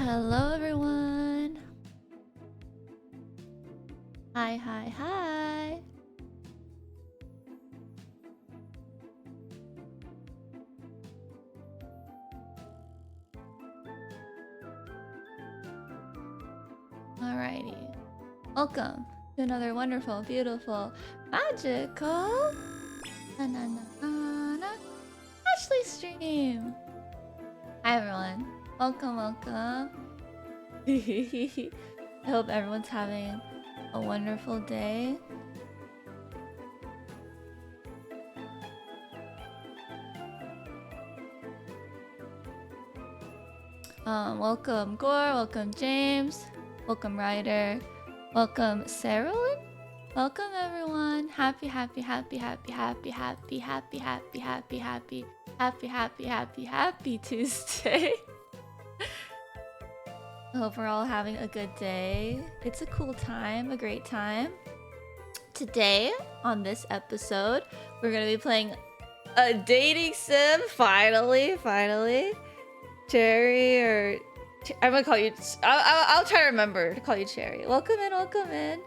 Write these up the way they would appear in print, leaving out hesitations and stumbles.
Hello everyone. Hi. Alrighty. Welcome to another wonderful, beautiful, magical Ashley stream. Hi everyone. Welcome. I hope everyone's having a wonderful day. Welcome Gore, welcome James, welcome Ryder, welcome Sarah. Welcome everyone. Happy Tuesday. I hope we're all having a good day. It's a cool time, a great time. Today, on this episode, we're gonna be playing a dating sim. Finally. Cherry, or I'm gonna call you. I'll try to remember to call you Cherry. Welcome in.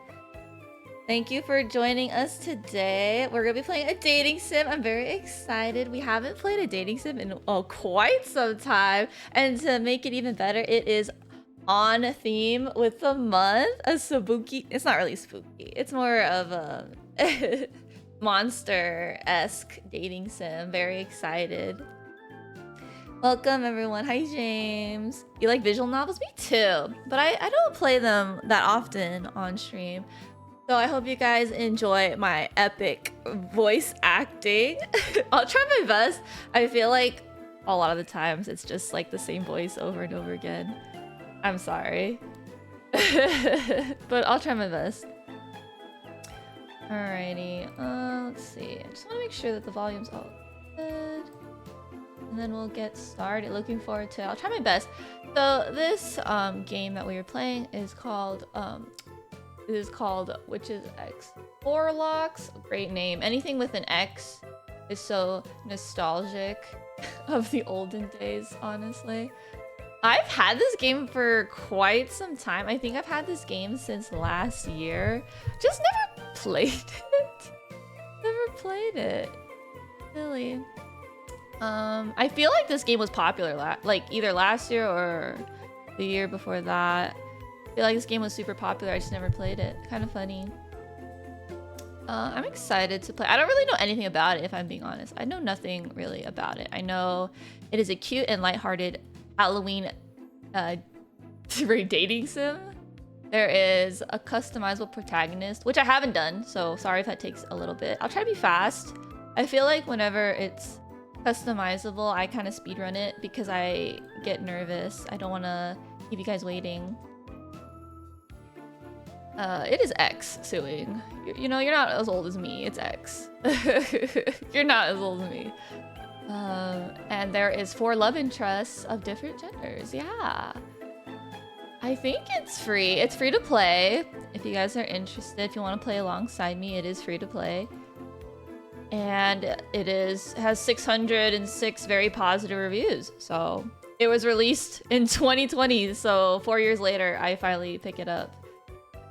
Thank you for joining us today. We're gonna be playing a dating sim. I'm very excited. We haven't played a dating sim in quite some time, and to make it even better, it is on theme with the month. A spooky. It's not really spooky. It's more of a monster-esque dating sim. Very excited. Welcome everyone. Hi James. You like visual novels? Me too. But I don't play them that often on stream. So I hope you guys enjoy my epic voice acting. I'll try my best. I feel like a lot of the times it's just like the same voice over and over again. I'm sorry. But I'll try my best. Alrighty. Let's see. I just want to make sure that the volume's all good. And then we'll get started. Looking forward to it. I'll try my best. So this game that we were playing is called Witches X Warlocks. Great name. Anything with an X is so nostalgic of the olden days, honestly. I've had this game for quite some time. I think I've had this game since last year. Just never played it. Really. I feel like this game was popular like either last year or the year before that. I feel like this game was super popular. I just never played it. Kind of funny. I'm excited to play. I don't really know anything about it, if I'm being honest. I know nothing really about it. I know it is a cute and lighthearted Halloween dating sim. There is a customizable protagonist, which I haven't done, so sorry if that takes a little bit. I'll try to be fast. I feel like whenever it's customizable, I kind of speedrun it because I get nervous. I don't want to keep you guys waiting. It is X suing. You know, you're not as old as me. It's X. You're not as old as me. And there is 4 love interests of different genders. Yeah. I think it's free. It's free to play. If you guys are interested, if you want to play alongside me, it is free to play. And it has 606 very positive reviews. So it was released in 2020. So 4 years later, I finally pick it up.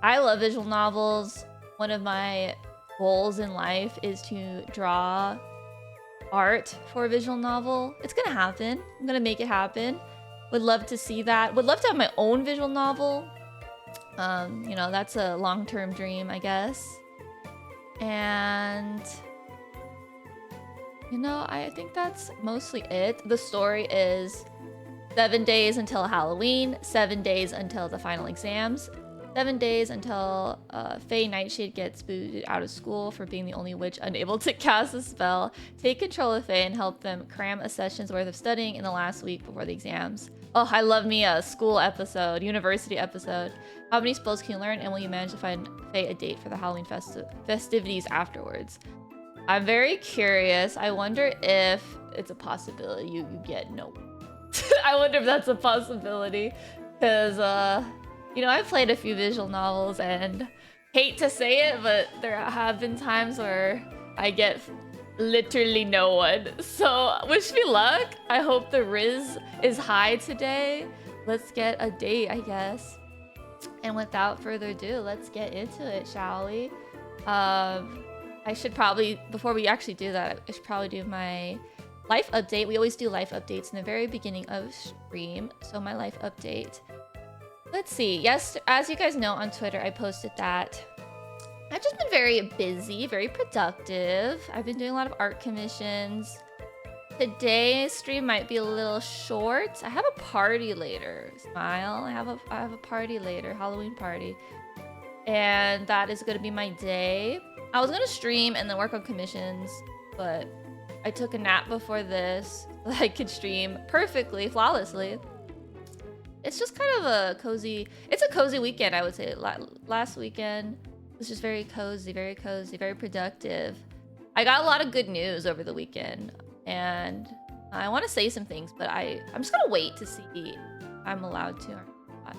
I love visual novels. One of my goals in life is to draw art for a visual novel. It's gonna happen. I'm gonna make it happen. Would love to see that. Would love to have my own visual novel. You know, that's a long-term dream, I guess. And you know, I think that's mostly it. The story is 7 days until Halloween, 7 days until the final exams, 7 days until Faye Nightshade gets booted out of school for being the only witch unable to cast a spell. Take control of Faye and help them cram a session's worth of studying in the last week before the exams. Oh, I love me a school episode, university episode. How many spells can you learn, and will you manage to find Faye a date for the Halloween festivities afterwards? I'm very curious. I wonder if it's a possibility you get no. I wonder if that's a possibility. Because, you know, I've played a few visual novels and hate to say it, but there have been times where I get literally no one. So wish me luck. I hope the Riz is high today. let's get a date, I guess. And without further ado, let's get into it, shall we? I should probably, before we actually do that, I should probably do my life update. We always do life updates in the very beginning of stream. So my life update. Let's see. Yes, as you guys know on Twitter, I posted that I've just been very busy, very productive. I've been doing a lot of art commissions. Today's stream might be a little short. I have a party later. Smile. I have a party later, Halloween party. And that is gonna be my day. I was gonna stream and then work on commissions, but I took a nap before this so that I could stream perfectly, flawlessly. It's just kind of a cozy, it's a cozy weekend, I would say. Last weekend was just very cozy, very productive. I got a lot of good news over the weekend, and I want to say some things, but I'm just gonna wait to see if I'm allowed to or not.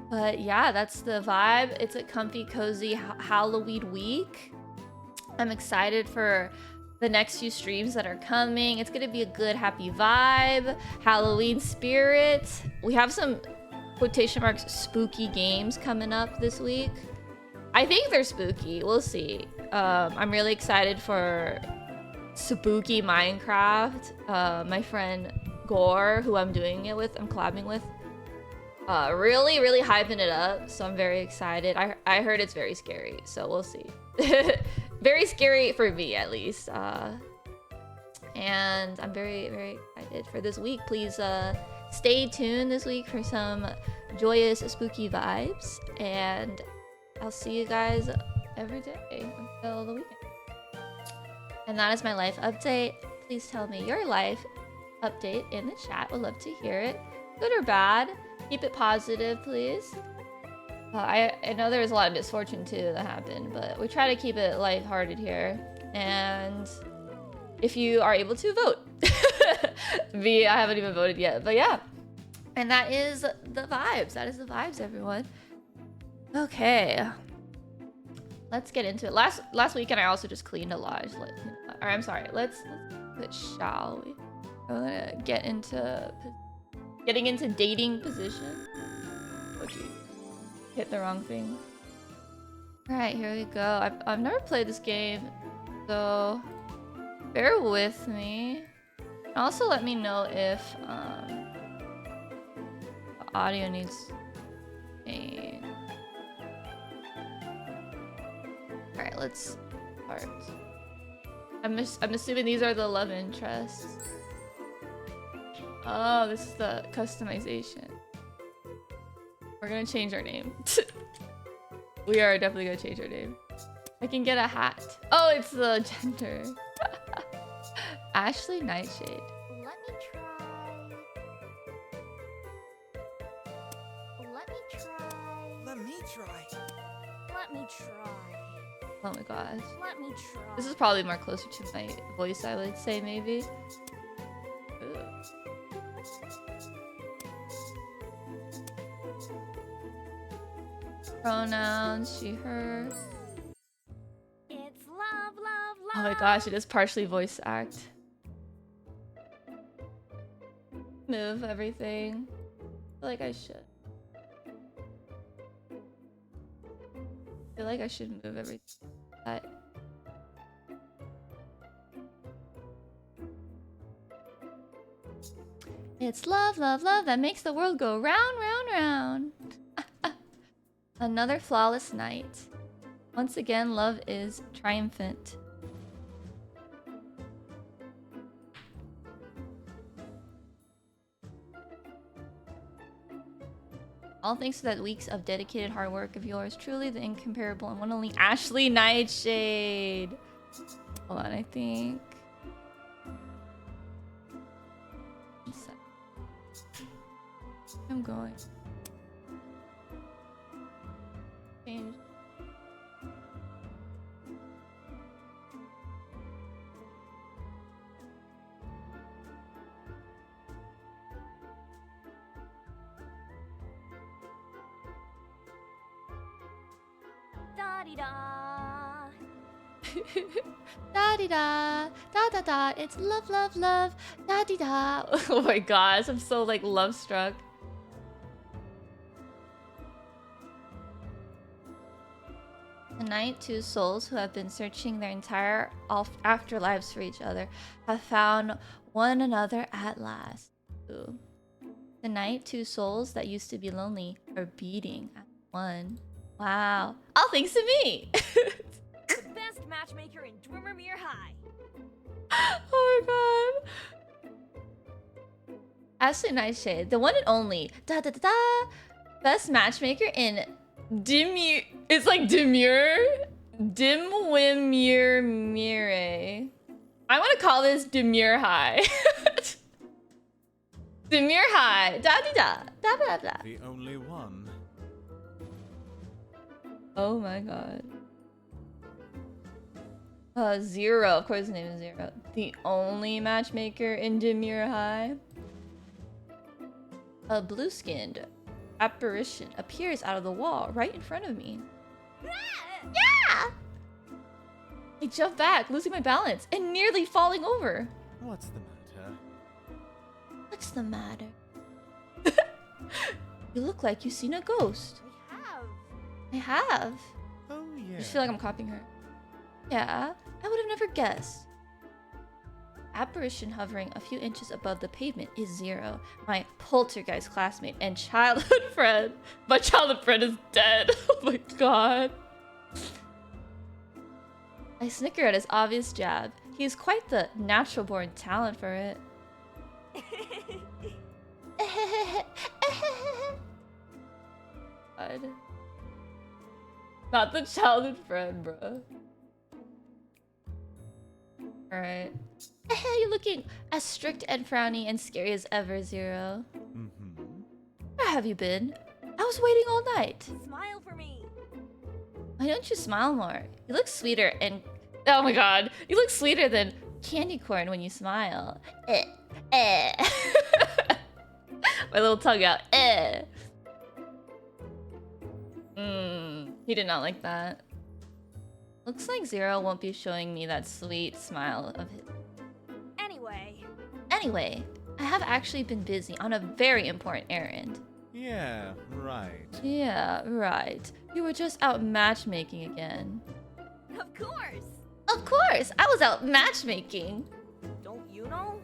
But yeah, that's the vibe. It's a comfy, cozy Halloween week. I'm excited for the next few streams that are coming. It's gonna be a good, happy vibe, Halloween spirit. We have some quotation marks spooky games coming up this week. I think they're spooky. We'll see. I'm really excited for spooky Minecraft. My friend Gore, who I'm doing it with, I'm collabing with, really hyping it up. So I'm very excited. I heard it's very scary, so we'll see. Very scary for me, at least. And I'm very excited for this week. Please stay tuned this week for some joyous, spooky vibes. And I'll see you guys every day until the weekend. And that is my life update. Please tell me your life update in the chat. Would love to hear it. Good or bad. Keep it positive, please. I know there was a lot of misfortune too that happened, but we try to keep it lighthearted here. And if you are able to, vote. Me, I haven't even voted yet, but yeah. And that is the vibes. That is the vibes, everyone. Okay. Let's get into it. Last weekend I also just cleaned a lot. Or I'm sorry. Let's quit, shall we? I'm gonna get into getting into dating position. Oh geez. Hit the wrong thing. Alright, here we go. I've never played this game, so bear with me. And also let me know if the audio needs change. Alright, let's start. I'm assuming these are the love interests. Oh, this is the customization. We're gonna change our name. We are definitely gonna change our name. I can get a hat. Oh, it's the gender. Ashley Nightshade. Let me try. Let me try. Let me try. Let me try. Oh my gosh. Let me try. This is probably more closer to my voice, I would say, maybe. Ooh. Pronouns, she, her. It's love, love, love. Oh my gosh, it is partially voice act. Move everything. I feel like I should. I feel like I should move everything. But it's love, love, love that makes the world go round, round, round. Another flawless night. Once again, love is triumphant. All thanks to that weeks of dedicated hard work of yours. Truly the incomparable and one only Ashley Nightshade. Hold on, I think. I'm going. Change. Da-di-da. Da-di-da, da-da-da, it's love, love, love, da-di-da. Oh my gosh, I'm so like love struck. Tonight, two souls who have been searching their entire afterlives for each other have found one another at last. Ooh. Tonight, two souls that used to be lonely are beating as one. Wow. All thanks to me! The best matchmaker in Dwimmermere High. Oh my god. Ashley Nightshade, the one and only. Da da da da. Best matchmaker in Dimure. It's like Demure. Dimwimure Mire. I want to call this Demure High. Demure High. Da da da. Da da da. The only one. Oh my god. Zero. Of course his name is Zero. The only matchmaker in Demure High. A blue-skinned apparition appears out of the wall right in front of me. Yeah! I jump back, losing my balance, and nearly falling over. What's the matter? What's the matter? You look like you've seen a ghost. I have. Oh, yeah. I just feel like I'm copying her. Yeah, I would have never guessed. Apparition hovering a few inches above the pavement is Zero, my poltergeist classmate and childhood friend. My childhood friend is dead. Oh my god. I snicker at his obvious jab. He is quite the natural-born talent for it. God. Not the childhood friend, bro. Alright. You're looking as strict and frowny and scary as ever, Zero. Mm-hmm. Where have you been? I was waiting all night. Smile for me. Why don't you smile more? You look sweeter and... Oh my god. You look sweeter than candy corn when you smile. My little tongue out. He did not like that. Looks like Zero won't be showing me that sweet smile of his. Anyway, I have actually been busy on a very important errand. Yeah, right. Yeah, right. You were just out matchmaking again. Of course. Of course, I was out matchmaking. Don't you know?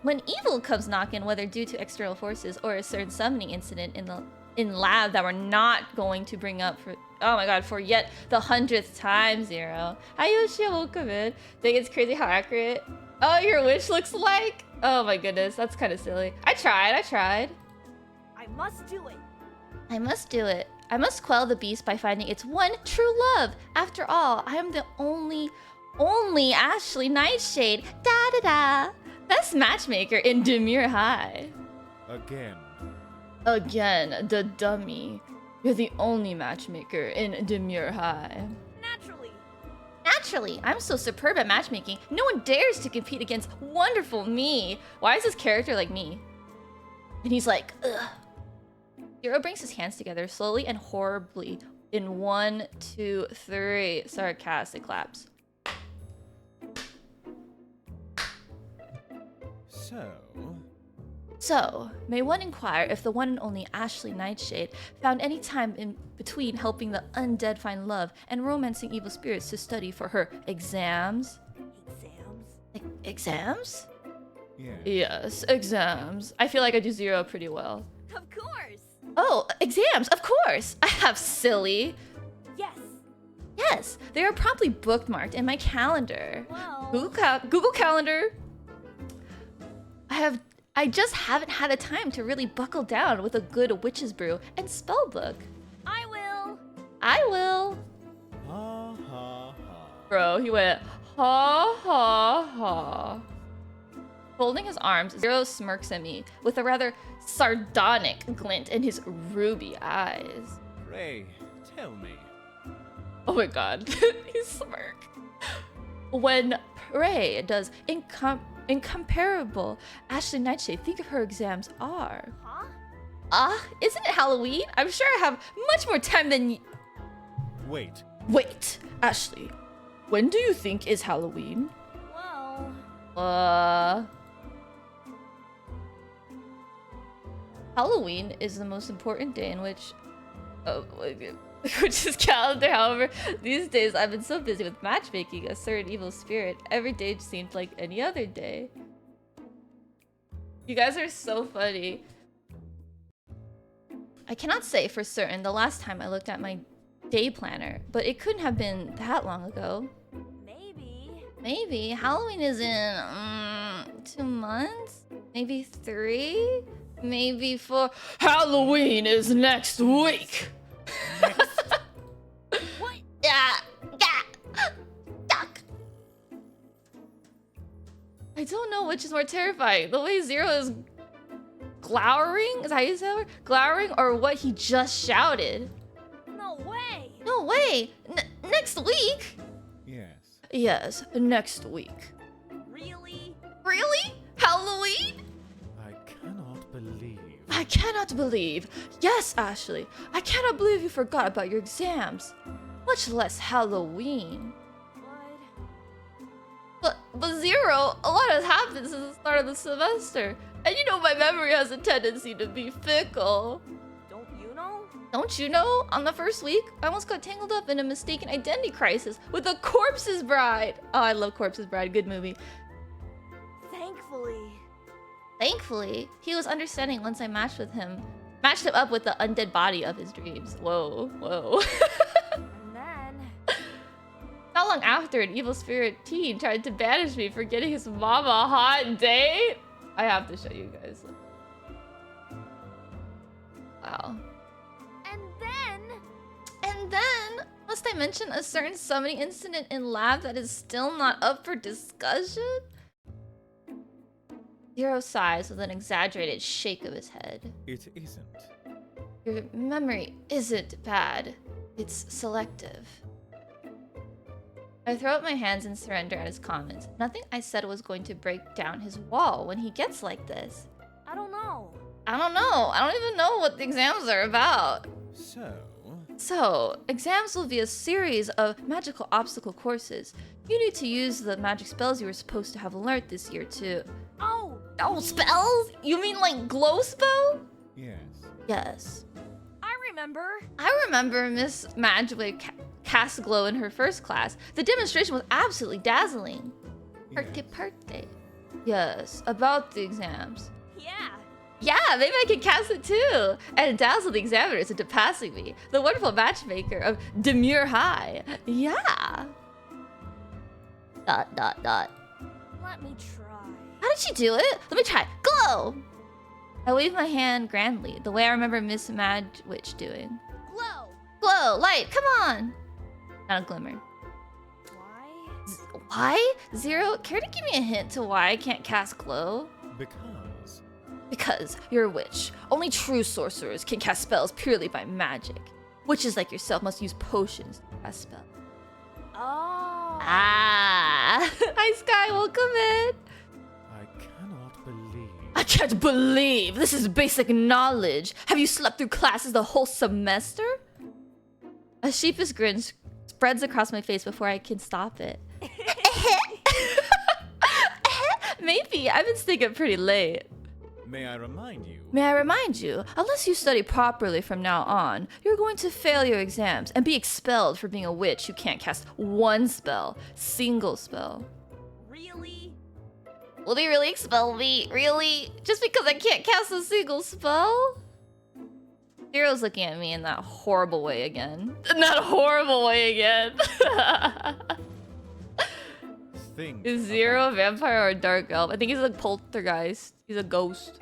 When evil comes knocking, whether due to external forces or a certain summoning incident in lab that we're not going to bring up for for yet the 100th time, Zero. Hayoshi Okabe. Think it's crazy how accurate. Oh, your wish looks like? Oh my goodness, that's kind of silly. I tried. I must do it. I must do it. I must quell the beast by finding its one true love. After all, I am the only Ashley Nightshade. Da da da. Best matchmaker in Demure High. Again, the dummy. You're the only matchmaker in Demure High. Naturally, I'm so superb at matchmaking, no one dares to compete against wonderful me. Why is this character like me? And he's like, ugh. Zero brings his hands together slowly and horribly in 1, 2, 3 sarcastic claps. So, may one inquire if the one and only Ashley Nightshade found any time in between helping the undead find love and romancing evil spirits to study for her exams? Exams? Yeah. Yes, exams. I feel like I do Zero pretty well. Of course. Oh, exams, of course. I have silly. Yes, they are promptly bookmarked in my calendar. Well. Google Calendar. I just haven't had a time to really buckle down with a good witch's brew and spell book. I will. Ha ha ha. Bro, he went ha ha ha. Folding his arms, Zero smirks at me with a rather sardonic glint in his ruby eyes. Pray, tell me. Oh my god, he smirk. When Prey does incomparable Ashley Nightshade think of her exams are? Huh? Isn't it Halloween? I'm sure I have much more time than Wait. Wait, Ashley. When do you think is Halloween? Well. Halloween is the most important day in which Which is calendar. However, these days I've been so busy with matchmaking a certain evil spirit. Every day just seemed like any other day. You guys are so funny. I cannot say for certain the last time I looked at my day planner, but it couldn't have been that long ago. Maybe. Halloween is in 2 months? Maybe 3? Maybe 4. Halloween is next week! What? I don't know which is more terrifying. The way Zero is glowering? Is that how you say it? Glowering, or what he just shouted? No way! No way! Next week? Yes. Yes, next week. Really? Really? Halloween? I cannot believe. I cannot believe. Yes, Ashley. I cannot believe you forgot about your exams. Much less Halloween. But Zero, a lot has happened since the start of the semester. And you know my memory has a tendency to be fickle. Don't you know? Don't you know? On the first week, I almost got tangled up in a mistaken identity crisis with a Corpse's Bride. Oh, I love Corpse's Bride. Good movie. Thankfully, he was understanding once I matched him up with the undead body of his dreams. Whoa. And then... Not long after, an evil spirit teen tried to banish me for getting his mama a hot date. I have to show you guys. Wow. And then, must I mention a certain summoning incident in lab that is still not up for discussion? Zero sighs with an exaggerated shake of his head. It isn't. Your memory isn't bad. It's selective. I throw up my hands in surrender at his comments. Nothing I said was going to break down his wall when he gets like this. I don't know. I don't even know what the exams are about. So, exams will be a series of magical obstacle courses. You need to use the magic spells you were supposed to have learned this year too. Oh, Spells? You mean like glow spell? Yes. Yes. I remember Miss Madgeway cast glow in her first class. The demonstration was absolutely dazzling. Parte. Yes, about the exams. Yeah, maybe I can cast it too. And dazzle the examiners into passing me. The wonderful matchmaker of Demure High. Yeah. ... Let me try. How did she do it? Let me try. Glow! I wave my hand grandly, the way I remember Miss Madwitch doing. Glow! Light! Come on! Not a glimmer. Why? Zero, care to give me a hint to why I can't cast glow? Because you're a witch. Only true sorcerers can cast spells purely by magic. Witches like yourself must use potions to cast spells. Oh. Ah! Hi, Sky, welcome in! I can't believe this is basic knowledge. Have you slept through classes the whole semester? A sheepish grin spreads across my face before I can stop it. Maybe. I've been staying up pretty late. May I remind you, unless you study properly from now on, you're going to fail your exams and be expelled for being a witch who can't cast one spell. Single spell. Really? Will they really expel me? Really? Just because I can't cast a single spell? Zero's looking at me in that horrible way again. Is Zero a vampire or a dark elf? I think he's a poltergeist. He's a ghost.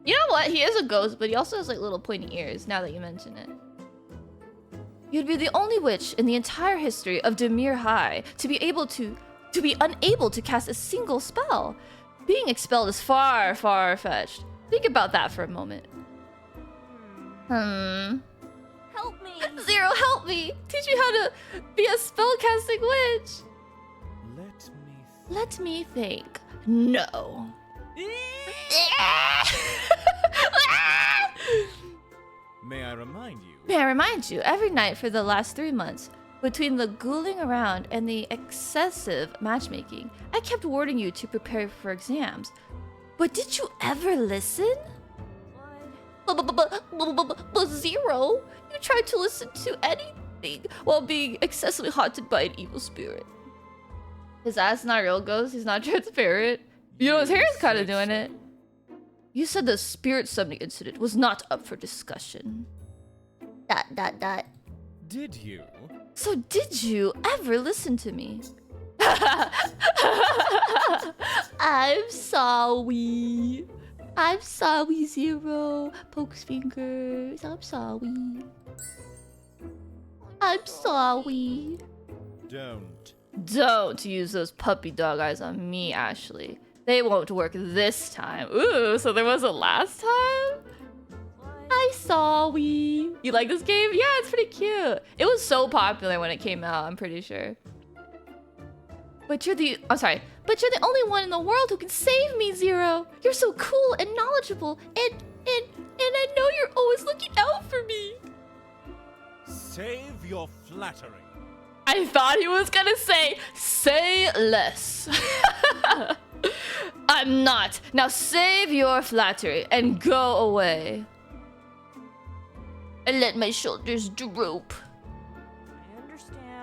You know what? He is a ghost, but he also has like little pointy ears, now that you mention it. You'd be the only witch in the entire history of Demure High to be unable to cast a single spell. Being expelled is far, far fetched. Think about that for a moment. Help me! Zero, help me! Teach me how to be a spellcasting witch! Let me think. No. May I remind you, every night for the last 3 months, between the ghouling around and the excessive matchmaking, I kept warning you to prepare for exams. But did you ever listen? But Zero, you tried to listen to anything while being excessively haunted by an evil spirit. His ass not real ghost, he's not transparent. You know, his hair is kind of doing it. You said the spirit summoning incident was not up for discussion. ... Did you? So did you ever listen to me? I'm sorry. I'm sorry, Zero. Pokes fingers. I'm sorry. I'm sorry. Don't use those puppy dog eyes on me, Ashley. They won't work this time. Ooh, so there wasn't last time? I'm sorry. You like this game? Yeah, it's pretty cute. It was so popular when it came out, I'm pretty sure. But you're the only one in the world who can save me, Zero. You're so cool and knowledgeable, and I know you're always looking out for me. Save your flattery. I thought he was gonna say less. I'm not. Now save your flattery and go away. And let my shoulders droop.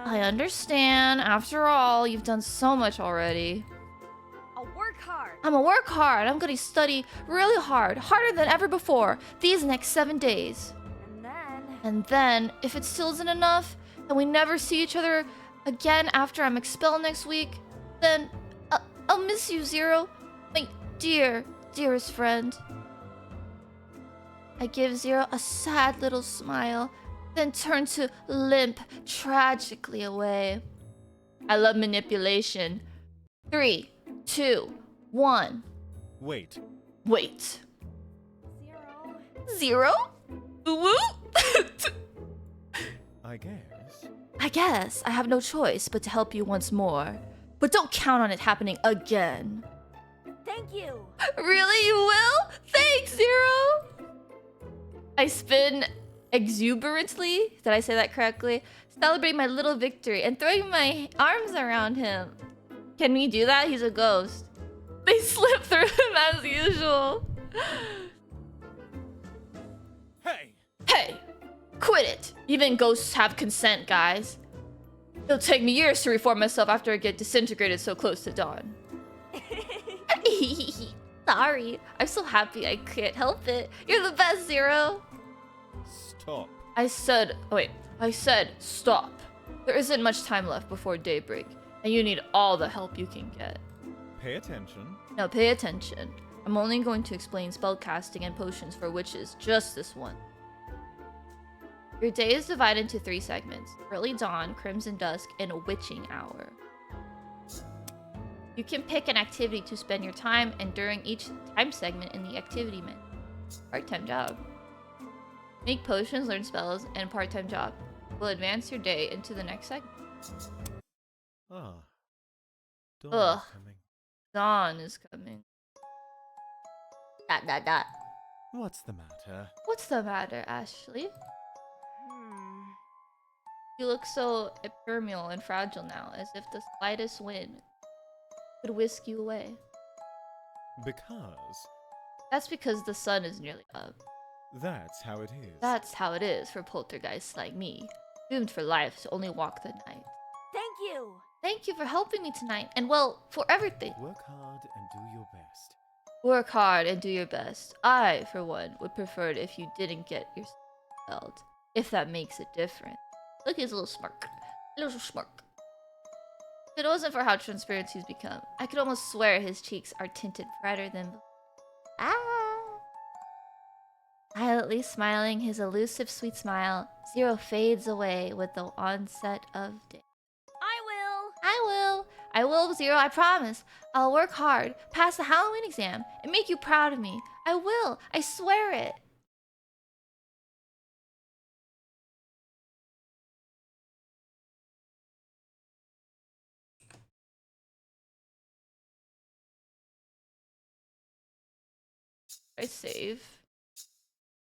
I understand. After all, you've done so much already. I'll work hard. I'm gonna work hard. I'm gonna study really hard. Harder than ever before. These next 7 days. And then, if it still isn't enough, and we never see each other again after I'm expelled next week, then I'll miss you, Zero. My dearest friend. I give Zero a sad little smile, then turn to limp tragically away. I love manipulation. 3, 2, 1. Wait. Zero? Woo? I guess I have no choice but to help you once more. But don't count on it happening again. Thank you. Really, you will? Thanks, Zero. I spin exuberantly, did I say that correctly? Celebrate my little victory and throwing my arms around him. Can we do that? He's a ghost. They slip through him as usual. Hey, quit it. Even ghosts have consent, guys. It'll take me years to reform myself after I get disintegrated so close to dawn. Sorry, I'm so happy I can't help it. You're the best, Zero. Stop. I said stop. There isn't much time left before daybreak, and you need all the help you can get. Pay attention. Now pay attention. I'm only going to explain spellcasting and potions for witches, just this one. Your day is divided into 3 segments: early dawn, crimson dusk, and a witching hour. You can pick an activity to spend your time and during each time segment in the activity menu. Part-time job. Make potions, learn spells, and part-time job will advance your day into the next segment. Dawn is coming. Dawn is coming. ... What's the matter? What's the matter, Ashley? You look so ephemeral and fragile now, as if the slightest wind could whisk you away. Because? That's because the sun is nearly up. That's how it is. That's how it is for poltergeists like me, doomed for life to only walk the night. Thank you! Thank you for helping me tonight, and well, for everything. Work hard and do your best. Work hard and do your best. I, for one, would prefer it if you didn't get yourself expelled, if that makes a difference. Look at his little smirk. Little smirk. If it wasn't for how transparent he's become, I could almost swear his cheeks are tinted brighter than... Silently smiling his elusive sweet smile, Zero fades away with the onset of day. I will, Zero, I promise. I'll work hard, pass the Halloween exam, and make you proud of me. I will, I swear it. I save.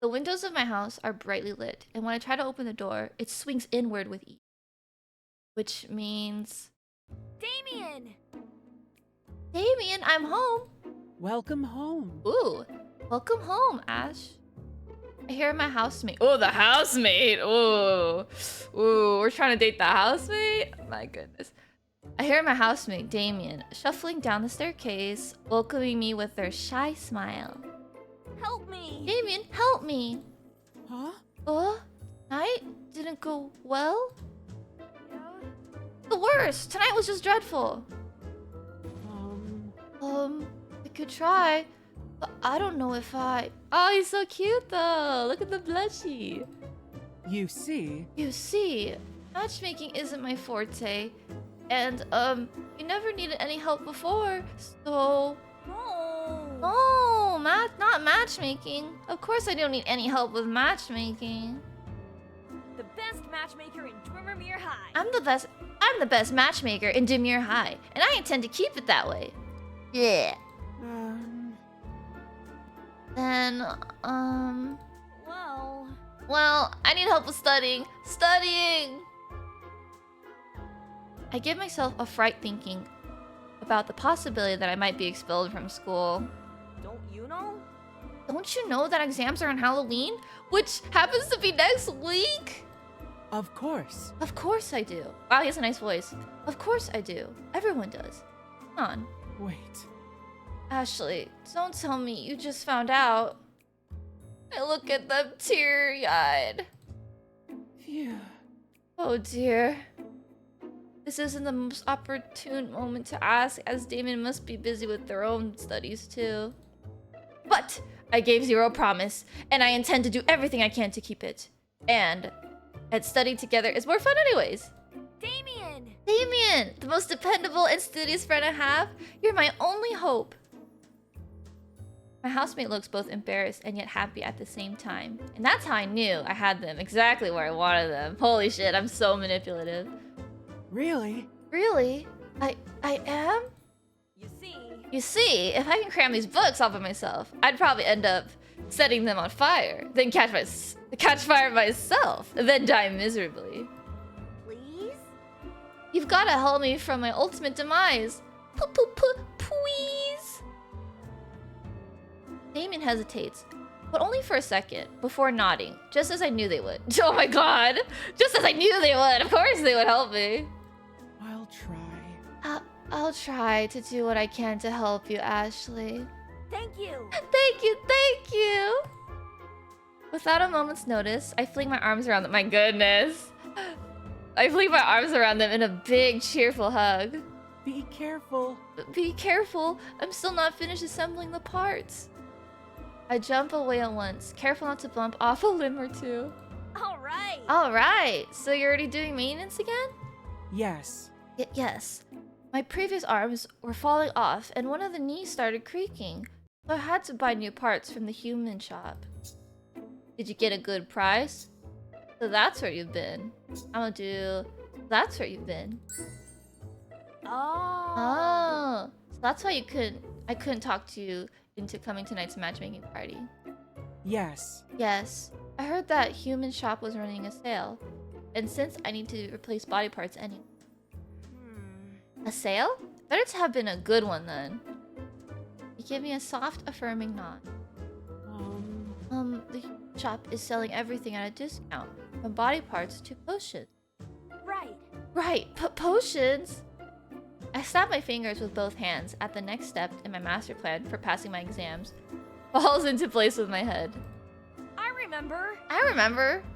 The windows of my house are brightly lit, and when I try to open the door, it swings inward with ease. Which means... Damien! Damien, I'm home! Welcome home. Ooh, welcome home, Ash. I hear my housemate. Oh, the housemate. Ooh. Ooh, we're trying to date the housemate? My goodness. I hear my housemate, Damien, shuffling down the staircase, welcoming me with their shy smile. Help me! Damien, help me! Huh? Night didn't go well? Yeah? The worst! Tonight was just dreadful. I could try, but I don't know if I... Oh, he's so cute though! Look at the blushy! You see? You see, matchmaking isn't my forte, and, you never needed any help before, so... No! Oh, not matchmaking. Of course I don't need any help with matchmaking. The best matchmaker in Dwimmermere High. I'm the best matchmaker in Dimir High, and I intend to keep it that way. Yeah. Then, well, I need help with studying. Studying! I give myself a fright thinking about the possibility that I might be expelled from school. Don't you know? Don't you know that exams are on Halloween? Which happens to be next week? Of course. Of course I do. Wow, he has a nice voice. Of course I do. Everyone does. Come on. Wait. Ashley, don't tell me you just found out. I look at them teary-eyed. Phew. Oh dear. This isn't the most opportune moment to ask, as Damon must be busy with their own studies too. But I gave Zero a promise, and I intend to do everything I can to keep it. And studying together is more fun anyways. Damien! Damien, the most dependable and studious friend I have. You're my only hope. My housemate looks both embarrassed and yet happy at the same time. And that's how I knew I had them exactly where I wanted them. Holy shit, I'm so manipulative. Really? Really? I am? You see, if I can cram these books all by myself, I'd probably end up setting them on fire, then catch fire myself, and then die miserably. Please? You've gotta help me from my ultimate demise. Please. Damien hesitates, but only for a second, before nodding, just as I knew they would. Oh my god! Just as I knew they would! Of course they would help me! I'll try. I'll try to do what I can to help you, Ashley. Thank you! Thank you! Without a moment's notice, I fling my arms around them. My goodness! I fling my arms around them in a big, cheerful hug. Be careful. Be careful, I'm still not finished assembling the parts. I jump away at once, careful not to bump off a limb or two. Alright! Alright, so you're already doing maintenance again? Yes. Yes. My previous arms were falling off and one of the knees started creaking, so I had to buy new parts from the human shop. Did you get a good price? So that's where you've been. That's where you've been. Oh. So that's why I couldn't talk to you into coming to tonight's matchmaking party. Yes. Yes. I heard that human shop was running a sale. And since I need to replace body parts anyway. A sale? Better to have been a good one then. You give me a soft, affirming nod. The shop is selling everything at a discount, from body parts to potions. Right, potions? I snap my fingers with both hands at the next step in my master plan for passing my exams. Falls into place with my head. I remember.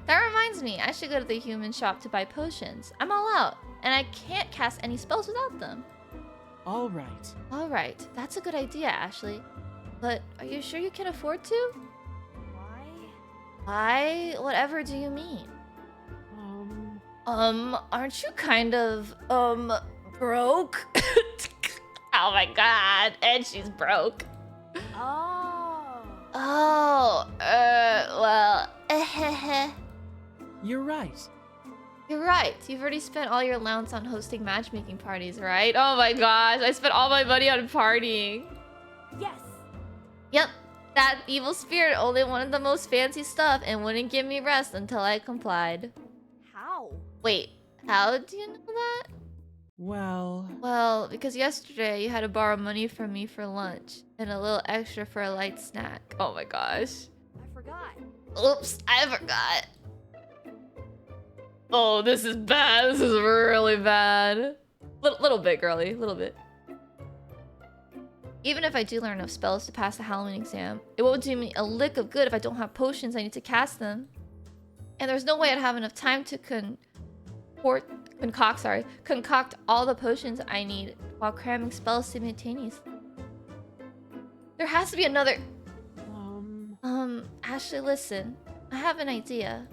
That reminds me, I should go to the human shop to buy potions. I'm all out, and I can't cast any spells without them. All right. Alright, that's a good idea, Ashley. But are you sure you can afford to? Why? Whatever do you mean? Aren't you kind of, broke? Oh my god, and she's broke. Well, You're right. You're right. You've already spent all your allowance on hosting matchmaking parties, right? Oh my gosh, I spent all my money on partying. Yes. Yep, that evil spirit only wanted the most fancy stuff and wouldn't give me rest until I complied. How? Wait, how do you know that? Well, because yesterday you had to borrow money from me for lunch and a little extra for a light snack. Oh my gosh. I forgot. Oops, I forgot. Oh, this is bad. This is really bad. Little bit, girly. Little bit. Even if I do learn enough spells to pass the Halloween exam, it won't do me a lick of good if I don't have potions I need to cast them. And there's no way I'd have enough time to concoct all the potions I need while cramming spells simultaneously. There has to be another... Ashley, listen. I have an idea.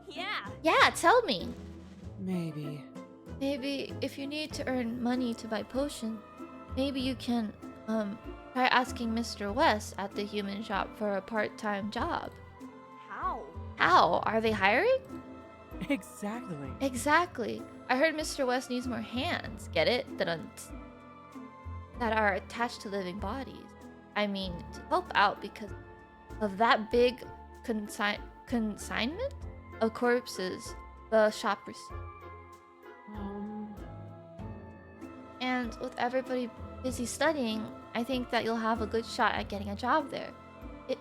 Yeah. Yeah, tell me. Maybe. Maybe if you need to earn money to buy potions, maybe you can, try asking Mr. West at the human shop for a part-time job. How? How? Are they hiring? Exactly. Exactly. I heard Mr. West needs more hands. Get it? That are attached to living bodies. I mean, to help out because of that big consignment of corpses the shop received. And with everybody busy studying, I think that you'll have a good shot at getting a job there.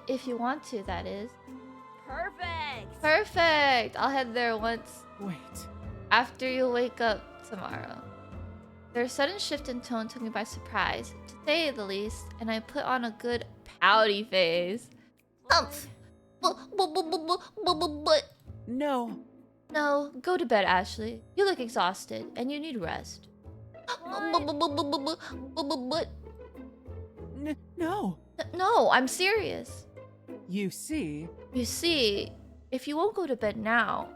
If you want to, that is. Perfect. Perfect! I'll head there once Wait. after you wake up tomorrow. Their sudden shift in tone took me by surprise, to say the least, and I put on a good pouty face. No. No, go to bed, Ashley. You look exhausted, and you need rest. No. No, I'm serious. You see, You see, if you won't go to bed now,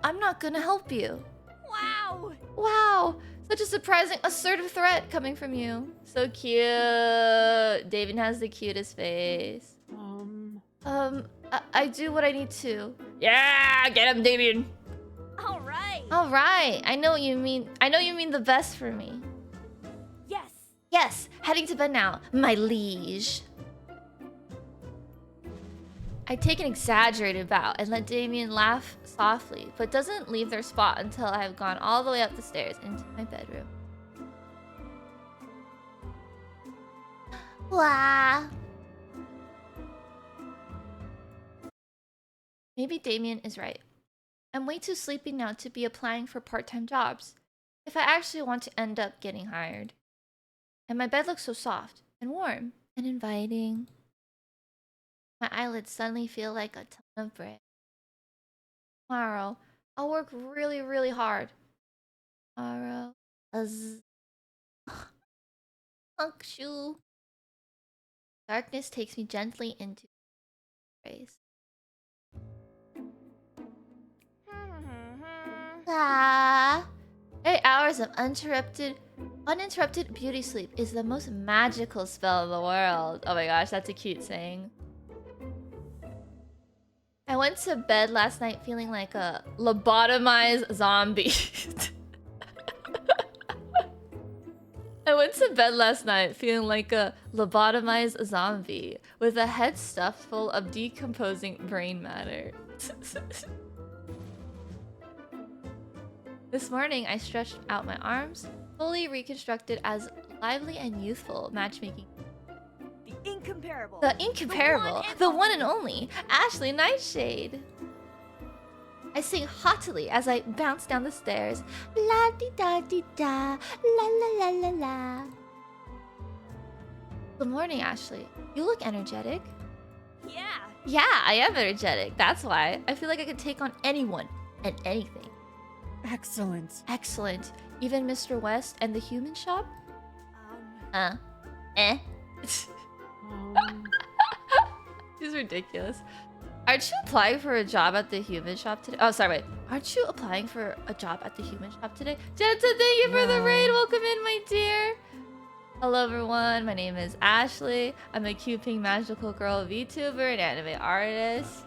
I'm not gonna help you. Wow. Wow, such a surprising, assertive threat coming from you. So cute. David has the cutest face. I do what I need to. Yeah, get him, Damien. All right. All right, I know what you mean. I know you mean the best for me. Yes. Yes, heading to bed now, my liege. I take an exaggerated bow and let Damien laugh softly, but doesn't leave their spot until I have gone all the way up the stairs into my bedroom. Wow. Maybe Damien is right. I'm way too sleepy now to be applying for part-time jobs, if I actually want to end up getting hired. And my bed looks so soft and warm and inviting. My eyelids suddenly feel like a ton of bread. Tomorrow, I'll work really, really hard. Tomorrow, shoe. Darkness takes me gently into grace. 8 hours of uninterrupted beauty sleep is the most magical spell in the world. Oh my gosh, that's a cute saying. I went to bed last night feeling like a lobotomized zombie. I went to bed last night feeling like a lobotomized zombie with a head stuffed full of decomposing brain matter. This morning, I stretched out my arms, fully reconstructed as lively and youthful matchmaking. The incomparable. The one and only, Ashley Nightshade. I sing haughtily as I bounce down the stairs. La di da di da, la la la la la. Good morning, Ashley. You look energetic. Yeah. Yeah, I am energetic. That's why. I feel like I could take on anyone and anything. excellent. Excellent. Even Mr. West and the human shop? Um. This is ridiculous. Aren't you applying for a job at the human shop today? Oh, sorry, wait. Aren't you applying for a job at the human shop today? Jenta, thank you for the raid. Welcome in, my dear. Hello, everyone. My name is Ashley. I'm a cute pink magical girl VTuber and anime artist.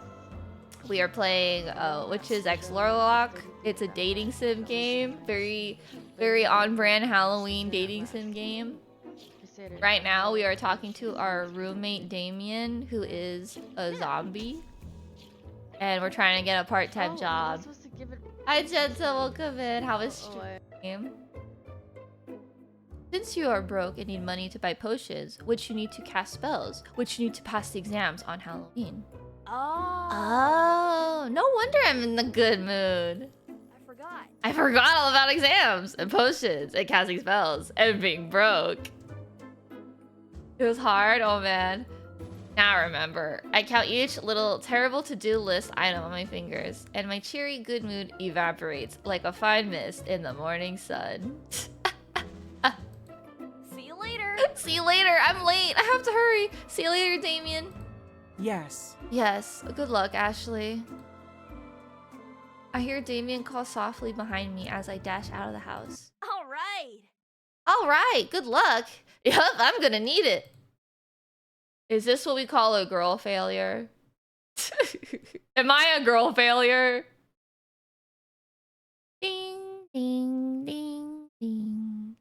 We are playing Witches X Lorlock. It's a dating sim game. Very, very on-brand Halloween dating sim game. Right now, we are talking to our roommate Damien, who is a zombie. And we're trying to get a part-time job. Hi, Jenta. Welcome in. How is stream? Since you are broke and need money to buy potions, which you need to cast spells, which you need to pass the exams on Halloween. Oh. wonder I'm in the good mood. I forgot. I forgot all about exams and potions and casting spells and being broke. It was hard, oh man. Now I remember. I count each little terrible to-do list item on my fingers, and my cheery good mood evaporates like a fine mist in the morning sun. See you later. See you later. I'm late. I have to hurry. See you later, Damien. Yes. Yes. Good luck, Ashley. I hear Damien call softly behind me as I dash out of the house. All right. All right. Good luck. Yup, I'm gonna need it. Is this what we call a girl failure? Am I a girl failure? Ding, ding, ding, ding.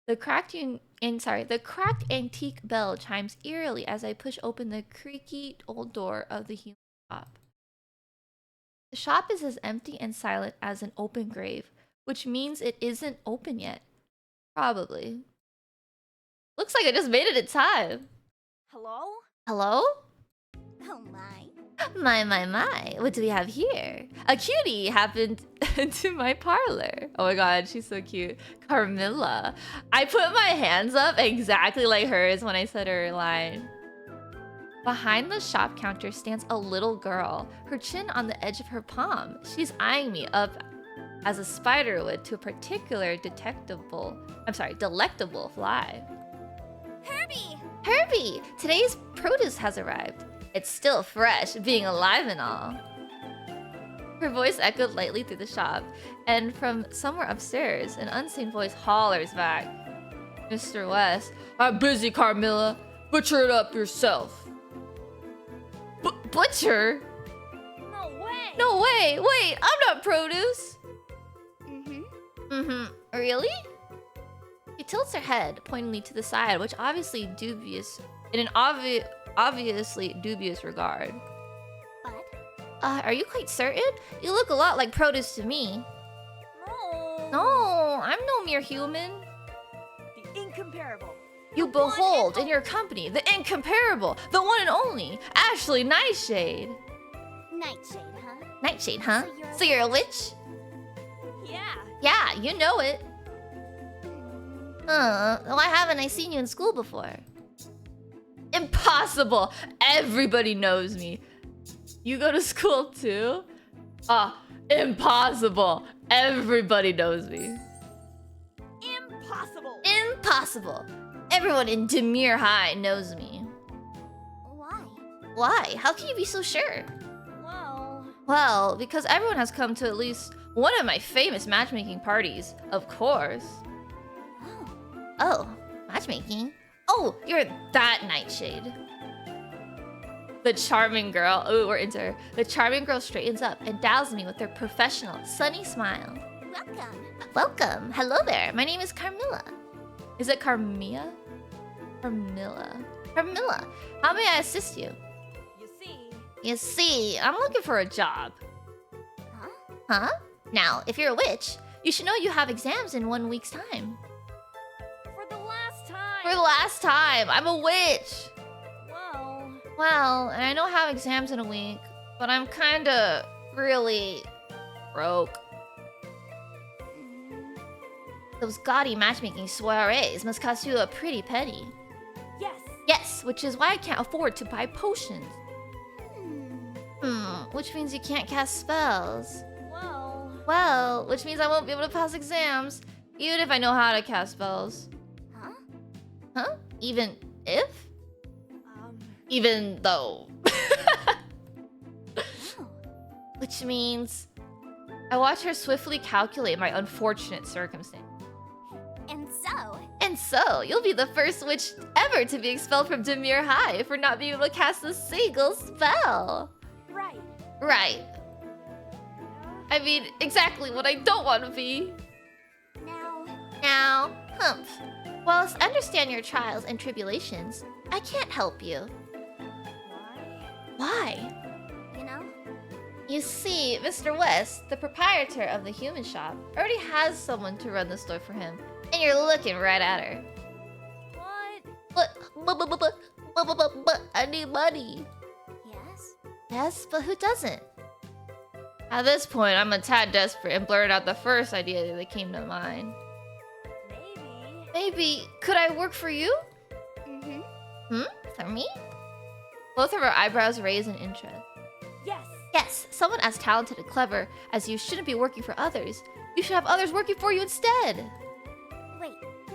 The cracked antique bell chimes eerily as I push open the creaky old door of the human shop. The shop is as empty and silent as an open grave, which means it isn't open yet. Probably. Looks like I just made it in time. Hello? Hello? Oh my. My. What do we have here? A cutie happened into my parlor. Oh my god, she's so cute. Carmilla. I put my hands up exactly like hers when I said her line. Behind the shop counter stands a little girl, her chin on the edge of her palm. She's eyeing me up as a spider would to a particular delectable fly. Herbie! Today's produce has arrived. It's still fresh, being alive and all. Her voice echoed lightly through the shop, and from somewhere upstairs, an unseen voice hollers back. Mr. West, I'm busy, Carmilla. Butcher it up yourself. Butcher? No way. No way! Wait, I'm not produce! Mm-hmm. Really? She tilts her head, pointing me to the side, which obviously dubious in an obviously dubious regard. What? Are you quite certain? You look a lot like produce to me. No. No, I'm no mere human. The incomparable. You behold in your company the incomparable, the one and only, Ashley Nightshade. Nightshade, huh? Nightshade, huh? So So you're a witch? Yeah. Yeah, you know it. Why haven't I seen you in school before? Impossible! Everybody knows me. You go to school too? Impossible! Everybody knows me. Impossible. Impossible! Everyone in Demir High knows me. Why? Why? How can you be so sure? Well, because everyone has come to at least one of my famous matchmaking parties, of course. Oh, matchmaking? Oh, you're that Nightshade. The charming girl, ooh, we're into her. The charming girl straightens up and dazzles me with her professional, sunny smile. Welcome. Hello there. My name is Carmilla. Is it Carmilla? Carmilla. How may I assist you? You see, I'm looking for a job. Huh? Now, if you're a witch, you should know you have exams in 1 week's time. for the last time. For the last time, I'm a witch. Well, And I don't have exams in a week, but I'm kinda really broke. Those gaudy matchmaking soirees must cost you a pretty penny. yes. Yes, which is why I can't afford to buy potions. Which means you can't cast spells. Well, Which means I won't be able to pass exams, even if I know how to cast spells. Huh? Even if? Even though. Which means I watch her swiftly calculate my unfortunate circumstance. and so, And so, you'll be the first witch ever to be expelled from Demir High for not being able to cast a single spell. right. Right. I mean, exactly what I don't want to be. Now, humph. Whilst I understand your trials and tribulations, I can't help you. Why? You know? You see, Mr. West, the proprietor of the human shop, already has someone to run the store for him, and you're looking right at her. What? But I need money. Yes? Yes, but who doesn't? At this point, I'm a tad desperate and blurted out the first idea that came to mind. Maybe. Maybe, could I work for you? For me? Both of our eyebrows raise in interest. Yes. Yes, someone as talented and clever as you shouldn't be working for others. You should have others working for you instead.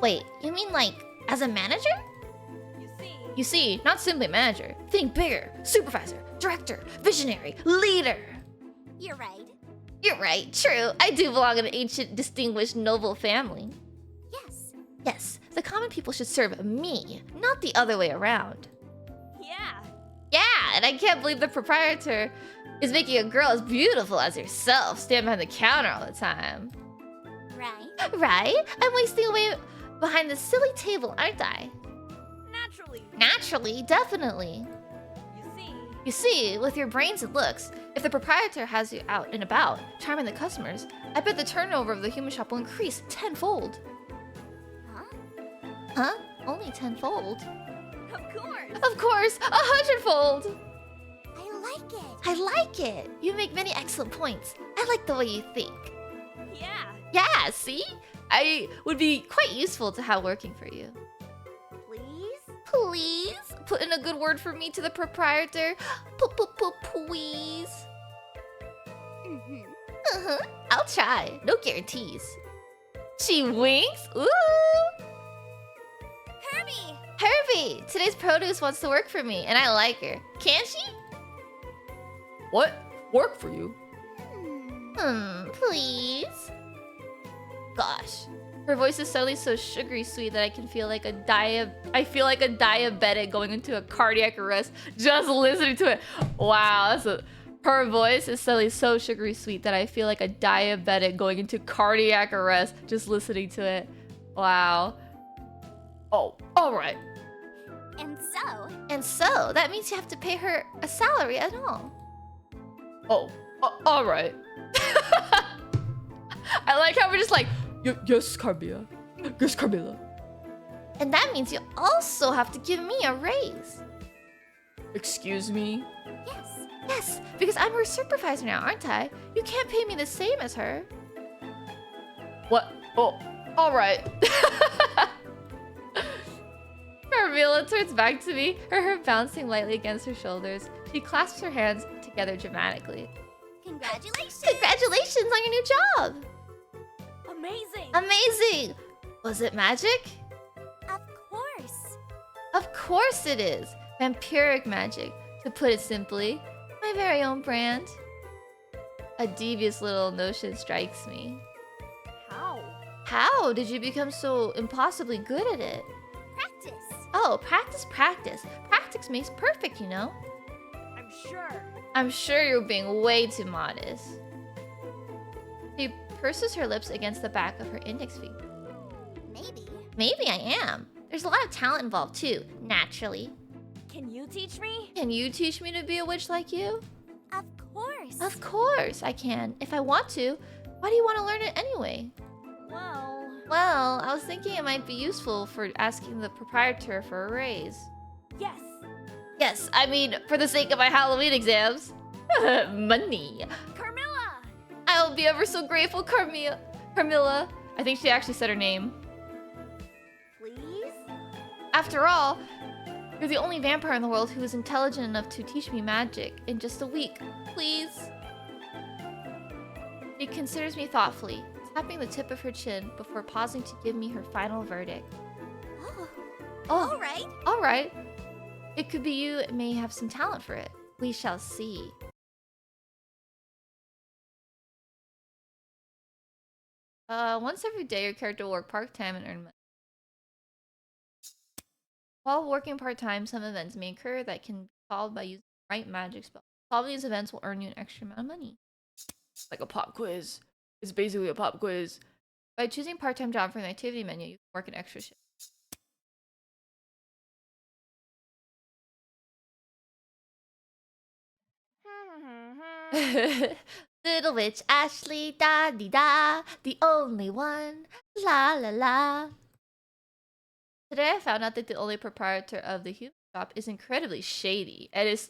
Wait, you mean like as a manager? You see, not simply manager. Think bigger. Supervisor, director, visionary, leader. You're right. You're right, true. I do belong in an ancient, distinguished, noble family. Yes. Yes, the common people should serve me, not the other way around. Yeah. Yeah, and I can't believe the proprietor is making a girl as beautiful as yourself stand behind the counter all the time. Right. Right? I'm wasting away behind this silly table, aren't I? Naturally. Naturally, definitely. You see, with your brains and looks, if the proprietor has you out and about, charming the customers, I bet the turnover of the human shop will increase tenfold. Huh? Only tenfold? Of course. Of course, 100-fold! I like it. I like it! You make many excellent points. I like the way you think. Yeah. Yeah, see? I would be quite useful to have working for you. Please? Please? Put in a good word for me to the proprietor. Please. I'll try. No guarantees. She winks? Ooh! Herbie! Herbie! Today's produce wants to work for me, and I like her. Can she? What? Work for you? Please? Gosh. Her voice is suddenly so sugary sweet that I can feel like a diabetic going into a cardiac arrest just listening to it. Wow, her voice is suddenly so sugary sweet that I feel like a diabetic going into cardiac arrest just listening to it. Wow. Oh, all right. And so, that means you have to pay her a salary and all. Oh, all right. I like how we're just like, yes, Carmilla. Yes, Carmilla. And that means you also have to give me a raise. Excuse me? Yes, because I'm her supervisor now, aren't I? You can't pay me the same as her. What? Oh, all right. Carmilla turns back to me, her hair bouncing lightly against her shoulders. She clasps her hands together dramatically. congratulations! Congratulations on your new job! Amazing! Amazing! Was it magic? Of course! Of course it is! Vampiric magic, to put it simply. My very own brand. A devious little notion strikes me. How? How did you become so impossibly good at it? Practice! Oh, practice, practice. Practice makes perfect, you know? I'm sure. I'm sure you're being way too modest. She purses her lips against the back of her index finger. Maybe. Maybe I am. There's a lot of talent involved too, naturally. Can you teach me? Can you teach me to be a witch like you? Of course. Of course I can, if I want to. Why do you want to learn it anyway? Well, I was thinking it might be useful for asking the proprietor for a raise. Yes. Yes, I mean, for the sake of my Halloween exams. Money. Carmilla! I'll be ever so grateful, Carmilla. I think she actually said her name. Please? After all, you're the only vampire in the world who is intelligent enough to teach me magic in just a week. Please? She considers me thoughtfully, tapping the tip of her chin before pausing to give me her final verdict. Oh, Alright. all right. It could be you may have some talent for it. We shall see. Once every day, your character will work part-time and earn money. While working part-time, some events may occur that can be solved by using the right magic spell. Solving these events will earn you an extra amount of money. Like a pop quiz. It's basically a pop quiz. By choosing part-time job from the activity menu, you can work an extra shift. Little witch Ashley, da dee da, the only one, la la la. Today I found out that the only proprietor of the human shop is incredibly shady, and his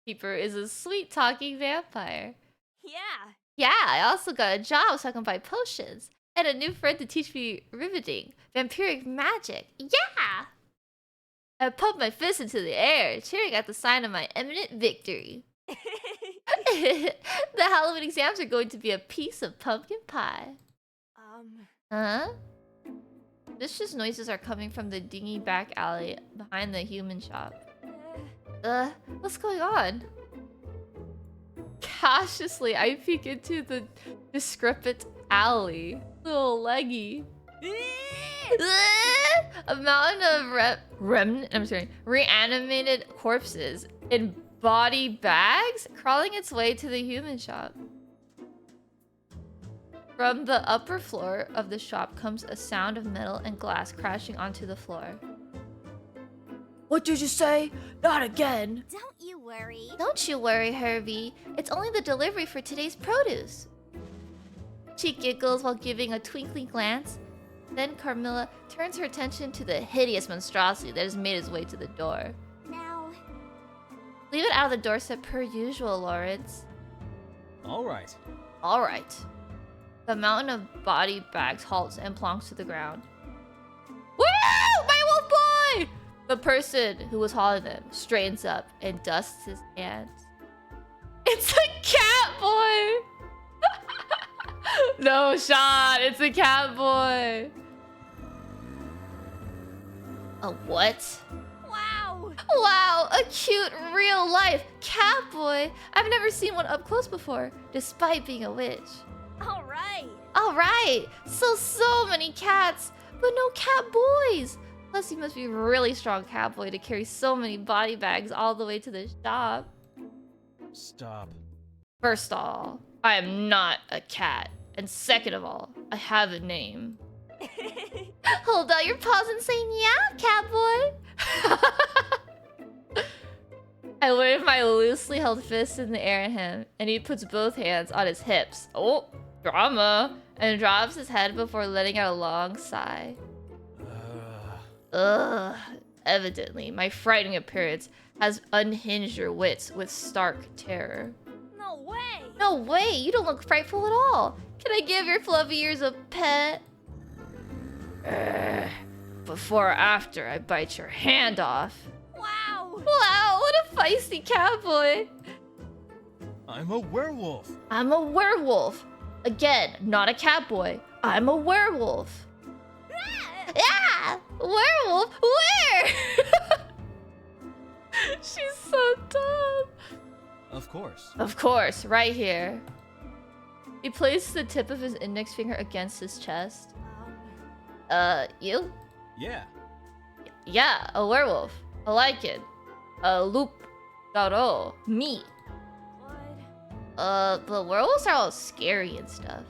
Keeper is a sweet talking vampire. Yeah. Yeah, I also got a job so I can buy potions. And a new friend to teach me riveting, vampiric magic. Yeah! I pumped my fist into the air, cheering at the sign of my imminent victory. The Halloween exams are going to be a piece of pumpkin pie. Huh? Vicious noises are coming from the dingy back alley behind the human shop. What's going on? Cautiously, I peek into the decrepit alley. Little leggy. A mountain of reanimated corpses in body bags crawling its way to the human shop. From the upper floor of the shop comes a sound of metal and glass crashing onto the floor. What did you say? Not again. Don't you worry. Don't you worry, Herbie. It's only the delivery for today's produce. She giggles while giving a twinkling glance. Then Carmilla turns her attention to the hideous monstrosity that has made its way to the door. Now. Leave it out of the doorstep per usual, Lawrence. All right. All right. The mountain of body bags halts and plonks to the ground. Woo! My wolf boy! The person who was hauling them straightens up and dusts his hands. It's a cat boy! No shot, it's a cat boy. A what? Wow. Wow, a cute real life cat boy. I've never seen one up close before, despite being a witch. All right. All right, so many cats, but no cat boys. Plus, you must be a really strong cat boy to carry so many body bags all the way to the shop. Stop. First of all, I am not a cat. And second of all, I have a name. Hold out your paws and say, yeah, cat boy. I wave my loosely held fist in the air at him, and he puts both hands on his hips. Oh, drama. And drops his head before letting out a long sigh. Ugh. Evidently, my frightening appearance has unhinged your wits with stark terror. No way. No way, you don't look frightful at all. Can I give your fluffy ears a pet? Before or after I bite your hand off. Wow. Wow, what a feisty cowboy. I'm a werewolf. I'm a werewolf. Again, not a catboy. I'm a werewolf. Yeah! Werewolf? Where? She's so dumb. Of course. Of course, right here. He places the tip of his index finger against his chest. You? Yeah. Yeah, a werewolf. I like it. Loop. Garo. Me. What? But werewolves are all scary and stuff.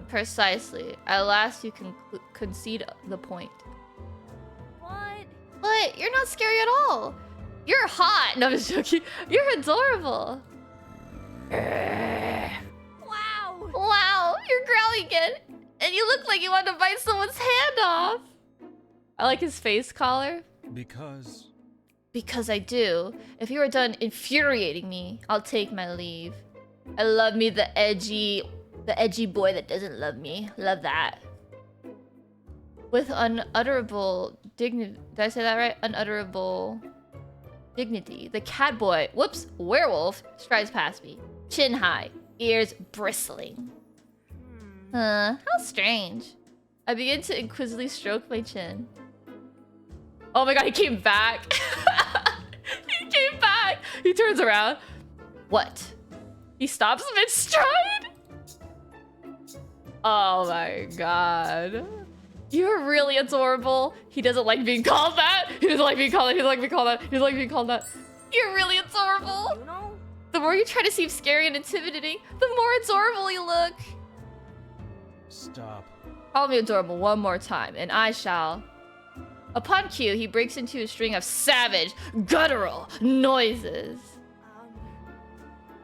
Precisely. At last you can concede the point. What? But you're not scary at all. You're hot. No, I'm just joking. You're adorable. Wow. Wow, you're growling again. And you look like you want to bite someone's hand off. I like his face collar. Because... Because I do. If you are done infuriating me, I'll take my leave. I love me the edgy boy that doesn't love me. Love that. With unutterable dignity. Did I say that right? Unutterable dignity. The cat boy, whoops, werewolf, strides past me. Chin high, ears bristling. How strange. I begin to inquisitively stroke my chin. Oh my god, he came back. He came back. He turns around. What? He stops mid-stride? Oh my god. You're really adorable. He doesn't like being called that. He doesn't like being called that. He doesn't like being called that. He doesn't like being called that. You're really adorable. You know? The more you try to seem scary and intimidating, the more adorable you look. Stop. Call me adorable one more time, and I shall. Upon cue, he breaks into a string of savage, guttural noises.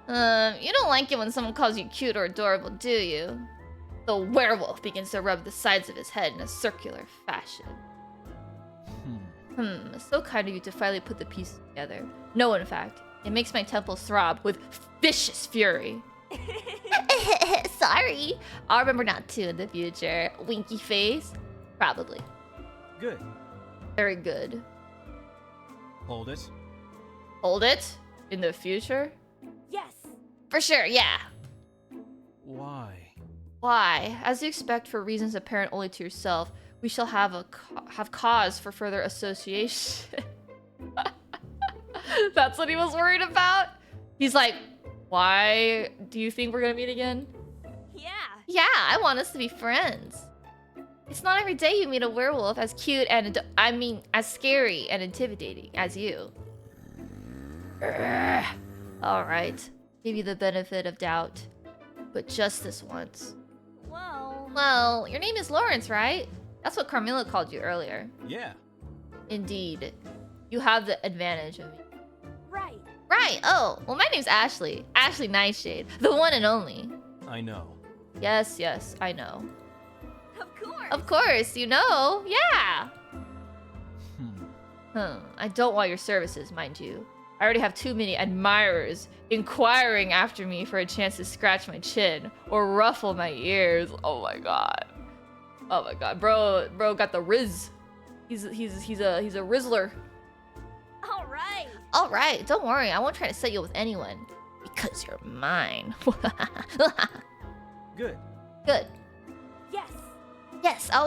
You don't like it when someone calls you cute or adorable, do you? The werewolf begins to rub the sides of his head in a circular fashion. So kind of you to finally put the pieces together. No, in fact, it makes my temples throb with vicious fury. Sorry. I'll remember not to in the future. Winky face. Probably. Good. Very good. Hold it. Hold it? In the future? Yes. For sure, yeah. Why? Why? As you expect, for reasons apparent only to yourself, we shall have cause for further association. That's what he was worried about? He's like, why do you think we're gonna meet again? Yeah. Yeah, I want us to be friends. It's not every day you meet a werewolf as cute and, as scary and intimidating as you. Alright, give you the benefit of doubt. But just this once. Well, your name is Lawrence, right? That's what Carmilla called you earlier. Yeah. Indeed. You have the advantage of me. Right. Right, oh, well my name's Ashley. Ashley Nightshade, the one and only. I know. Yes, I know. Of course. Of course, you know, yeah. Hmm. I don't want your services, mind you. I already have too many admirers inquiring after me for a chance to scratch my chin or ruffle my ears. Oh my god. Oh my god, bro got the riz. He's a rizzler. All right. All right, don't worry. I won't try to set you with anyone because you're mine. Good. Good. Yes. Yes, I'll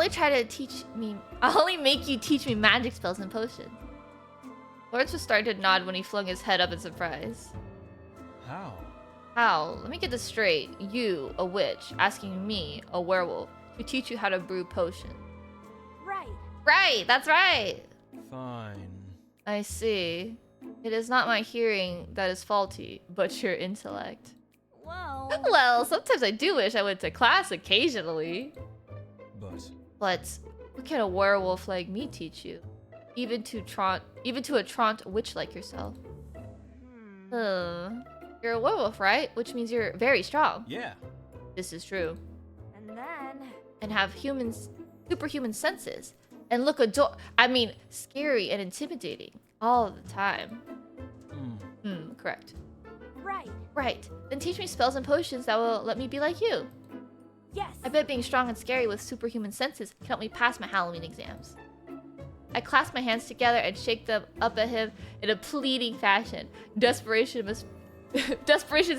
only make you teach me magic spells and potions. Lawrence was starting to nod when he flung his head up in surprise. How? How? Let me get this straight. You, a witch, asking me, a werewolf, to teach you how to brew potions. Right. Right, that's right. Fine. I see. It is not my hearing that is faulty, but your intellect. Well, sometimes I do wish I went to class occasionally. But But what can a werewolf like me teach you? Even to a traunt witch like yourself. You're a werewolf, right? Which means you're very strong. yeah. This is true. And then And have superhuman senses. And look scary and intimidating all the time. Correct. right. Right. Then teach me spells and potions that will let me be like you. Yes. I bet being strong and scary with superhuman senses can help me pass my Halloween exams. I clasp my hands together and shake them up at him in a pleading fashion. Desperation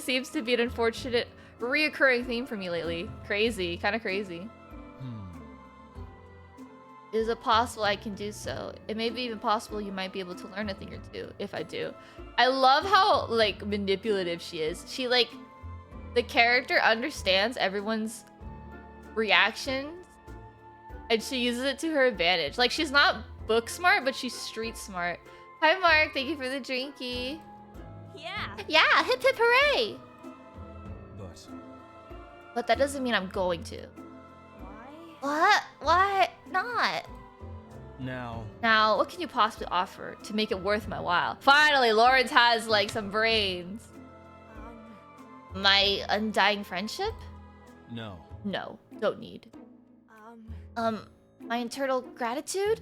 seems to be an unfortunate, reoccurring theme for me lately. Crazy, kind of crazy. Is it possible I can do so? It may be even possible you might be able to learn a thing or two, if I do. I love how, like, manipulative she is. She, like, the character understands everyone's reactions, and she uses it to her advantage. Like, she's not book smart, but she's street smart. Hi, Mark. Thank you for the drinky. Yeah. Yeah, hip hip hooray! But But that doesn't mean I'm going to. Why? What? What? Not. now, What can you possibly offer to make it worth my while? Finally, Lawrence has, like, some brains. My undying friendship? no. No, don't need. My eternal gratitude?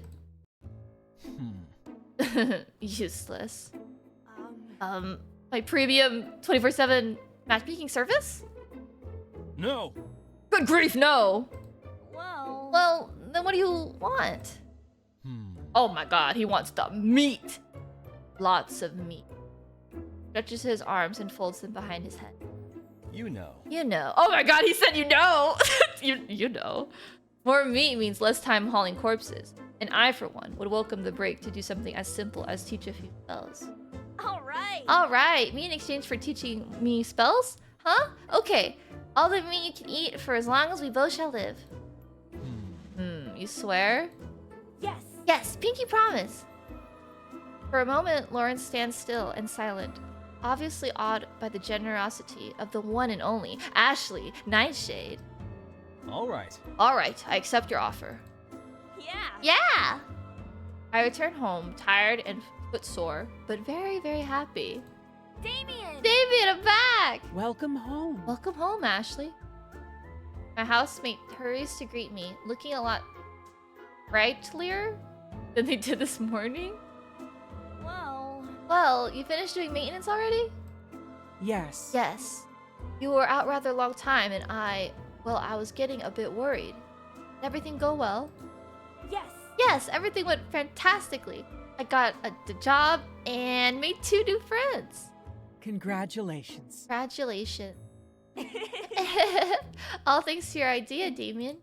Useless. My premium 24/7 matchmaking service? No. Good grief, no! Well. Well, then what do you want? Oh my god, he wants the meat! Lots of meat. Stretches his arms and folds them behind his head. You know. You know. Oh my god, he said you know! you know. More meat means less time hauling corpses. And I, for one, would welcome the break to do something as simple as teach a few spells. All right. Alright, me in exchange for teaching me spells? Huh? Okay. All the meat you can eat for as long as we both shall live. You swear? Yes. Yes, pinky promise. For a moment, Lawrence stands still and silent, obviously awed by the generosity of the one and only Ashley Nightshade. All right. Alright, I accept your offer. Yeah. Yeah! I return home, tired and footsore, but very, very happy. Damien. Damien, I'm back! Welcome home. Welcome home, Ashley. My housemate hurries to greet me, looking a lot brightlier than they did this morning? Well, You finished doing maintenance already? Yes. Yes. You were out rather long time, and I was getting a bit worried. Did everything go well? yes. Yes, everything went fantastically. I got the job and made 2 new friends. Congratulations. Congratulations. All thanks to your idea, Damien.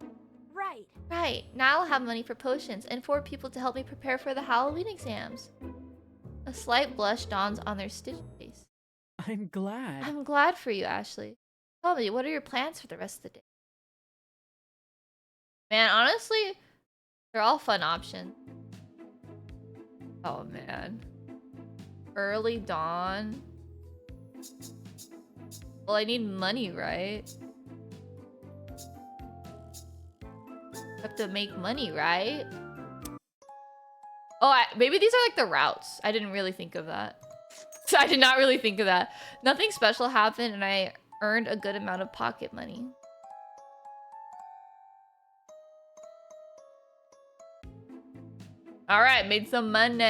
Right. Right, now I'll have money for potions and 4 people to help me prepare for the Halloween exams. A slight blush dawns on their stitched face. I'm glad. I'm glad for you, Ashley. Tell me, what are your plans for the rest of the day? Man, honestly, they're all fun options. Oh, man. Early dawn. Well, I need money, right? I have to make money, right? Oh, maybe these are like the routes. I didn't really think of that. I did not really think of that. Nothing special happened, and I earned a good amount of pocket money. All right, made some money.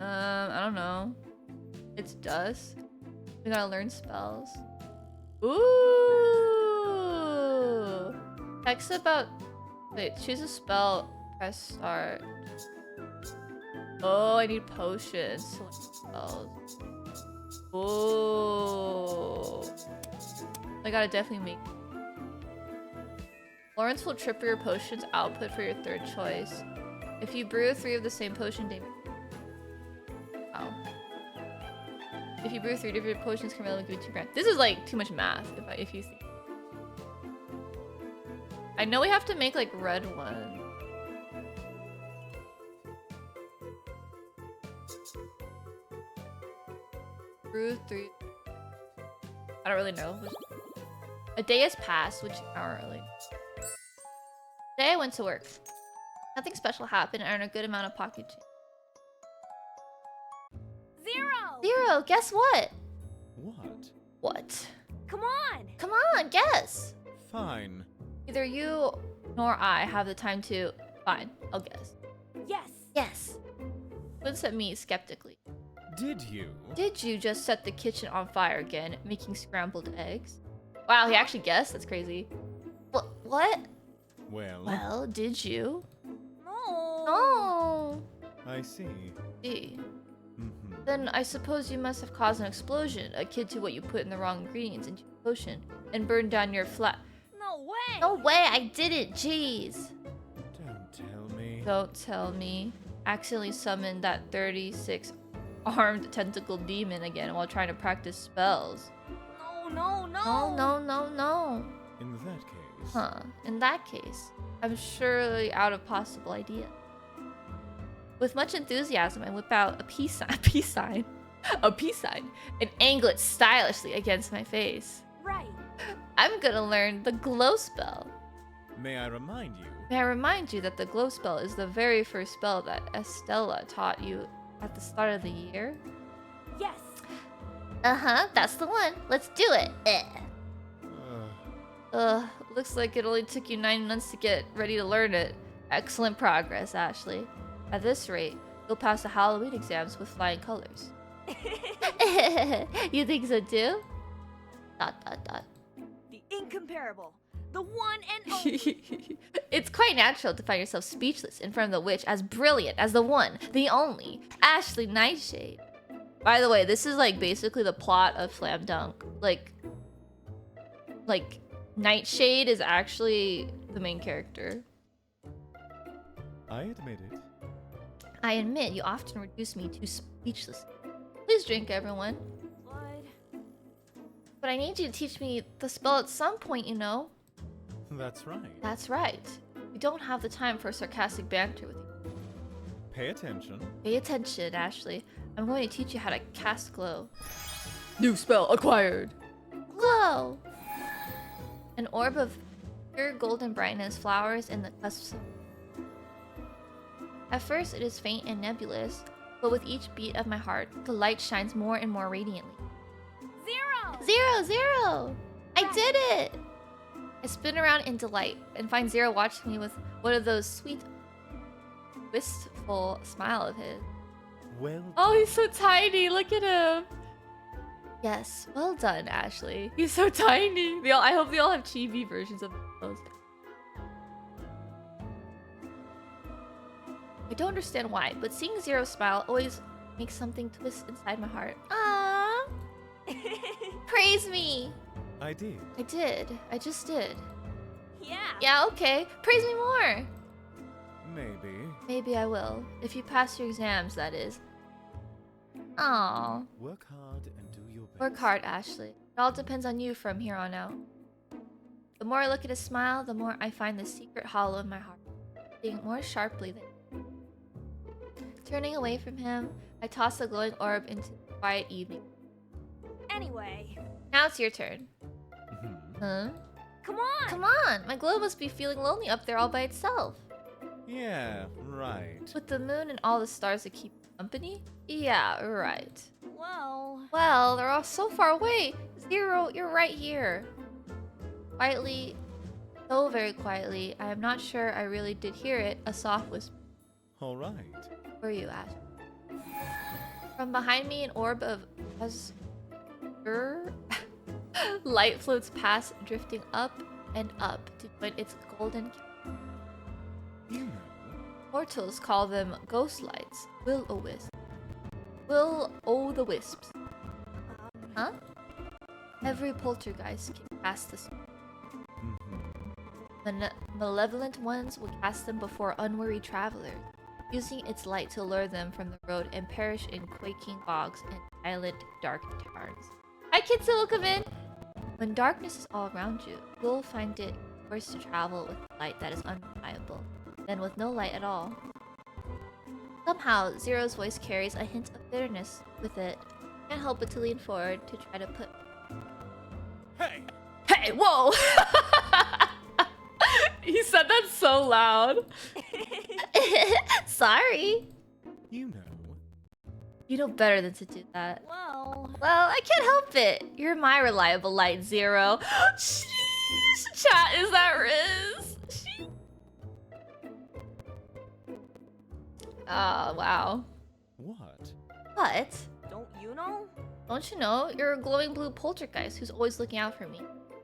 I don't know. It's dusk. We gotta learn spells. Ooh. Text about. Wait, choose a spell. Press start. Oh, I need potions. Select spells. Oh. I gotta definitely make. Lawrence will triple your potions output for your 3rd choice. If you brew 3 of the same potion, Damien. Oh. If you brew 3 different potions, can really give you 2 grand. This is like too much math. If you think. I know we have to make like red one. Brew 3. I don't really know. A day has passed, which I don't really. Today I went to work. Nothing special happened. I earned a good amount of pocket change. 0. 0. Guess what? What? What? Come on. Come on, guess. Fine. Neither you nor I have the time to. Fine, I'll guess. Yes. Yes. Glanced at me skeptically. Did you? Did you just set the kitchen on fire again, making scrambled eggs? Wow, he actually guessed? That's crazy. What? Well, Well, did you? No. No. I see. Gee. Mm-hmm. Then I suppose you must have caused an explosion, akin to what you put in the wrong ingredients into your potion, and burned down your flat. No way. No way, I didn't, jeez. Don't tell me. Don't tell me. Accidentally summoned that 36-armed tentacle demon again while trying to practice spells. No. No. In that case. Huh. In that case, I'm surely out of possible idea. With much enthusiasm, I whip out a peace sign, and angle it stylishly against my face. Right. I'm gonna learn the glow spell. May I remind you? May I remind you that the glow spell is the very first spell that Estella taught you at the start of the year? Yes. Uh-huh, that's the one. Let's do it. Uh, Looks like it only took you 9 months to get ready to learn it. Excellent progress, Ashley. At this rate, you'll pass the Halloween exams with flying colors. You think so too? ... The incomparable. The one and only. It's quite natural to find yourself speechless in front of the witch as brilliant as the one, the only, Ashley Nightshade. By the way, this is like basically the plot of Slam Dunk. Like Nightshade is actually the main character. I admit it. I admit you often reduce me to speechless. Please drink, everyone. But I need you to teach me the spell at some point, you know. That's right. That's right. We don't have the time for sarcastic banter with you. Pay attention. Pay attention, Ashley. I'm going to teach you how to cast glow. New spell acquired. Glow! An orb of pure golden brightness flowers in the cusps. At first, it is faint and nebulous, but with each beat of my heart, the light shines more and more radiantly. 0. 0! I did it! I spin around in delight and find Zero watching me with one of those sweet, wistful smile of his. Well, Oh, he's so tiny. Look at him. Yes, well done, Ashley. He's so tiny. I hope they all have chibi versions of those. I don't understand why, but seeing Zero smile always makes something twist inside my heart. Aww. Praise me. I did. I did. I just did. Yeah. Yeah, okay. Praise me more. Maybe. Maybe I will. If you pass your exams, that is. Aww. Work hard and do your best. Work hard, Ashley. It all depends on you from here on out. The more I look at his smile, the more I find the secret hollow in my heart, beating more sharply than. Turning away from him, I toss the glowing orb into the quiet evening. Anyway, Now it's your turn. Mhm. Huh? come on. Come on! My glow must be feeling lonely up there all by itself. Yeah, right. With the moon and all the stars that keep company? Yeah, right. Well, They're all so far away. Zero, you're right here. Quietly, so very quietly, I am not sure I really did hear it, a soft whisper. All right. Where are you, Ash? From behind me, an orb of light floats past, drifting up and up to join its golden. You know. Mortals call them ghost lights. Will-o-wisp. Will-o-the-wisps. Huh? Every poltergeist can cast this. Mhm. The malevolent ones will cast them before unwary travelers, using its light to lure them from the road and perish in quaking bogs and silent, dark taverns. Hi, kids, welcome in! When darkness is all around you, you'll find it worse to travel with light that is unreliable than with no light at all. Somehow, Zero's voice carries a hint of bitterness with it. Can't help but to lean forward to try to put. Hey! Hey, whoa! He said that so loud. Sorry. You know. You know better than to do that. well. Well, I can't help it. You're my reliable light, Zero. Sheesh! Chat, is that Riz? Sheesh. Oh, wow. What? What? Don't you know? Don't you know? You're a glowing blue poltergeist who's always looking out for me.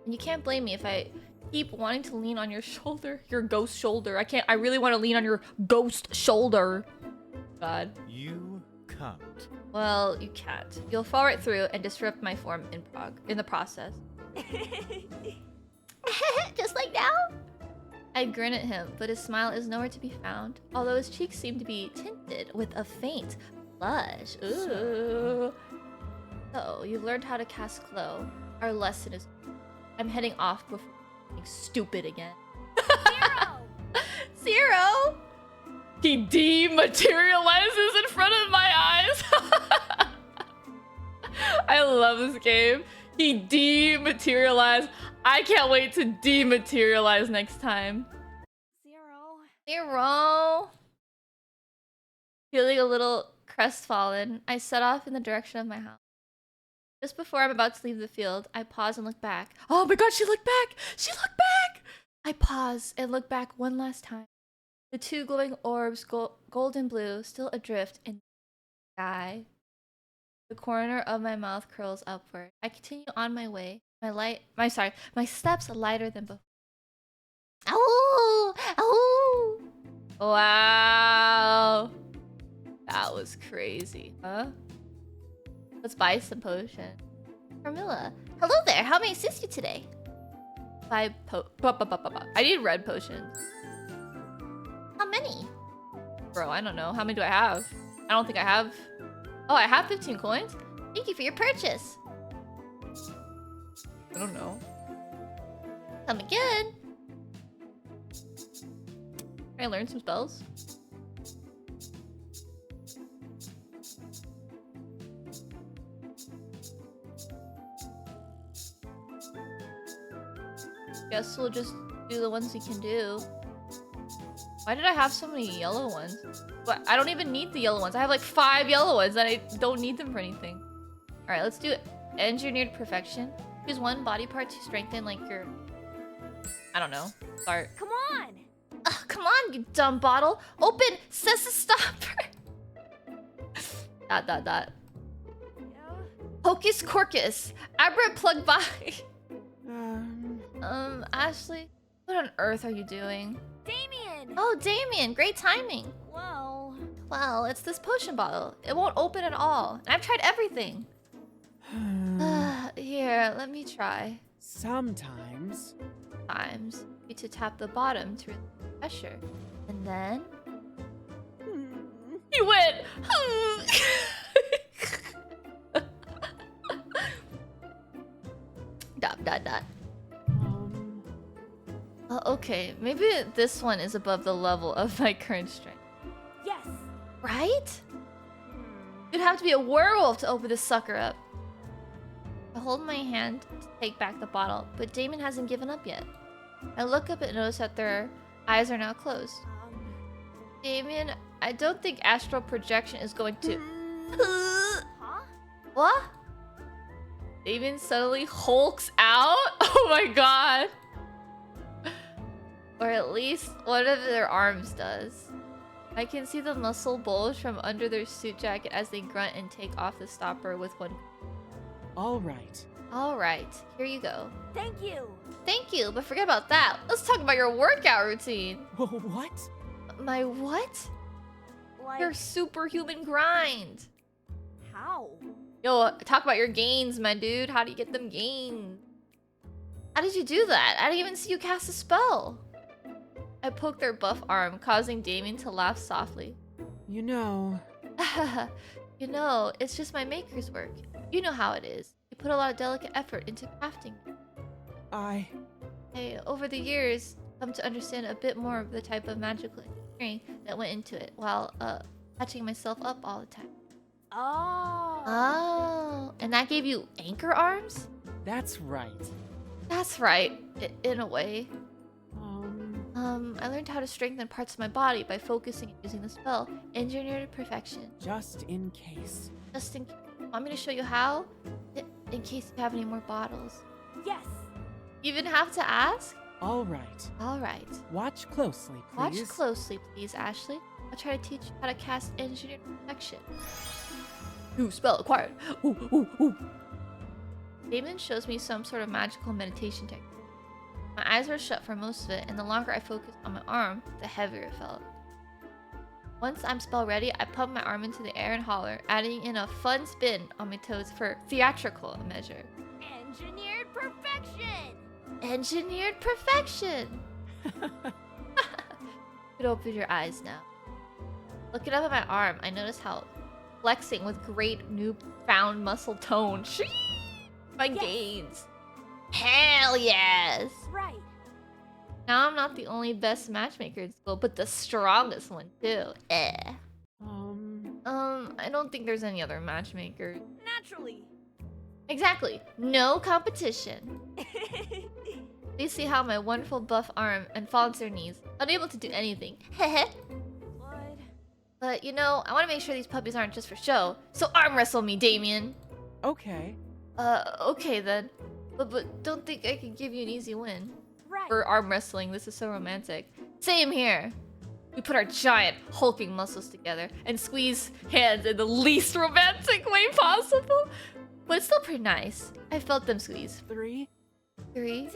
And you can't blame me if I keep wanting to lean on your shoulder. Your ghost shoulder. I really want to lean on your ghost shoulder. God. You can't. Well, you can't. You'll fall right through and disrupt my form in the process. Just like now? I grin at him, but his smile is nowhere to be found, although his cheeks seem to be tinted with a faint blush. Ooh. So, you've learned how to cast glow. Our lesson is... I'm heading off before being stupid again. Zero! Zero? He dematerializes in front of my eyes. I love this game. He dematerialized. I can't wait to dematerialize next time. Zero. Feeling a little crestfallen, I set off in the direction of my house. Just before I'm about to leave the field, I pause and look back. Oh my god, she looked back! She looked back! I pause and look back one last time. The two glowing orbs, gold and blue, still adrift in the sky. The corner of my mouth curls upward. I continue on my way. My steps lighter than before. Ow! Ow! Wow! That was crazy, huh? Let's buy some potion. Carmilla. Hello there, how may I assist you today? I need red potions. How many? Bro, I don't know. How many do I have? I don't think I have... Oh, I have 15 coins? Thank you for your purchase. I don't know. Come again. Can I learn some spells? Guess we'll just do the ones we can do. Why did I have so many yellow ones? But I don't even need the yellow ones. I have like 5 yellow ones and I don't need them for anything. Alright, let's do it. Engineered perfection. Use one body part to strengthen like your I don't know. Start. Come on! Ugh, come on, you dumb bottle. Open. Says the stopper. Dot. Yeah? Hocus Corcus. Abra plug by. Ashley, what on earth are you doing? Damien! Oh, Damien, great timing. Well, It's this potion bottle. It won't open at all. And I've tried everything. Here, let me try. Sometimes. Times you to tap the bottom to release pressure. And then you went. Dot. Okay, maybe this one is above the level of my current strength. yes! Right? You'd have to be a werewolf to open this sucker up. I hold my hand to take back the bottle, but Damon hasn't given up yet. I look up and notice that their eyes are now closed. Damien, I don't think astral projection is going to... Huh? What? Damien suddenly hulks out? Oh my god. Or at least one of their arms does. I can see the muscle bulge from under their suit jacket as they grunt and take off the stopper with one. All right. Alright, here you go. Thank you! Thank you, but forget about that. Let's talk about your workout routine. What? My what? Like, Your superhuman grind. how? Yo, talk about your gains, my dude. How do you get them gains? How did you do that? I didn't even see you cast a spell. I poked their buff arm, causing Damien to laugh softly. You know, You know, it's just my maker's work. You know how it is. You put a lot of delicate effort into crafting it. I... Hey, over the years, come to understand a bit more of the type of magical engineering that went into it while patching myself up all the time. Oh! Oh, and that gave you anchor arms? That's right. That's right, in a way. I learned how to strengthen parts of my body by focusing and using the spell, engineered to perfection. Just in case. Just in case. Want me to show you how? In case you have any more bottles. Yes! You even have to ask? All right. Alright. Watch closely, please. Watch closely, please, Ashley. I'll try to teach you how to cast engineered perfection. Ooh, spell acquired. Ooh. Damon shows me some sort of magical meditation technique. My eyes were shut for most of it, and the longer I focused on my arm, the heavier it felt. Once I'm spell ready, I pump my arm into the air and holler, adding in a fun spin on my toes for theatrical measure. Engineered perfection! Engineered perfection! You could open your eyes now. Looking up at my arm, I notice how flexing with great newfound muscle tone. My Yes. gains. Hell yes! Right. Now I'm not the only best matchmaker in school, but the strongest one too. I don't think there's any other matchmakers. Naturally. Exactly. No competition. They see how my wonderful buff arm and fall to their knees, unable to do anything. Blood. But you know, I want to make sure these puppies aren't just for show. So arm wrestle me, Damien. Okay. Okay then. But don't think I can give you an easy win. Right. For arm wrestling, this is so romantic. Same here. We put our giant hulking muscles together and squeeze hands in the least romantic way possible. But it's still pretty nice. I felt them squeeze. 3, 3,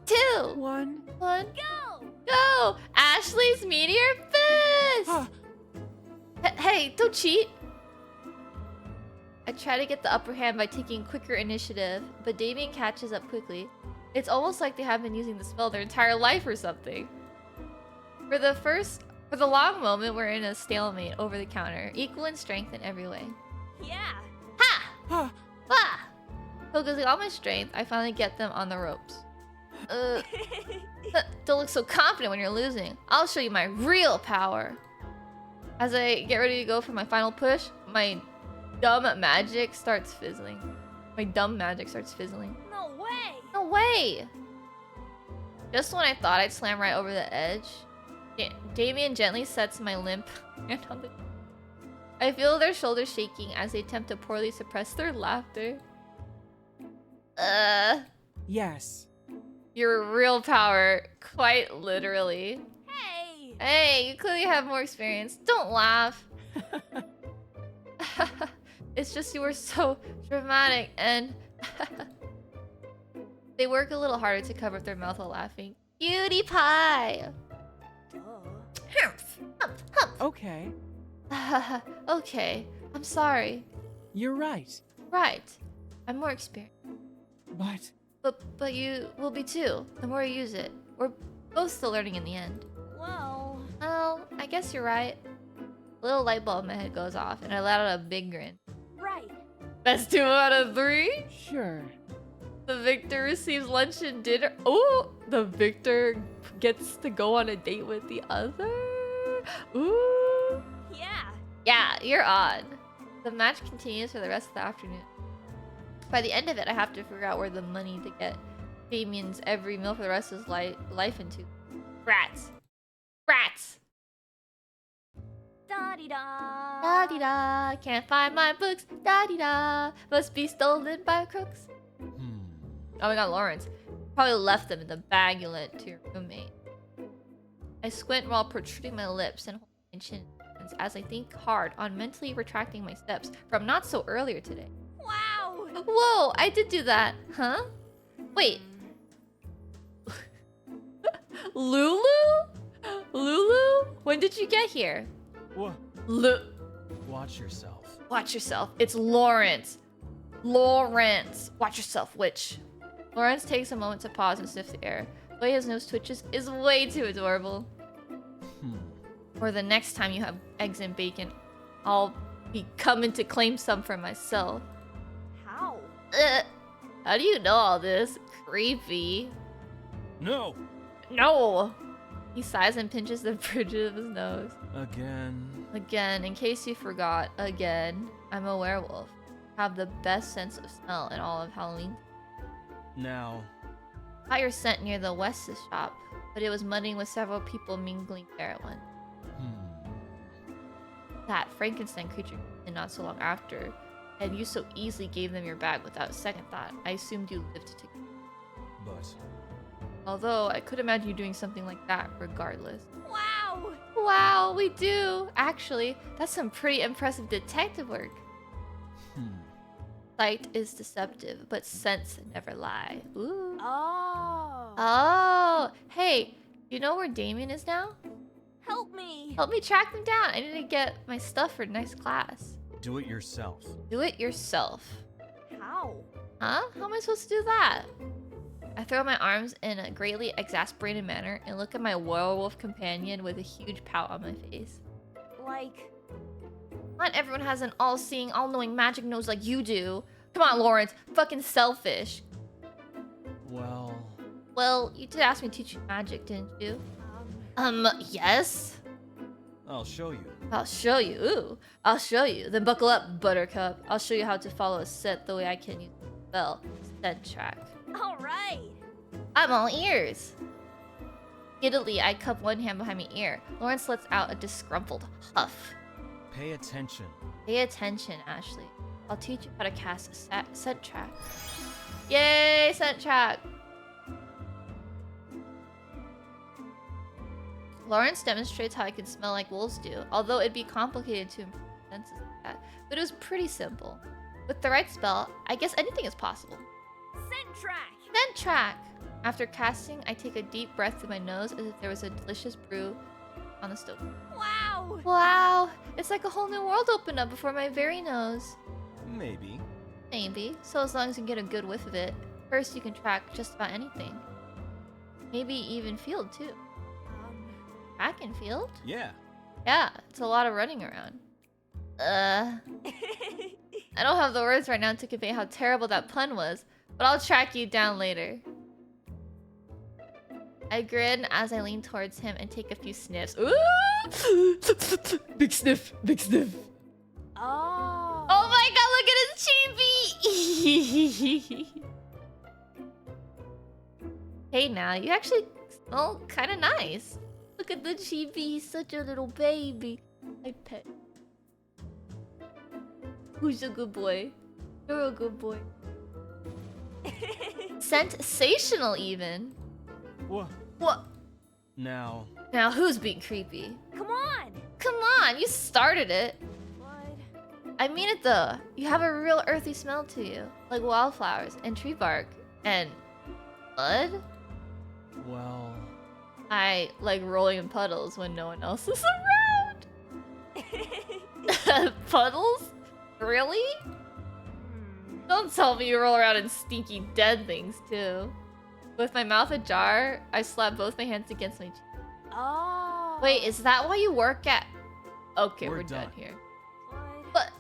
2. 2, 1. 1, Go! go! Ashley's meteor fist! Hey, don't cheat! I try to get the upper hand by taking quicker initiative, but Damien catches up quickly. It's almost like they have been using the spell their entire life or something. For the long moment, we're in a stalemate over the counter, equal in strength in every way. Yeah. Ha! Ah! Focusing all my strength, I finally get them on the ropes. Don't look so confident when you're losing. I'll show you my real power. As I get ready to go for my final push, my dumb magic starts fizzling. No way! No way! Just when I thought I'd slam right over the edge, Damien gently sets my limp hand on the... I feel their shoulders shaking as they attempt to poorly suppress their laughter. Yes. your real power, quite literally. Hey! Hey, you clearly have more experience. Don't laugh. It's just you were so dramatic and they work a little harder to cover up their mouth while laughing. Cutie pie. Duh. Humph, humph, Okay. humph. Okay, I'm sorry. You're right. Right, I'm more experienced. But But you will be too. The more you use it, we're both still learning in the end. Well, Well, I guess you're right. A little light bulb in my head goes off, and I let out a big grin. right. Best 2 out of 3. sure. The victor receives lunch and dinner. Oh, the victor gets to go on a date with the other. Ooh. Yeah. Yeah, you're on. The match continues for the rest of the afternoon. By the end of it, I have to figure out where the money to get Damien's every meal for the rest of his life into. Rats. Rats. Da-dee-da. Da-dee-da. Can't find my books. Da-dee-da. Must be stolen by crooks. Oh my god, Lawrence. Probably left them in the bag you lent to your roommate. I squint while protruding my lips and holding my chin as I think hard on mentally retracting my steps from not so earlier today. Wow. Whoa, I did do that. Huh? Wait. Lulu? Lulu? When did you get here? What? Watch yourself. Watch yourself. It's Lawrence. Lawrence. Watch yourself, witch. Lawrence takes a moment to pause and sniff the air. The way his nose twitches is way too adorable. Or the next time you have eggs and bacon, I'll be coming to claim some for myself. How? How do you know all this? Creepy. No! No! He sighs and pinches the bridge of his nose. Again. Again, in case you forgot, again, I'm a werewolf. Have the best sense of smell in all of Halloween. Now. Got your scent near the West's shop, but it was mudding with several people mingling there at once. That Frankenstein creature came in not so long after, and you so easily gave them your bag without a second thought. I assumed you lived to. But. Although I could imagine you doing something like that regardless. Wow. Wow, we do! Actually, that's some pretty impressive detective work. Sight is deceptive, but sense never lie. Ooh. Oh. Oh, hey, you know where Damien is now? Help me. Help me track them down. I need to get my stuff for next class. Do it yourself. Do it yourself. How? Huh? How am I supposed to do that? I throw my arms in a greatly exasperated manner and look at my werewolf companion with a huge pout on my face. Like, Not everyone has an all-seeing, all-knowing magic nose like you do. Come on, Lawrence. Fucking selfish. Well. Well, you did ask me to teach you magic, didn't you? Yes? I'll show you. I'll show you. Ooh, I'll show you. Then buckle up, Buttercup. I'll show you how to follow a set the way I can use the spell. Set track. all right. I'm all ears. Giddily, I cup one hand behind my ear. Lawrence lets out a disgruntled huff. Pay attention. Pay attention, Ashley. I'll teach you how to cast a scent track. Yay, scent track! Lawrence demonstrates how I can smell like wolves do, although it'd be complicated to improve senses like that. But it was pretty simple. With the right spell, I guess anything is possible. Scent track. Scent track! After casting, I take a deep breath through my nose as if there was a delicious brew on the stove. Wow. Wow! It's like a whole new world opened up before my very nose. Maybe. Maybe. So as long as you get a good whiff of it, first you can track just about anything. Maybe even field too. Track and field? Yeah. Yeah, it's a lot of running around. I don't have the words right now to convey how terrible that pun was, but I'll track you down later. I grin as I lean towards him and take a few sniffs. Ooh! Big sniff, big sniff. Oh. Oh my god, look at his chibi! Hey now, you actually smell kind of nice. Look at the chibi, he's such a little baby. I pet. Who's a good boy? You're a good boy. Sensational even. What? What? Now, Now who's being creepy? Come on! Come on, you started it. What? I mean it though. You have a real earthy smell to you, like wildflowers and tree bark and mud. well, I like rolling in puddles when no one else is around. Puddles? Really? Don't tell me you roll around in stinky dead things too. With my mouth ajar, I slap both my hands against my cheek. Oh. Wait, is that why you work at... Okay, We're we're done done. here. What?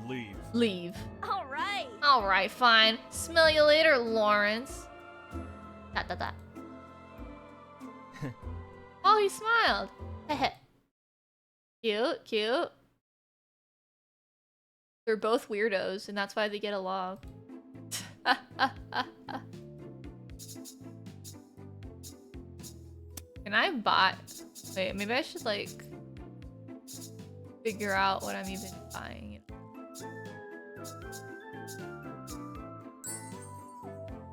But leave. leave. All right. Alright, fine. Smell you later, Lawrence. Dot dot dot. Oh, he smiled. Heh. Cute, cute. They're both weirdos, and that's why they get along. Can I buy... Wait, maybe I should, like... figure out what I'm even buying.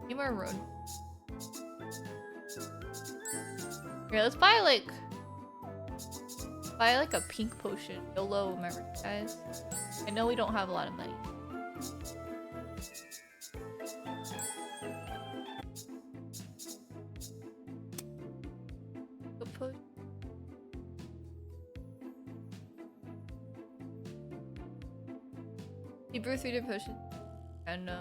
Need more room. Here, let's buy, like... Buy, like, a pink potion. YOLO, remember, guys? I know we don't have a lot of money. Go potion. You brew 3 different potions. And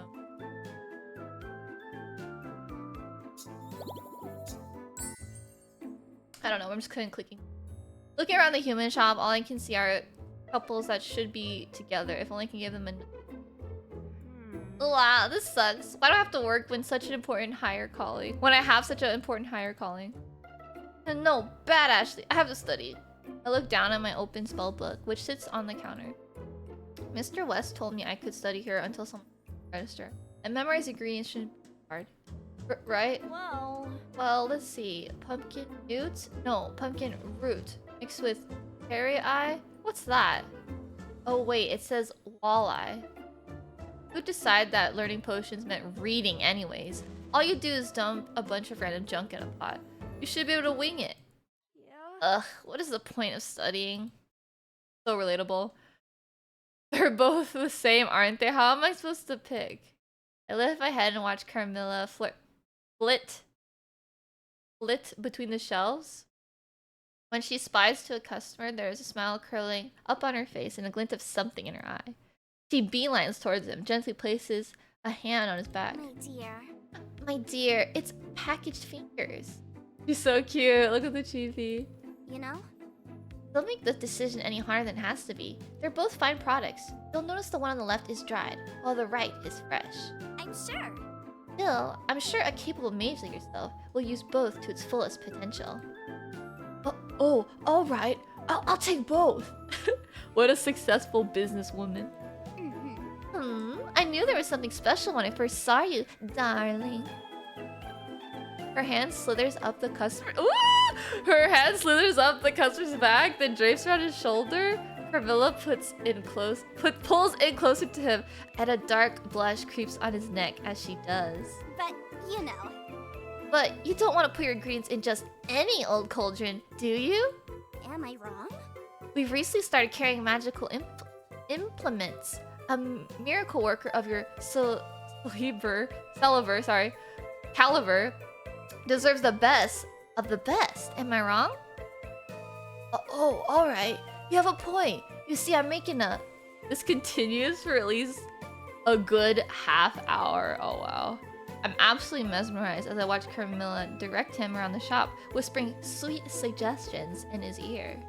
I don't know, I'm just kind of clicking. Looking around the human shop, all I can see are couples that should be together. If only I can give them a... Wow, this sucks. Why do I have to work when such an important higher calling? When I have such an important higher calling? And no, bad Ashley. I have to study. I look down at my open spell book, which sits on the counter. Mr. West told me I could study here until someone register. And memorize ingredients shouldn't be hard. Right? Well, let's see. Pumpkin newt? No, pumpkin root. Mixed with cherry eye? What's that? Oh wait, it says walleye. Who'd decide that learning potions meant reading anyways? All you do is dump a bunch of random junk in a pot. You should be able to wing it. Yeah. Ugh, what is the point of studying? So relatable. They're both the same, aren't they? How am I supposed to pick? I lift my head and watch Carmilla flit between the shelves. When she spies to a customer, there is a smile curling up on her face and a glint of something in her eye. She beelines towards him, gently places a hand on his back. My dear. My dear, it's packaged fingers. She's so cute. Look at the chibi. You know? Don't make the decision any harder than it has to be. They're both fine products. You'll notice the one on the left is dried, while the right is fresh. I'm sure. Still, I'm sure a capable mage like yourself will use both to its fullest potential. Oh, all right. I'll take both. What a successful businesswoman. I knew there was something special when I first saw you, darling. Her hand slithers up the customer. Ooh! Her hand slithers up the customer's back, then drapes around his shoulder. Carmilla pulls in closer to him, and a dark blush creeps on his neck as she does. But, you know. But you don't want to put your ingredients in just any old cauldron, do you? Am I wrong? We've recently started carrying magical implements. A miracle worker of your caliber deserves the best of the best. Am I wrong? Oh, all right. You have a point. You see, I'm making a... This continues for at least a good half hour. Oh, wow. I'm absolutely mesmerized as I watch Carmilla direct him around the shop, whispering sweet suggestions in his ear.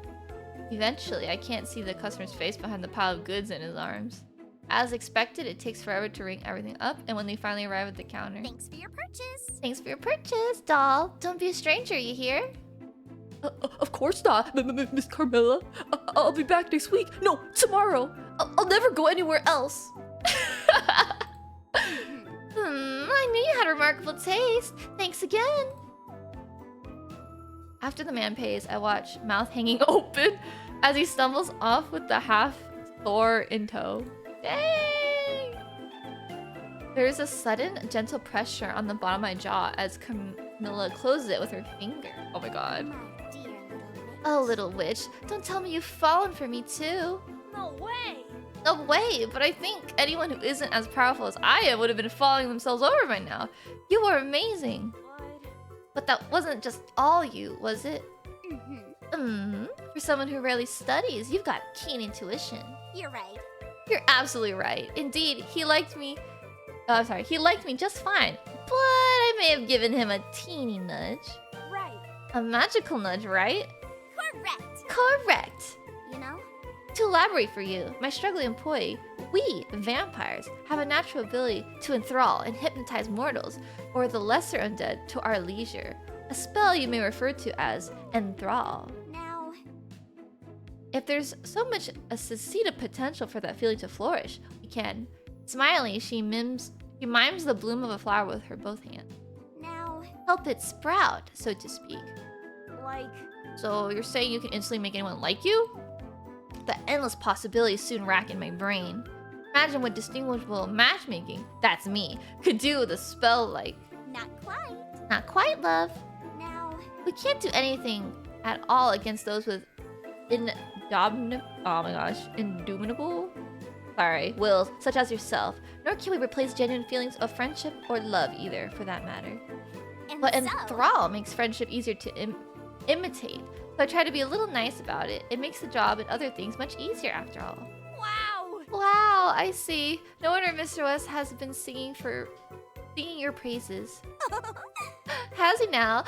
Eventually, I can't see the customer's face behind the pile of goods in his arms. As expected, it takes forever to ring everything up, and when they finally arrive at the counter... Thanks for your purchase. Thanks for your purchase, doll. Don't be a stranger, you hear? Of course not, Miss Carmilla. I'll be back next week. No, tomorrow. I'll never go anywhere else. I knew you had remarkable taste. Thanks again. After the man pays, I watch, mouth hanging open, as he stumbles off with the half-Thor in tow. Dang! There is a sudden, gentle pressure on the bottom of my jaw as Camilla closes it with her finger. Oh my god. My dear little witch. Oh, little witch, don't tell me you've fallen for me too. No way! No way, but I think anyone who isn't as powerful as I am would have been falling themselves over by now. You were amazing. But that wasn't just all you, was it? For someone who rarely studies, you've got keen intuition. You're right. You're absolutely right. Indeed, he liked me. Oh, I'm sorry. He liked me just fine. But I may have given him a teeny nudge. Right. A magical nudge, right? Correct. Correct. You know? To elaborate for you, my struggling employee, we, vampires, have a natural ability to enthrall and hypnotize mortals, or the lesser undead, to our leisure. A spell you may refer to as enthrall. Now, If there's so much a seed of potential for that feeling to flourish, we can. Smiling, she mimes the bloom of a flower with her both hands. now, Help it sprout, so to speak. Like, So you're saying you can instantly make anyone like you? The endless possibilities soon rack in my brain. Imagine what distinguishable matchmaking, that's me, could do with a spell like... not quite. Not quite, love. Now, We can't do anything at all against those with indomitable? Sorry, wills, such as yourself. Nor can we replace genuine feelings of friendship or love either, for that matter. and But so, enthrall makes friendship easier to imitate. So I try to be a little nice about it. It makes the job and other things much easier after all. wow! Wow, I see. No wonder Mr. West has been singing your praises. Has he now?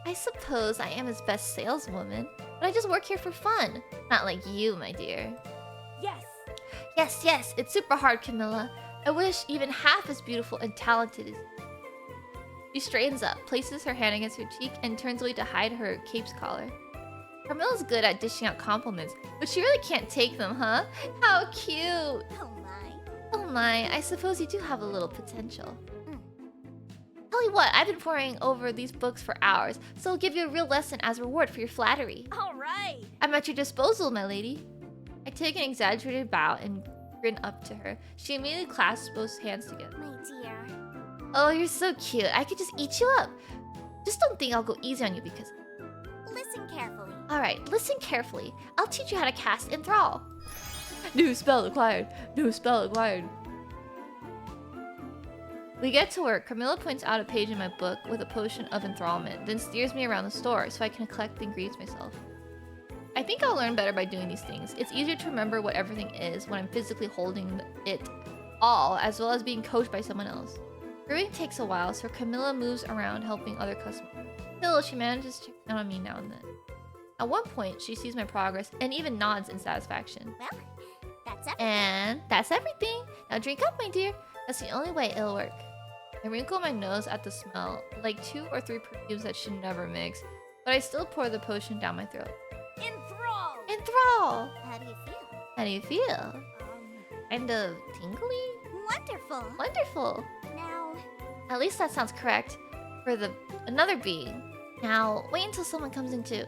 I suppose I am his best saleswoman, but I just work here for fun. Not like you, my dear. Yes! Yes, it's super hard, Camilla. I wish even half as beautiful and talented as... She straightens up, places her hand against her cheek, and turns away to hide her cape's collar. Carmilla's good at dishing out compliments, but she really can't take them, huh? How cute! Oh my. Oh my, I suppose you do have a little potential. Tell you what, I've been poring over these books for hours, so I'll give you a real lesson as reward for your flattery. Alright! I'm at your disposal, my lady. I take an exaggerated bow and grin up to her. She immediately clasps both hands together. My dear. Oh, you're so cute. I could just eat you up. Just don't think I'll go easy on you because... Listen carefully. Alright, listen carefully. I'll teach you how to cast Enthrall. New spell acquired. New spell acquired. We get to work. Camilla points out a page in my book with a potion of enthrallment, then steers me around the store so I can collect the ingredients myself. I think I'll learn better by doing these things. It's easier to remember what everything is when I'm physically holding it all, as well as being coached by someone else. Brewing takes a while, so Camilla moves around helping other customers. Still, she manages to check in on me now and then. At one point, she sees my progress and even nods in satisfaction. Well, that's everything. And that's everything. Now drink up, my dear. That's the only way it'll work. I wrinkle my nose at the smell, like 2 or 3 perfumes that should never mix, but I still pour the potion down my throat. Enthrall! Enthrall! How do you feel? How do you feel? Kind of tingly? Wonderful. Wonderful. Now, At least that sounds correct for another being. Now, wait until someone comes in too.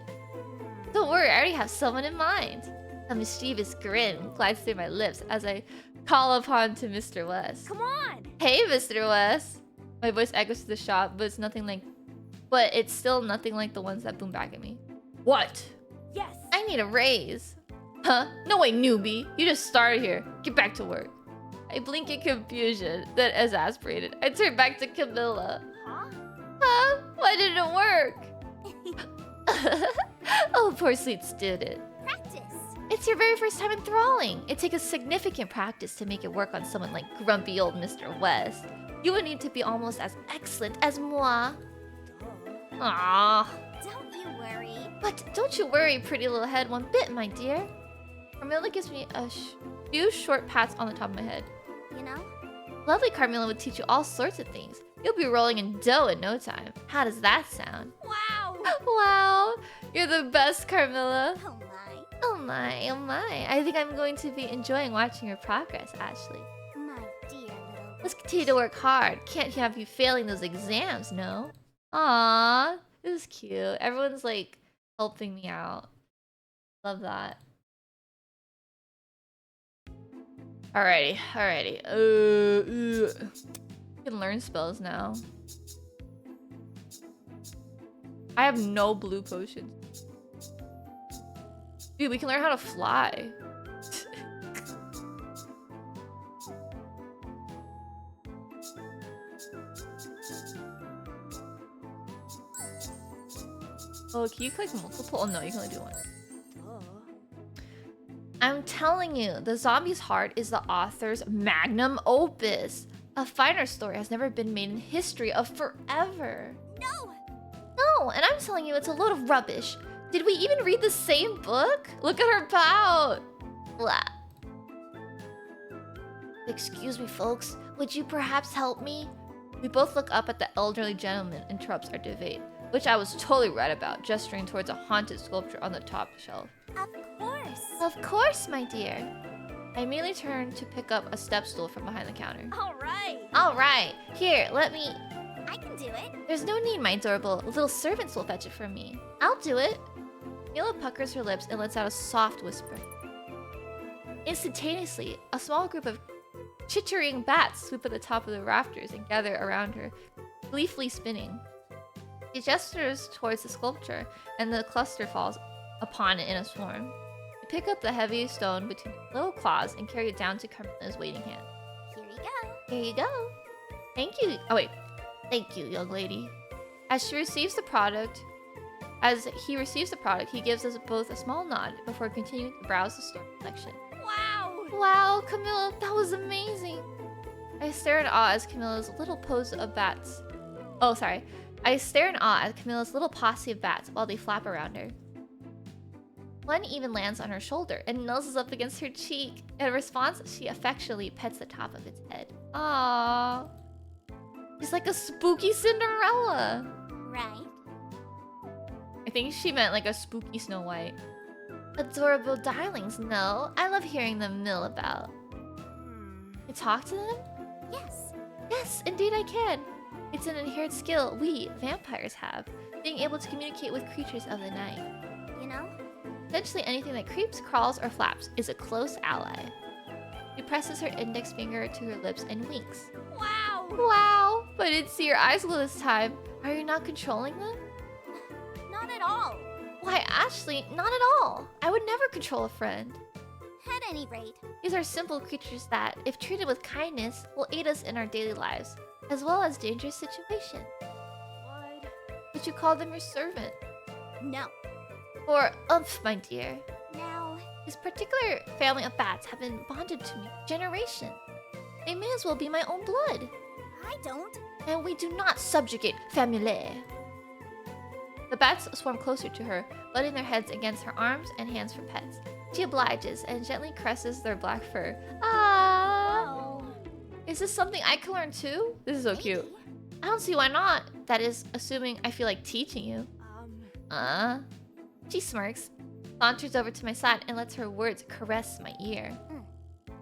Don't worry, I already have someone in mind. A mischievous grin glides through my lips as I call upon to Mr. West. Come on! Hey, Mr. West. My voice echoes to the shop, but it's still nothing like the ones that boom back at me. What? Yes! I need a raise. Huh? No way, newbie. You just started here. Get back to work. I blink in confusion, then exasperated. I turn back to Camilla. Huh? Huh? Why didn't it work? Oh, poor sweet student. practice. It's your very first time enthralling. It takes a significant practice to make it work on someone like grumpy old Mr. West. You would need to be almost as excellent as moi. Aww. Don't you worry. But don't you worry, pretty little head, one bit, my dear. Carmilla gives me a few short pats on the top of my head. You know? Lovely Carmilla would teach you all sorts of things. You'll be rolling in dough in no time. How does that sound? Wow! Wow, you're the best, Carmilla. Oh my. Oh my, oh my. I think I'm going to be enjoying watching your progress, Ashley. My dear little. Let's continue to work hard. Can't have you failing those exams, no? Aww, this is cute. Everyone's like helping me out. Love that. Alrighty. You can learn spells now. I have no blue potions. Dude, we can learn how to fly. Oh, can you click multiple? Oh no, you can only do one. I'm telling you, The Zombie's Heart is the author's magnum opus. A finer story has never been made in history of forever. No! No, and I'm telling you, it's a load of rubbish. Did we even read the same book? Look at her pout. Blah. Excuse me, folks. Would you perhaps help me? We both look up at the elderly gentleman and interrupts our debate, which I was totally right about, gesturing towards a haunted sculpture on the top shelf. Of course. Of course, my dear. I immediately turned to pick up a step stool from behind the counter. All right. All right, here, let me... I can do it. There's no need, my adorable little servants will fetch it for me. I'll do it. Mila puckers her lips and lets out a soft whisper. Instantaneously, a small group of chittering bats swoop at the top of the rafters and gather around her, gleefully spinning. She gestures towards the sculpture, and the cluster falls upon it in a swarm. I pick up the heavy stone between little claws and carry it down to Carmina's waiting hand. Here you go. Here you go. Thank you. Oh wait. Thank you, young lady. As he receives the product, he gives us both a small nod before continuing to browse the store collection. Wow. Wow, Camilla, that was amazing. I stare in awe as Camilla's little pose of bats. Oh, sorry. I stare in awe at Camilla's little posse of bats while they flap around her. One even lands on her shoulder and nuzzles up against her cheek. In response, she affectionately pets the top of its head. Aww. She's like a spooky Cinderella. Right. I think she meant like a spooky Snow White. Adorable darlings, no. I love hearing them mill about. You talk to them? Yes. Yes, indeed I can. It's an inherent skill we, vampires, have. Being able to communicate with creatures of the night. You know? Essentially anything that creeps, crawls, or flaps is a close ally. She presses her index finger to her lips and winks. Wow. Wow, but it's see your eyes glow this time. Are you not controlling them? Not at all. Why, actually, not at all. I would never control a friend. At any rate. These are simple creatures that, if treated with kindness, will aid us in our daily lives, as well as dangerous situations. Would you call them your servant? No. Or my dear. Now. This particular family of bats have been bonded to me for generations. They may as well be my own blood. I don't. And we do not subjugate famille. The bats swarm closer to her, butting their heads against her arms and hands for pets. She obliges and gently caresses their black fur. Ah! Oh. Is this something I can learn too? This is so cute. Maybe. I don't see why not. That is, assuming I feel like teaching you. She smirks, saunters over to my side, and lets her words caress my ear.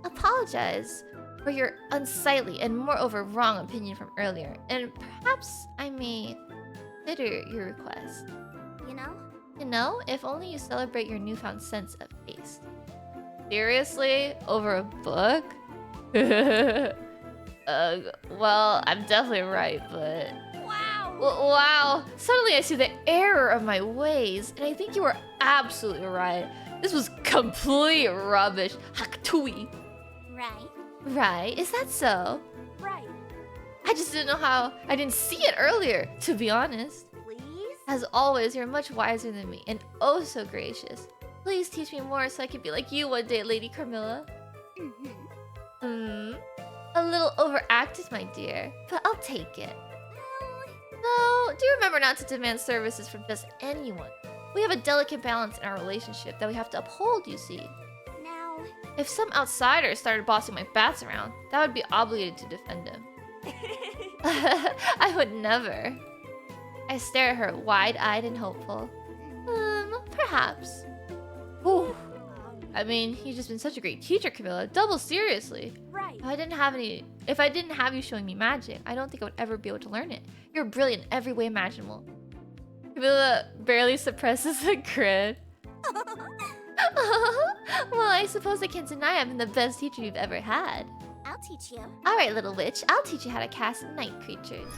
Apologize for your unsightly and moreover wrong opinion from earlier, and perhaps I may consider your request. You know? You know, if only you celebrate your newfound sense of taste. Seriously? Over a book? Well, I'm definitely right, but... Wow. Wow! Suddenly I see the error of my ways, and I think you were absolutely right. This was complete rubbish. Haktui. Right. Right? Is that so? Right. I just didn't know how... I didn't see it earlier, to be honest. Please? As always, you're much wiser than me, and oh so gracious. Please teach me more so I can be like you one day, Lady Carmilla. A little overacted, my dear, but I'll take it. No, do remember not to demand services from just anyone. We have a delicate balance in our relationship that we have to uphold, you see. Now. If some outsider started bossing my bats around, that would be obligated to defend him. I would never. I stare at her, wide-eyed and hopeful. Perhaps. Ooh. I mean, you've just been such a great teacher, Camilla. Double seriously. Right. If I didn't have you showing me magic, I don't think I would ever be able to learn it. You're brilliant in every way imaginable. Camilla barely suppresses a grin. Well, I suppose I can't deny I've been the best teacher you've ever had. I'll teach you. Alright, little witch, I'll teach you how to cast night creatures.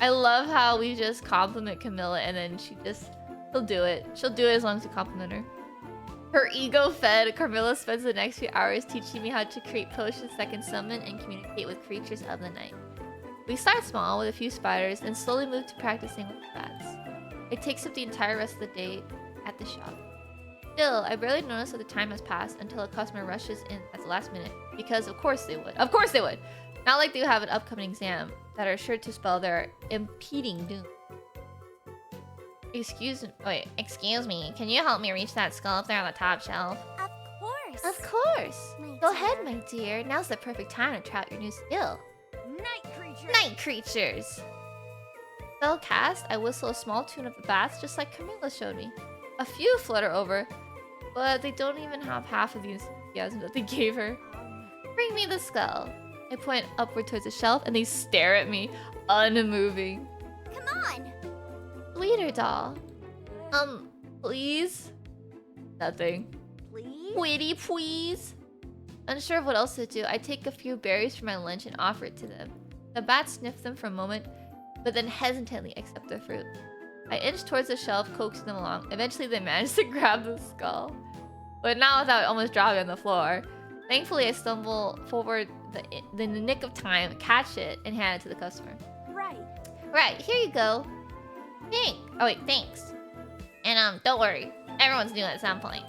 I love how we just compliment Camilla and then she'll do it. She'll do it as long as you compliment her. Her ego-fed, Camilla spends the next few hours teaching me how to create potions that can summon and communicate with creatures of the night. We start small with a few spiders and slowly move to practicing with bats. It takes up the entire rest of the day at the shop. Still, I barely notice that the time has passed until a customer rushes in at the last minute, because of course they would. Of course they would! Not like they have an upcoming exam that are sure to spell their impending doom. Excuse me, can you help me reach that skull up there on the top shelf? Of course. Of course! My Go dear. ahead, my dear. Now's the perfect time to try out your new skill. Night creature. Night creatures! Spell cast, I whistle a small tune of the bats just like Camilla showed me. A few flutter over, but they don't even have half of the enthusiasm that they gave her. Bring me the skull. I point upward towards the shelf and they stare at me, unmoving. Come on. Sweeter doll. Please? Nothing. Please? Pretty please? Unsure of what else to do, I take a few berries for my lunch and offer it to them. The bats sniff them for a moment, but then hesitantly accept the fruit. I inch towards the shelf, coaxing them along. Eventually they manage to grab the skull, but not without almost dropping on the floor. Thankfully, I stumble forward in the nick of time, catch it, and hand it to the customer. Right. Right, here you go. Thanks. And don't worry, everyone's new at some point.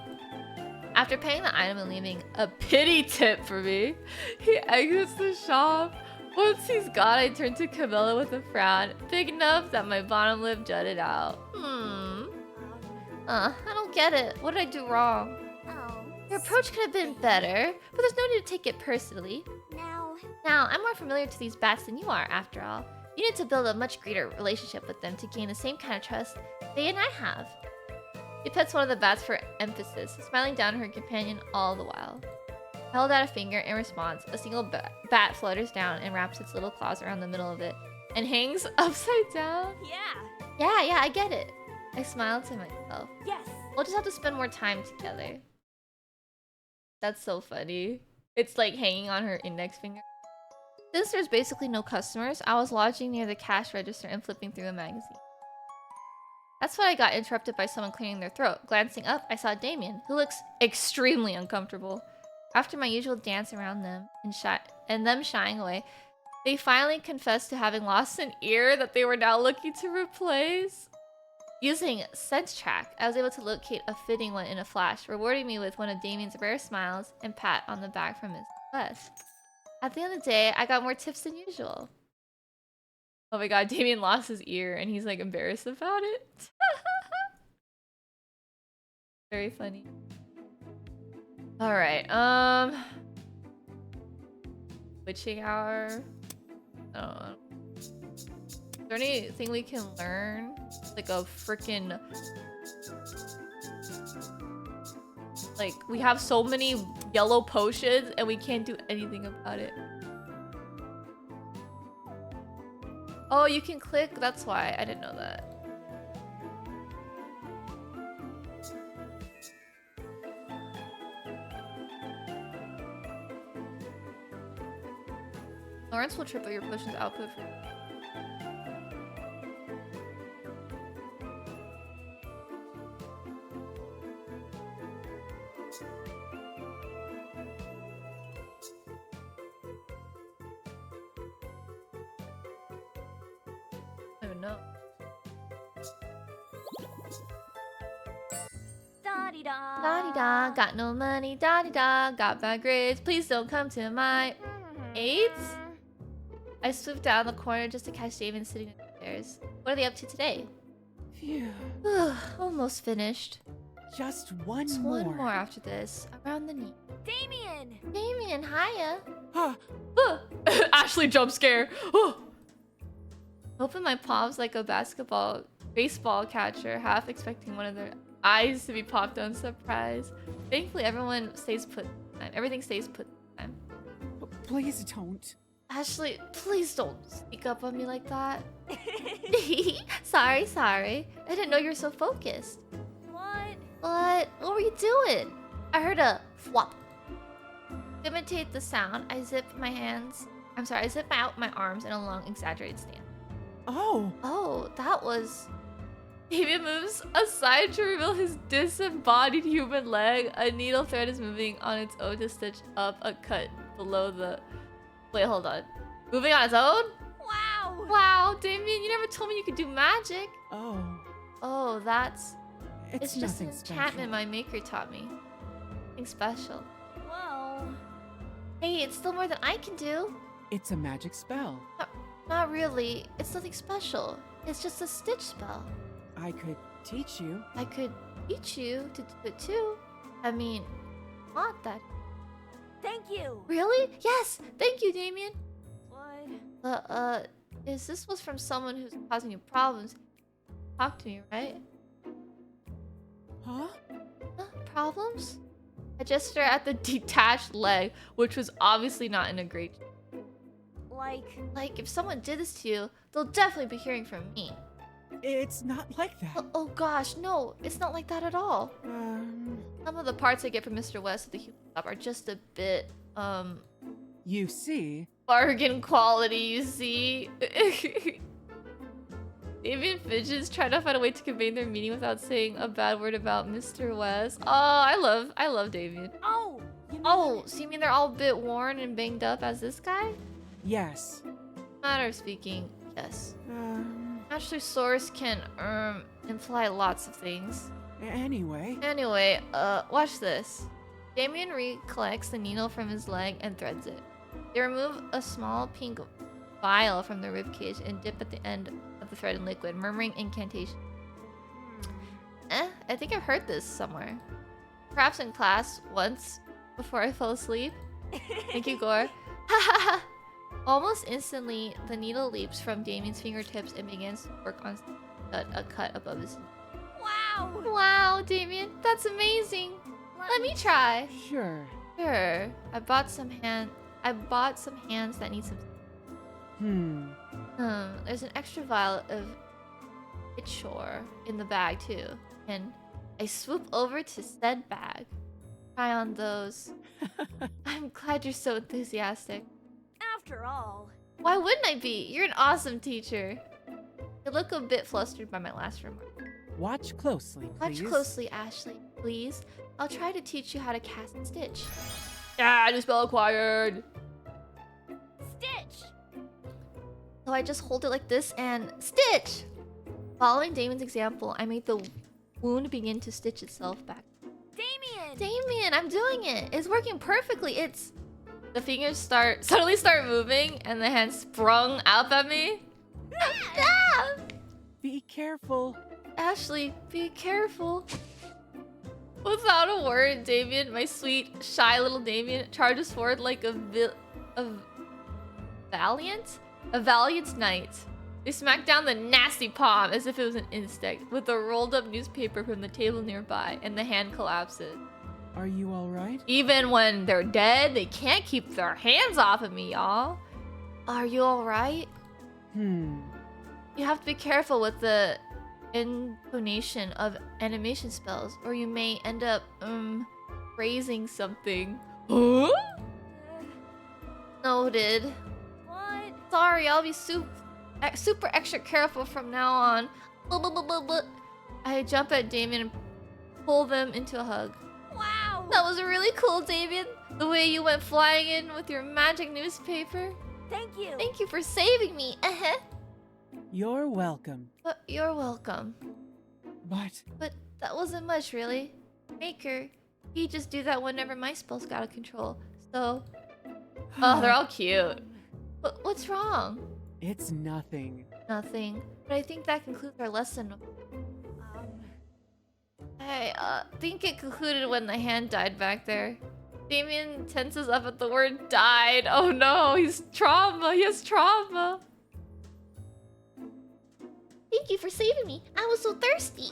After paying the item and leaving a pity tip for me, he exits the shop. Once he's gone, I turn to Camilla with a frown, big enough that my bottom lip jutted out. I don't get it. What did I do wrong? Oh. Your approach could have been better, but there's no need to take it personally. Now, I'm more familiar to these bats than you are, after all. You need to build a much greater relationship with them to gain the same kind of trust they and I have. She pets one of the bats for emphasis, smiling down at her companion all the while. I held out a finger in response. A single bat flutters down and wraps its little claws around the middle of it and hangs upside down. Yeah. Yeah, I get it. I smiled to myself. Yes. We'll just have to spend more time together. That's so funny. It's like hanging on her index finger. Since there's basically no customers, I was lodging near the cash register and flipping through a magazine. That's when I got interrupted by someone clearing their throat. Glancing up, I saw Damien, who looks extremely uncomfortable. After my usual dance around them and them shying away, they finally confessed to having lost an ear that they were now looking to replace. Using Sense Track, I was able to locate a fitting one in a flash, rewarding me with one of Damien's rare smiles and pat on the back from his request. At the end of the day, I got more tips than usual. Oh my god, Damien lost his ear and he's like embarrassed about it. Very funny. Alright, witching hour. I don't know. Is there anything we can learn? Like a freaking... Like, we have so many yellow potions and we can't do anything about it. Oh, you can click? That's why. I didn't know that. Lawrence will triple your potions output for... No. Da-di-da. Da-di-da, got no money, da-di-da, got bad grades, please don't come to my aids? I swooped down the corner just to catch Damien sitting in the stairs. What are they up to today? Phew. Almost finished. Just one Just more. one more after this, around the knee. Damien! Damien, hiya! Huh. Ashley jump scare! Open my palms like a baseball catcher, half expecting one of their eyes to be popped on surprise. Thankfully, everyone stays put this time. Everything stays put this time. Please don't. Ashley, please don't sneak up on me like that. Sorry. I didn't know you were so focused. What? What were you doing? I heard a flop. To imitate the sound, I zip out my arms in a long, exaggerated stance. Oh, Oh, that was... David moves aside to reveal his disembodied human leg. A needle thread is moving on its own to stitch up a cut below the... Wait, hold on. Moving on its own? Wow! Wow, Damien, you never told me you could do magic. oh. Oh, that's... It's just an nothing enchantment special. my maker taught me. Nothing special. Well, Hey, it's still more than I can do. It's a magic spell. Not really. It's nothing special. It's just a stitch spell. I could teach you. I could teach you to do it too. I mean, not that. thank you. Really? Yes! Thank you, Damien. What? Is this was from someone who's causing you problems? Talk to me, right? Huh? Problems? I gesture at the detached leg, which was obviously not in a great... Like, if someone did this to you, they'll definitely be hearing from me. It's not like that. Oh gosh, no, it's not like that at all. Some of the parts I get from Mr. West at the human shop are just a bit, You see, bargain quality, you see? Damien fidgets, trying to find a way to convey their meaning without saying a bad word about Mr. West. Oh, I love Damien. Oh! Oh, so you mean they're all a bit worn and banged up as this guy? yes. Matter of speaking, yes. Um, Actually, swords can, imply lots of things. anyway. Anyway, watch this. Damien recollects the needle from his leg and threads it. They remove a small pink vial from the ribcage and dip at the end of the thread in liquid, murmuring incantation. I think I've heard this somewhere. Perhaps in class once before I fell asleep. Thank you, Gore. Almost instantly, the needle leaps from Damien's fingertips and begins to work on a cut above his knee. Wow! Wow, Damien, that's amazing. Let me try. Sure. Sure. I bought some hands that need some. There's an extra vial of Itchore in the bag too, and I swoop over to said bag. Try on those. I'm glad you're so enthusiastic. After all. Why wouldn't I be? You're an awesome teacher. You look a bit flustered by my last remark. Watch closely, please. Watch closely, Ashley, please. I'll try to teach you how to cast and stitch. Yeah, new spell acquired. Stitch! So I just hold it like this and stitch! Following Damien's example, I made the wound begin to stitch itself back. Damien! Damien, I'm doing it! It's working perfectly. It's... The fingers suddenly start moving and the hand sprung up at me. Ah! Be careful. Ashley, be careful. Without a word, Damien, my sweet, shy little Damien, charges forward like a valiant knight. They smack down the nasty palm as if it was an insect, with a rolled up newspaper from the table nearby, and the hand collapses. Are you alright? Even when they're dead, they can't keep their hands off of me, y'all. Are you alright? You have to be careful with the intonation of animation spells, or you may end up, phrasing something. Huh? Noted. What? Sorry, I'll be super extra careful from now on. I jump at Damien and pull them into a hug. Wow! That was really cool, Damien. The way you went flying in with your magic newspaper. Thank you! Thank you for saving me. You're welcome. But you're welcome. But But that wasn't much, really. Maker, he just do that whenever my spells got out of control. So, oh, they're all cute. But what's wrong? it's nothing. Nothing. But I think that concludes our lesson. I think it concluded when the hand died back there. Damien tenses up at the word died. Oh no, he's trauma. He has trauma. Thank you for saving me. I was so thirsty.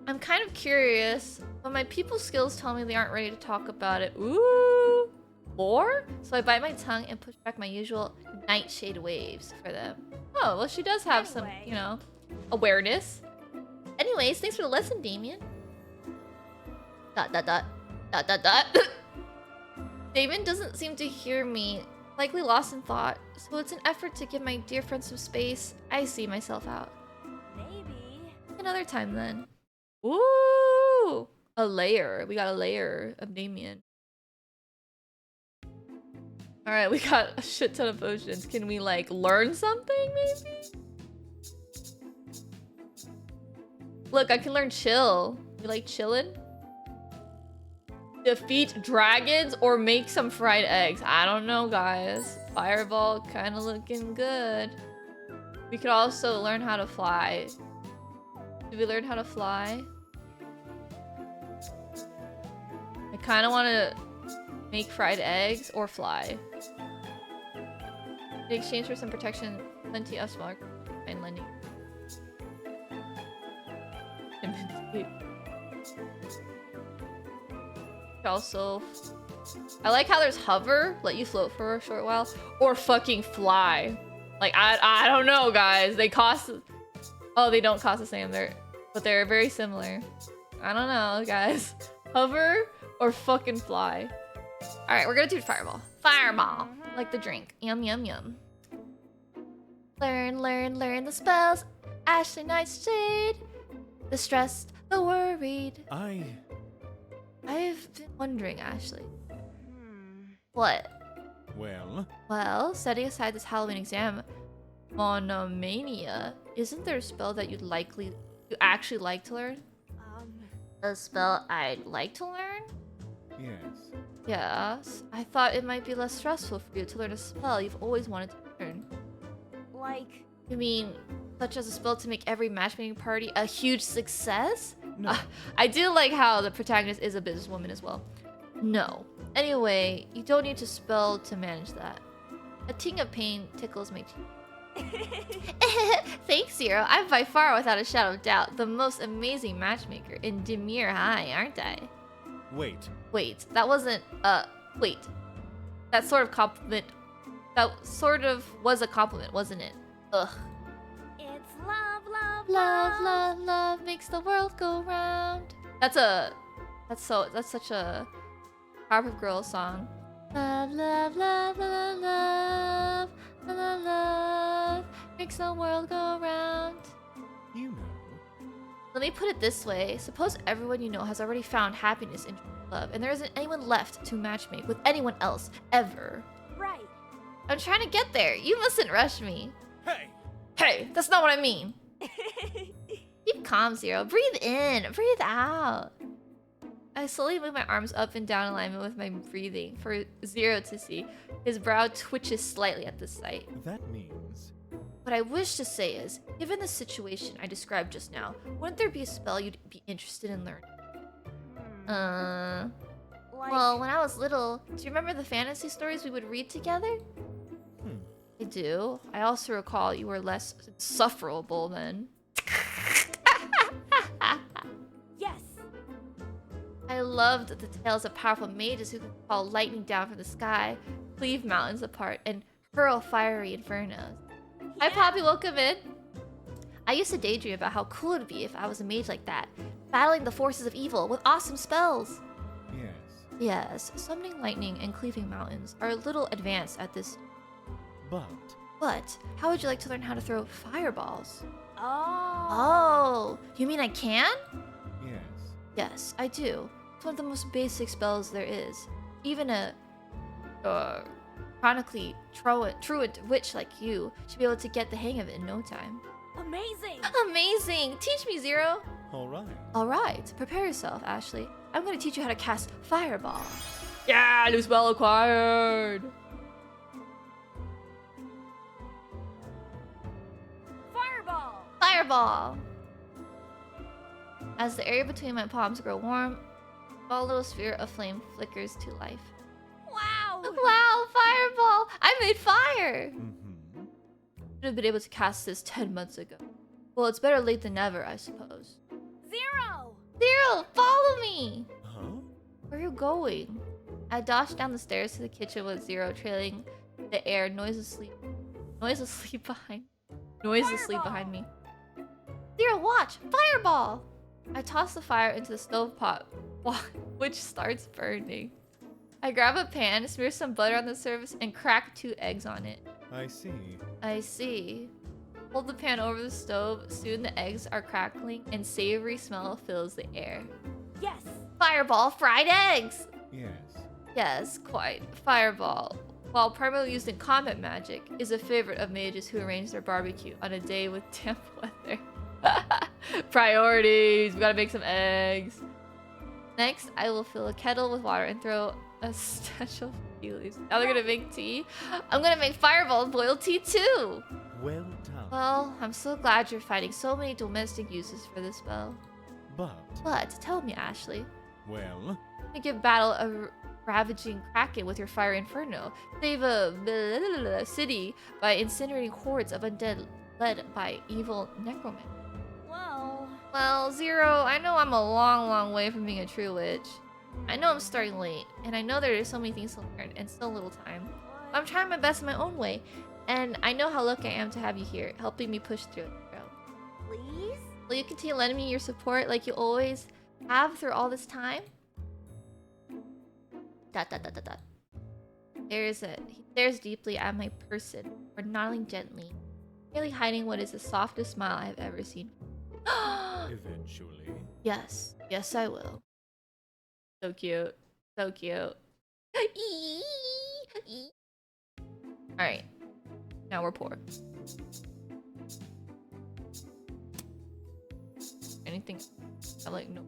I'm kind of curious, but my people skills tell me they aren't ready to talk about it. Ooh. Or? So I bite my tongue and push back my usual nightshade waves for them. Oh, well, she does have some, Anyway. you know, awareness. Anyways, thanks for the lesson, Damien. ... Damon doesn't seem to hear me, likely lost in thought, so it's an effort to give my dear friend some space. I see myself out. Maybe. Another time then. Ooh! A layer. We got a layer of Damien. Alright, we got a shit ton of potions. Can we, like, learn something, maybe? Look, I can learn chill. You like chillin'? Defeat dragons or make some fried eggs. I don't know, guys. Fireball kind of looking good. We could also learn how to fly. Did we learn how to fly? I kind of want to make fried eggs or fly. In exchange for some protection, plenty of smart and lending. Also, I like how there's hover, let you float for a short while, or fucking fly. Like, I don't know, guys. They cost... Oh, they don't cost the same. But they're very similar. I don't know, guys. Hover or fucking fly. Alright, we're gonna do fireball. Fireball! Like the drink. Yum, yum, yum. Learn, learn, learn the spells. Ashley Nightshade. The stressed, the worried. I've been wondering, Ashley. What? Well, setting aside this Halloween exam, Monomania, isn't there a spell that you actually like to learn? A spell I'd like to learn? Yes. Yes. I thought it might be less stressful for you to learn a spell you've always wanted to learn. Like... You mean, such as a spell to make every matchmaking party a huge success? No. I do like how the protagonist is a businesswoman as well. No. Anyway, you don't need to spell to manage that. A ting of pain tickles my cheek. Thanks, Zero. I'm by far, without a shadow of doubt, the most amazing matchmaker in Demir High, aren't I? Wait, that wasn't, wait. That sort of was a compliment, wasn't it? Ugh. It's love, love, Love, love, love makes the world go round. That's such a Powerpuff Girls song. Love, love, love, love, love, love, love, love makes the world go round. you know. Let me put it this way. Suppose everyone you know has already found happiness in love, and there isn't anyone left to matchmake with anyone else, ever. Right. I'm trying to get there. You mustn't rush me. Hey! That's not what I mean. Keep calm, Zero. Breathe in, breathe out. I slowly move my arms up and down in alignment with my breathing for Zero to see. His brow twitches slightly at the sight. That means... What I wish to say is, given the situation I described just now, wouldn't there be a spell you'd be interested in learning? Like... Well, when I was little, do you remember the fantasy stories we would read together? I do. I also recall you were less insufferable then. Yes. I loved the tales of powerful mages who could call lightning down from the sky, cleave mountains apart, and hurl fiery infernos. Hi, Poppy, welcome in. I used to daydream about how cool it'd be if I was a mage like that, battling the forces of evil with awesome spells. Yes. Yes, summoning lightning and cleaving mountains are a little advanced at this. But how would you like to learn how to throw fireballs? Oh, you mean I can? Yes. Yes, I do. It's one of the most basic spells there is. Even a chronically truant witch like you should be able to get the hang of it in no time. Amazing. Amazing! Teach me, Zero! Alright. Alright, prepare yourself, Ashley. I'm gonna teach you how to cast Fireball. Yeah, new spell acquired! Fireball. Fireball! As the area between my palms grow warm, a small little sphere of flame flickers to life. Wow. Wow, Fireball! I made fire! Mm-hmm. Should have been able to cast this 10 months ago. Well, it's better late than never, I suppose. Zero. Zero, follow me! Huh? Where are you going? I dashed down the stairs to the kitchen with Zero trailing the air noiselessly behind me. Zero, watch! Fireball! I toss the fire into the stove pot, which starts burning. I grab a pan, smear some butter on the surface, and crack 2 eggs on it. I see. I see. Hold the pan over the stove. Soon the eggs are crackling and savory smell fills the air. Yes. Fireball fried eggs! Yes. Yes, quite. Fireball, while primarily used in combat magic, is a favorite of mages who arrange their barbecue on a day with damp weather. Priorities! We gotta make some eggs. Next, I will fill a kettle with water and throw a stash of tea leaves. Now they're gonna make tea. I'm gonna make fireball boiled tea too! Well done. Well, I'm so glad you're finding so many domestic uses for this spell. But, Tell me, Ashley, well, you give battle a ravaging kraken with your fire inferno. Save a city by incinerating hordes of undead led by evil necromancer. Well, Zero, I know I'm a long way from being a true witch. I know I'm starting late, and I know there are so many things to learn and so little time. I'm trying my best in my own way, and I know how lucky I am to have you here, helping me push through it. Please? Will you continue lending me your support like you always have through all this time? ... He stares deeply at my person, or nodding gently, merely hiding what is the softest smile I have ever seen. eventually. Yes, I will. So cute. So cute. Alright. Now we're poor. Anything? I like, no.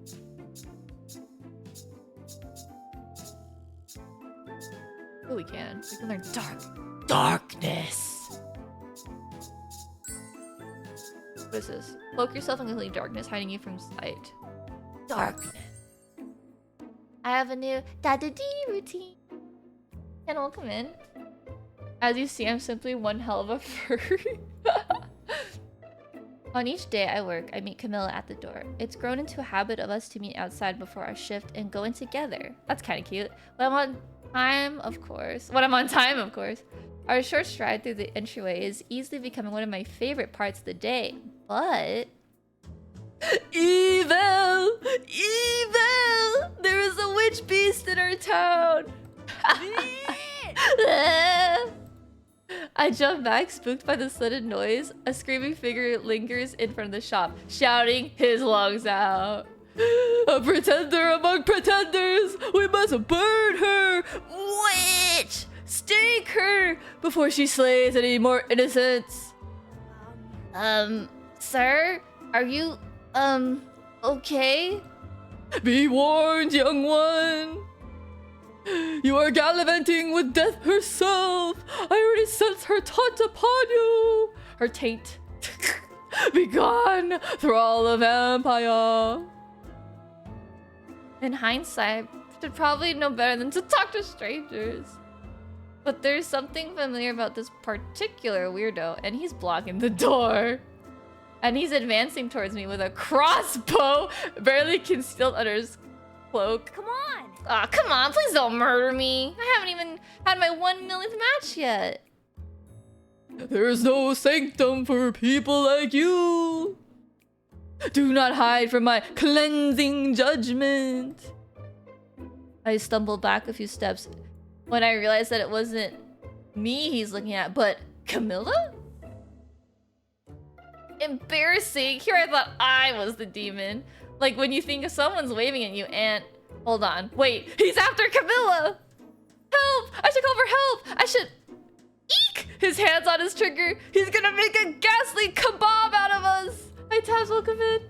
Oh, we can. We can learn darkness. What is this? Cloak yourself in complete darkness, hiding you from sight. Darkness. I have a new da-da-dee routine. And welcome in. As you see, I'm simply one hell of a furry. On each day I work, I meet Camilla at the door. It's grown into a habit of us to meet outside before our shift and go in together. That's kind of cute. When I'm on time, of course. Our short stride through the entryway is easily becoming one of my favorite parts of the day. But... Evil! Evil! There is a witch beast in our town! I jump back, spooked by the sudden noise. A screaming figure lingers in front of the shop, shouting his lungs out. A pretender among pretenders! We must burn her! Witch! Stake her before she slays any more innocents! Sir? Are you, okay? Be warned, young one! You are gallivanting with death herself! I already sense her taunt upon you! Her taint. Begone, thrall of empire! In hindsight, I should probably know better than to talk to strangers. But there's something familiar about this particular weirdo, and he's blocking the door. And he's advancing towards me with a crossbow barely concealed under his cloak. Come on! Aw, come on, please don't murder me. I haven't even had my 1 millionth match yet. There's no sanctum for people like you. Do not hide from my cleansing judgment. I stumbled back a few steps when I realized that it wasn't me he's looking at, but Camilla? Embarrassing. Here I thought I was the demon. Like when you think someone's waving at you and... Hold on. Wait, he's after Camilla! Help! I should call for help! I should... Eek! His hand's on his trigger. He's gonna make a ghastly kebab out of us! I taps welcome in.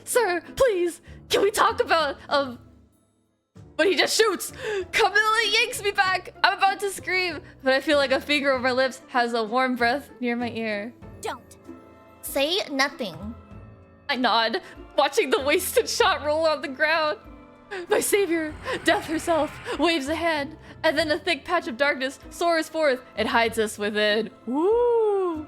Sir, please, can we talk about, But he just shoots! Camilla yanks me back! I'm about to scream, but I feel like a finger over my lips has a warm breath near my ear. Don't. Say nothing. I nod, watching the wasted shot roll on the ground. My savior, death herself, waves a hand, and then a thick patch of darkness soars forth and hides us within. Woo!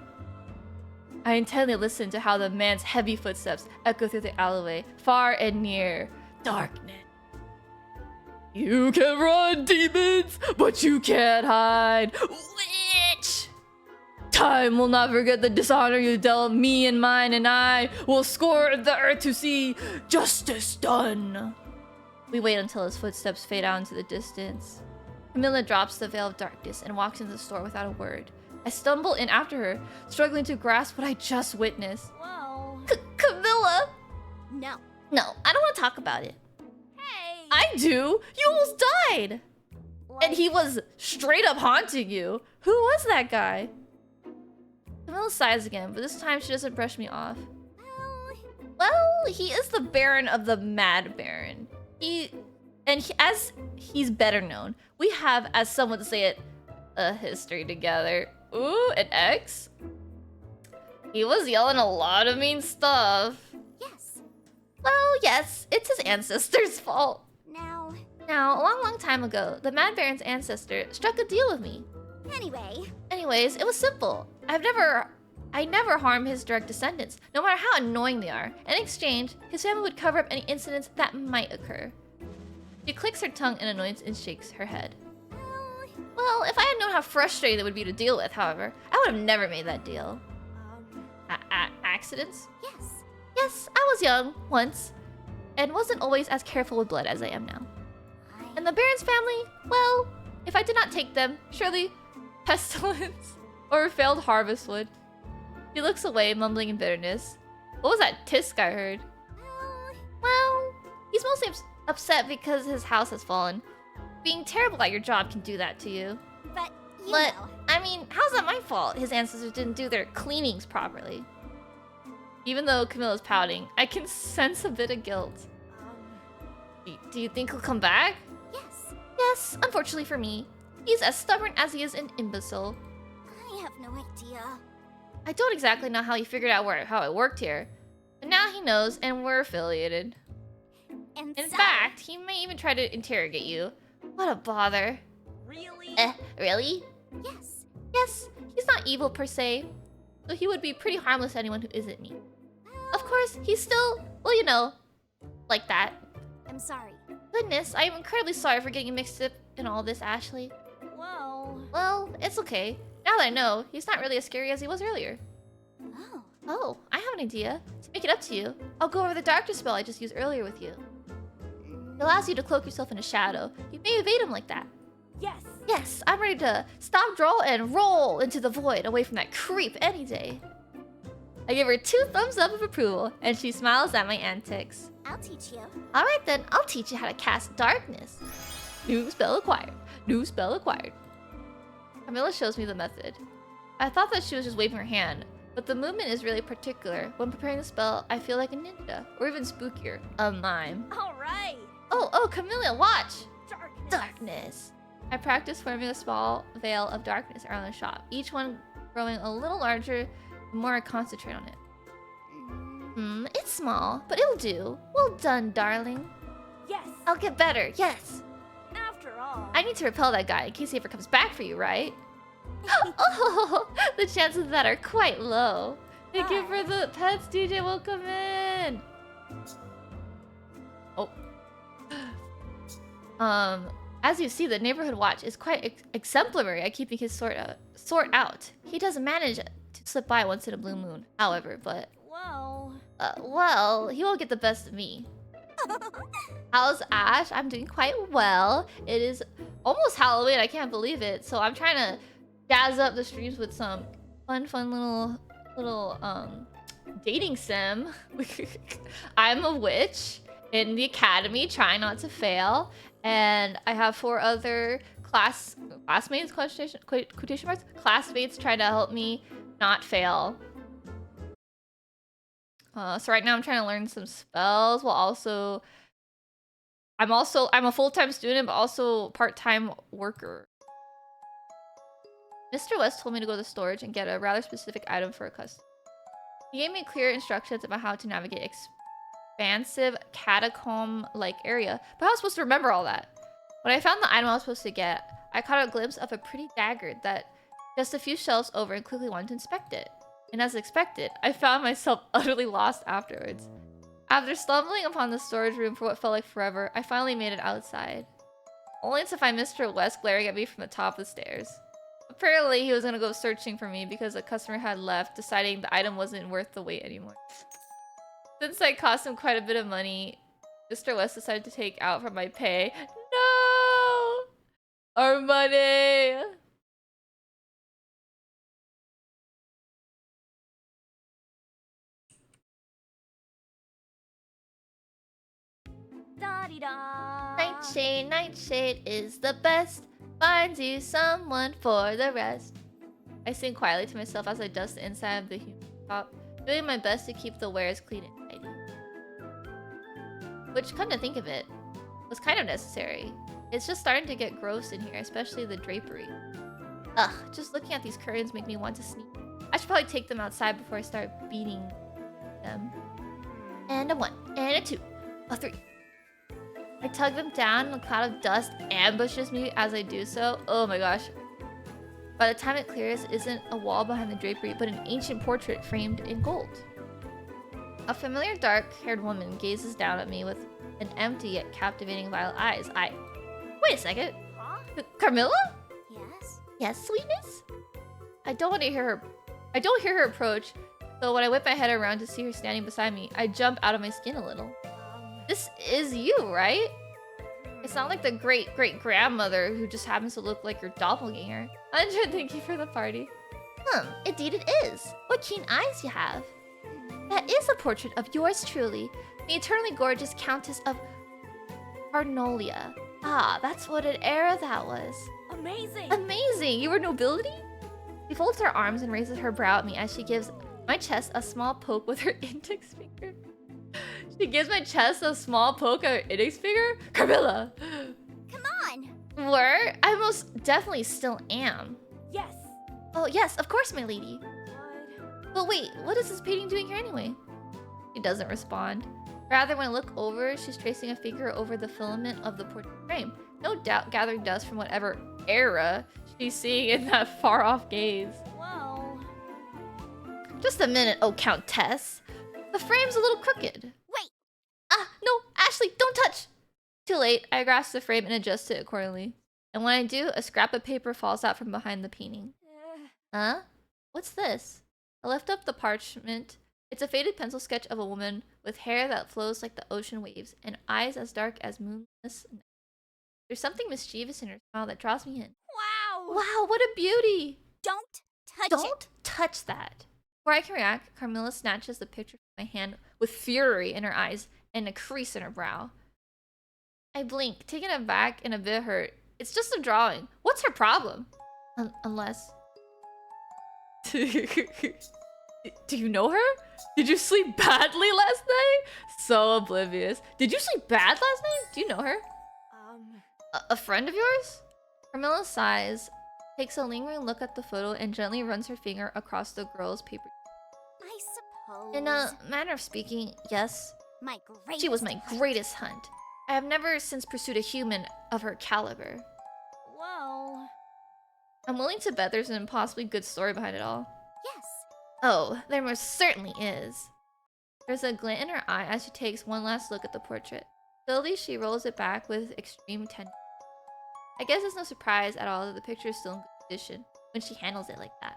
I intently listen to how the man's heavy footsteps echo through the alleyway, far and near. Darkness. You can run, demons, but you can't hide. Witch! Time will not forget the dishonor you dealt me and mine, and I will scour the earth to see justice done. We wait until his footsteps fade out into the distance. Camilla drops the veil of darkness and walks into the store without a word. I stumble in after her, struggling to grasp what I just witnessed. Whoa. Camilla! No. No, I don't want to talk about it. Hey. I do! You almost died! Like, And he was straight up haunting you. Who was that guy? Camilla sighs again, but this time she doesn't brush me off. Well, he is the Baron of the Mad Baron. As he's better known, we have, as some would say it, a history together. Ooh, an ex? He was yelling a lot of mean stuff. Yes. Well, yes, it's his ancestor's fault. Now, Now, a long time ago, the Mad Baron's ancestor struck a deal with me. anyway, Anyways, it was simple. I never harm his direct descendants, no matter how annoying they are. In exchange, his family would cover up any incidents that might occur. She clicks her tongue in annoyance and shakes her head. Well, if I had known how frustrating it would be to deal with, however, I would have never made that deal. Accidents? yes. Yes, I was young, once, and wasn't always as careful with blood as I am now. And the Baron's family, well, if I did not take them, surely pestilence or failed harvest would. He looks away, mumbling in bitterness. What was that tisk I heard? Well, he's mostly upset because his house has fallen. Being terrible at your job can do that to you. But, you But, know. I mean, how's that my fault? His ancestors didn't do their cleanings properly. Even though Camilla's pouting, I can sense a bit of guilt. Do you think he'll come back? Yes. Yes, unfortunately for me. He's as stubborn as he is an imbecile. I have no idea. I don't exactly know how he figured out how it worked here. But now he knows, and we're affiliated. And In so, fact, he may even try to interrogate you. What a bother. Really? Really? yes. Yes, he's not evil per se. So he would be pretty harmless to anyone who isn't me. Of course, he's still, well, you know, like that. I'm sorry. Goodness, I am incredibly sorry for getting mixed up in all this, Ashley. Whoa. Well, it's okay. Now that I know, he's not really as scary as he was earlier. Oh. Oh, I have an idea. To make it up to you, I'll go over the darkness spell I just used earlier with you. It allows you to cloak yourself in a shadow. You may evade him like that. Yes. Yes, I'm ready to stop, draw, and roll into the void away from that creep any day. I give her 2 thumbs up of approval, and she smiles at my antics. I'll teach you. Alright then, I'll teach you how to cast darkness. New spell acquired. New spell acquired. Camilla shows me the method. I thought that she was just waving her hand, but the movement is really particular. When preparing the spell, I feel like a ninja, or even spookier, a mime. All right. Oh, Camilla, watch! Darkness. Darkness. I practice forming a small veil of darkness around the shop, each one growing a little larger the more I concentrate on it. It's small, but it'll do. Well done, darling. Yes. I'll get better, yes. After all. I need to repel that guy in case he ever comes back for you, right? Oh, the chances of that are quite low. Thank you for the pets, DJ. Welcome in. Oh. As you see, the neighborhood watch is quite exemplary at keeping his sort out. He does manage to slip by once in a blue moon, however, but Whoa. well, he won't get the best of me. How's Ash? I'm doing quite well. It is almost Halloween. I can't believe it. So I'm trying to jazz up the streams with some fun little dating sim. I'm a witch in the academy, trying not to fail, and I have 4 other classmates quotation marks classmates trying to help me not fail. So right now I'm trying to learn some spells while I'm a full-time student but also part-time worker. Mr. West told me to go to the storage and get a rather specific item for a customer. He gave me clear instructions about how to navigate expansive catacomb-like area, but how was I supposed to remember all that? When I found the item I was supposed to get, I caught a glimpse of a pretty dagger that just a few shelves over and quickly wanted to inspect it. And as expected, I found myself utterly lost afterwards. After stumbling upon the storage room for what felt like forever, I finally made it outside. Only to find Mr. West glaring at me from the top of the stairs. Apparently, he was gonna go searching for me because a customer had left, deciding the item wasn't worth the wait anymore. Since I cost him quite a bit of money, Mr. West decided to take out from my pay. No! Our money! Da-dee-da. Nightshade is the best. Finds you someone for the rest. I sing quietly to myself as I dust the inside of the human top, doing my best to keep the wares clean and tidy. Which, come to think of it, was kind of necessary. It's just starting to get gross in here, especially the drapery. Ugh, just looking at these curtains make me want to sneak. I should probably take them outside before I start beating them. And a 1, and a 2, a 3. I tug them down and a cloud of dust ambushes me as I do so. Oh my gosh. By the time it clears, it isn't a wall behind the drapery, but an ancient portrait framed in gold. A familiar dark-haired woman gazes down at me with an empty yet captivating violet eyes. Wait a second. Huh? Carmilla? Yes? Yes, sweetness? I don't hear her approach, so when I whip my head around to see her standing beside me, I jump out of my skin a little. This is you, right? It's not like the great-great-grandmother who just happens to look like your doppelganger. Andrea, thank you for the party. Indeed it is. What keen eyes you have. That is a portrait of yours truly, the eternally gorgeous Countess of Arnolia. Ah, that's what an era that was. Amazing. Amazing! You were nobility? She folds her arms and raises her brow at me as she gives my chest a small poke with her index finger. She gives my chest a small poke at her index finger? Carmilla! Come on! Were? I most definitely still am. Yes. Oh, yes, of course, my lady. But But wait, what is this painting doing here anyway? She doesn't respond. Rather, when I look over, she's tracing a figure over the filament of the portrait frame. No doubt gathering dust from whatever era she's seeing in that far-off gaze. well, Just a minute, oh Countess. The frame's a little crooked. Wait! Ah, no, Ashley, don't touch! Too late, I grasp the frame and adjust it accordingly. And when I do, a scrap of paper falls out from behind the painting. Huh? What's this? I lift up the parchment. It's a faded pencil sketch of a woman with hair that flows like the ocean waves and eyes as dark as moonless night. There's something mischievous in her smile that draws me in. wow. Wow, what a beauty! Don't touch it! Don't touch that! Before I can react, Carmilla snatches the picture from my hand with fury in her eyes and a crease in her brow. I blink, taken aback and a bit hurt. It's just a drawing. What's her problem? Unless... Do you know her? Did you sleep badly last night? So oblivious. Did you sleep bad last night? Do you know her? A friend of yours? Carmilla sighs, takes a lingering look at the photo, and gently runs her finger across the girl's paper. I suppose... In a manner of speaking, yes. My greatest... She was my greatest hunt. I have never since pursued a human of her caliber. Well, I'm willing to bet there's an impossibly good story behind it all. Yes. Oh, there most certainly is. There's a glint in her eye as she takes one last look at the portrait. Slowly, she rolls it back with extreme tenderness. I guess it's no surprise at all that the picture is still in good condition when she handles it like that.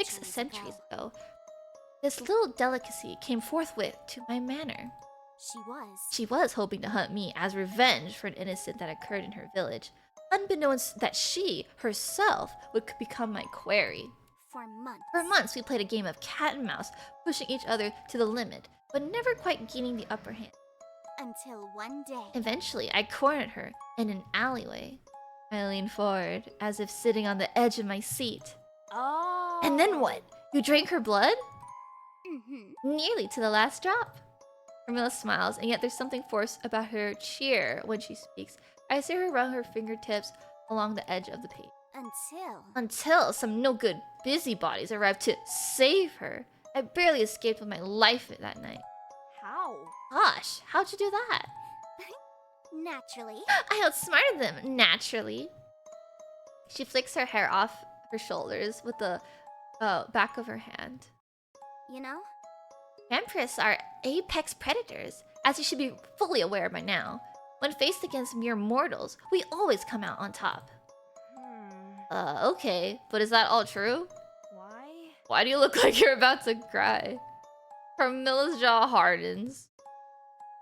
6 centuries ago, this little delicacy came forthwith to my manor. She was hoping to hunt me as revenge for an incident that occurred in her village, unbeknownst that she, herself, would become my quarry. For months, we played a game of cat and mouse, pushing each other to the limit, but never quite gaining the upper hand. Until one day... Eventually, I cornered her in an alleyway. I leaned forward, as if sitting on the edge of my seat. oh. And then what? You drank her blood? Mm-hmm. Nearly to the last drop. Carmilla smiles, and yet there's something forced about her cheer when she speaks. I see her run her fingertips along the edge of the page. Until some no-good busybodies arrived to save her. I barely escaped with my life that night. How? Gosh, how'd you do that? Naturally. I outsmarted them, naturally. She flicks her hair off her shoulders with the back of her hand. You know? Vampires are apex predators, as you should be fully aware by now. When faced against mere mortals, we always come out on top. Okay, but is that all true? Why? Why do you look like you're about to cry? Carmilla's jaw hardens.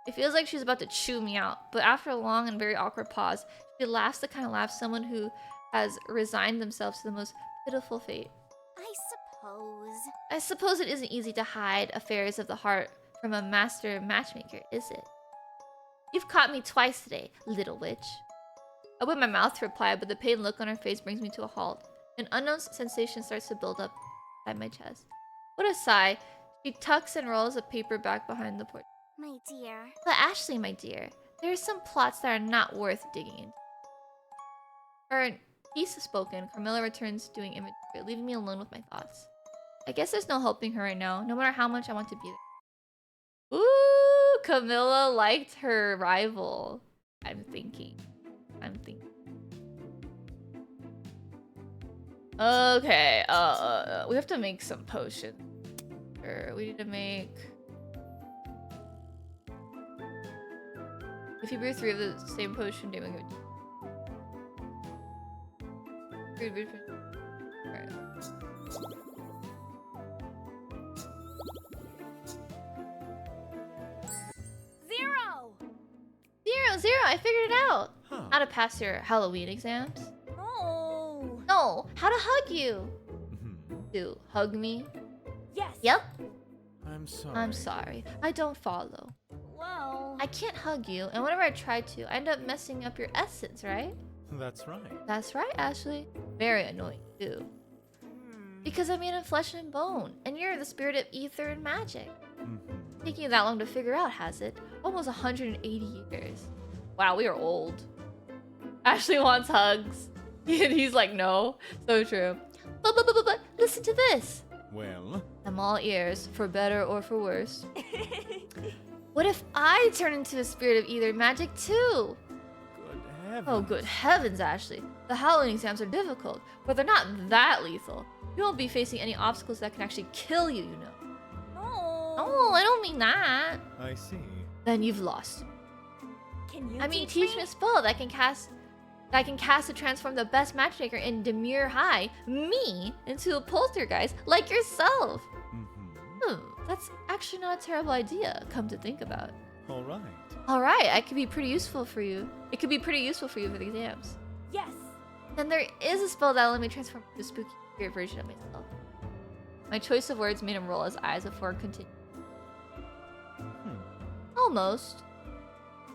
It feels like she's about to chew me out, but after a long and very awkward pause, she laughs the kind of laugh someone who has resigned themselves to the most pitiful fate. I suppose it isn't easy to hide affairs of the heart from a master matchmaker, is it? You've caught me twice today, little witch. I open my mouth to reply, but the pained look on her face brings me to a halt. An unknown sensation starts to build up inside my chest. What a sigh. She tucks and rolls a paper back behind the portrait. My dear. But Ashley, my dear, there are some plots that are not worth digging into. Her piece spoken, Carmilla returns doing inventory, leaving me alone with my thoughts. I guess there's no helping her right now, no matter how much I want to be there. Ooh, Camilla liked her rival. I'm thinking. Okay, we have to make some potions. We need to make... If you brew 3 of the same potion, damn it. Alright. 0! I figured it out! Huh. How to pass your Halloween exams. No. No! How to hug you! Mhm. To hug me? Yes. Yep. I'm sorry. I'm sorry. I don't follow. Well. I can't hug you, and whenever I try to, I end up messing up your essence, right? That's right. That's right, Ashley. Very annoying, too. Because I'm made of flesh and bone, and you're the spirit of ether and magic. Mhm. Taking you that long to figure out, has it? Almost 180 years. Wow, we are old. Ashley wants hugs. And he's like, no. So true. But, listen to this. Well, I'm all ears, for better or for worse. What if I turn into a spirit of either magic too? good heavens. Oh, good heavens, Ashley. The Halloween exams are difficult, but they're not that lethal. You won't be facing any obstacles that can actually kill you, you know. No. Oh, I don't mean that. I see. Then you've lost. Can you I mean, teach me a spell that I can cast to transform the best matchmaker in Demure High, me, into a poltergeist like yourself. Mhm. That's actually not a terrible idea, come to think about. All right. Alright, I could be pretty useful for you. It could be pretty useful for you for the exams. Yes. Then there is a spell that'll let me transform into a spooky spirit version of myself. My choice of words made him roll his eyes before continuing. Almost.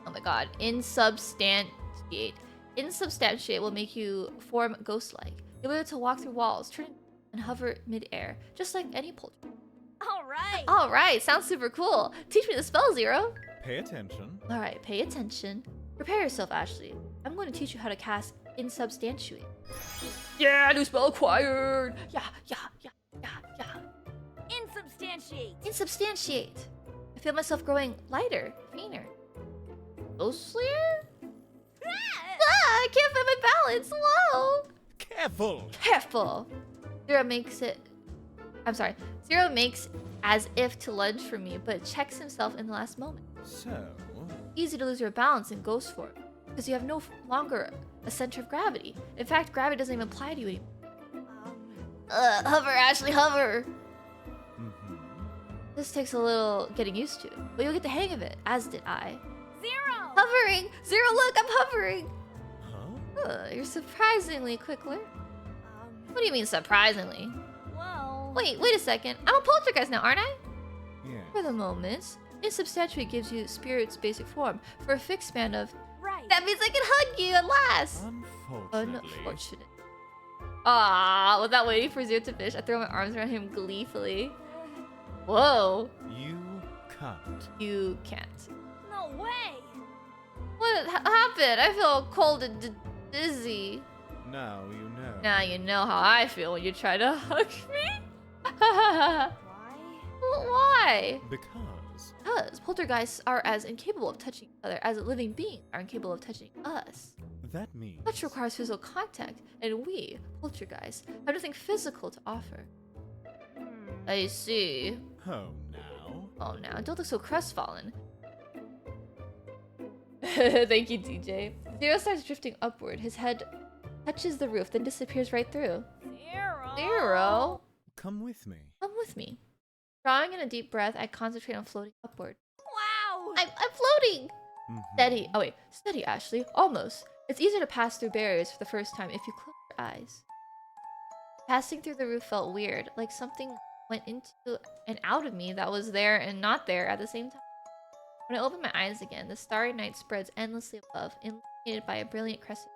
Oh my god. Insubstantiate. Insubstantiate will make you form ghost-like. You'll be able to walk through walls, turn and hover mid-air, just like any poltergeist. All right. Alright, sounds super cool. Teach me the spell, Zero. Pay attention. Alright, pay attention. Prepare yourself, Ashley. I'm going to teach you how to cast Insubstantiate. Yeah, new spell acquired! Yeah. Insubstantiate. Insubstantiate. I feel myself growing lighter, fainter. Ghostlier? I can't find my balance. Whoa! Careful. Careful. Zero makes as if to lunge for me, but checks himself in the last moment. So, Easy to lose your balance in ghost form, because you have no longer a center of gravity. In fact, gravity doesn't even apply to you anymore. Hover, Ashley, hover! mhm. This takes a little getting used to, but you'll get the hang of it, as did I. 0. Hovering! Zero, look, I'm hovering! Huh? You're surprisingly quick learner. What do you mean, surprisingly? Well. Wait a second. I'm a poltergeist now, aren't I? Yeah. For the moment, Insubstantiate gives you spirit's basic form for a fixed span of... Right. That means I can hug you at last! Unfortunately. Unfortunate. Ah, without waiting for Zero to finish, I throw my arms around him gleefully. Whoa. You can't. You can't. No way. What happened? I feel cold and dizzy. Now you know. Now you know how I feel when you try to hug me. Why? Why? Because. Because poltergeists are as incapable of touching each other as living beings are incapable of touching us. That means. Touch requires physical contact, and we, poltergeists, have nothing physical to offer. I see. Oh, now. Oh, now, don't look so crestfallen. Thank you, DJ. Zero starts drifting upward. His head touches the roof, then disappears right through. 0. Zero? Come with me. Come with me. Drawing in a deep breath, I concentrate on floating upward. Wow. I'm floating! Mhm. Steady. Oh wait, steady, Ashley. Almost. It's easier to pass through barriers for the first time if you close your eyes. Passing through the roof felt weird, like something went into and out of me that was there and not there at the same time. When I opened my eyes again, the starry night spreads endlessly above, illuminated by a brilliant crescent.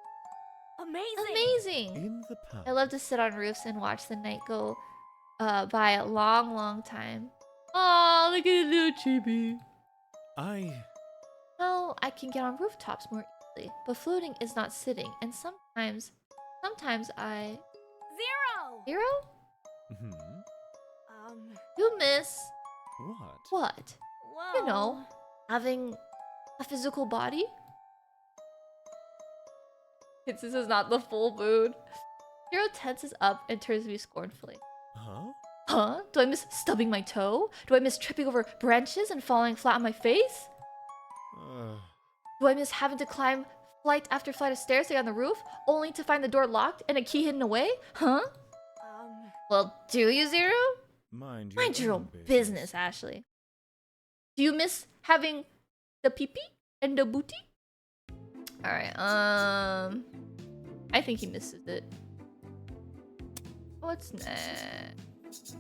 Amazing! Amazing! In the pub. I love to sit on roofs and watch the night go by a long, long time. Oh, look at the little chibi. Well, I can get on rooftops more easily, but floating is not sitting, and sometimes I... Zero! Zero? Mhm. You miss... What? What? Well... You know, having a physical body? This is not the full mood. Zero tenses up and turns to me scornfully. Huh? Huh? Do I miss stubbing my toe? Do I miss tripping over branches and falling flat on my face? Do I miss having to climb flight after flight of stairs to get on the roof, only to find the door locked and a key hidden away? Huh? Well, do you, Zero? Mind Your own business, Ashley. Do you miss having the pee-pee and the booty? Alright, I think he misses it. What's next?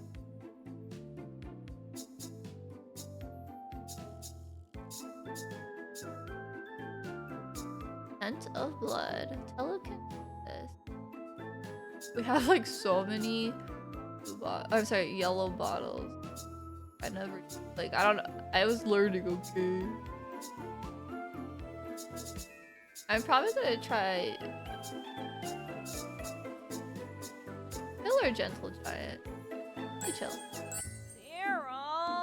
Scent of blood. Telekinesis. We have like so many yellow bottles. I never like I don't know. I was learning, okay. I'm probably gonna try Chill or Gentle Giant. Hey, chill.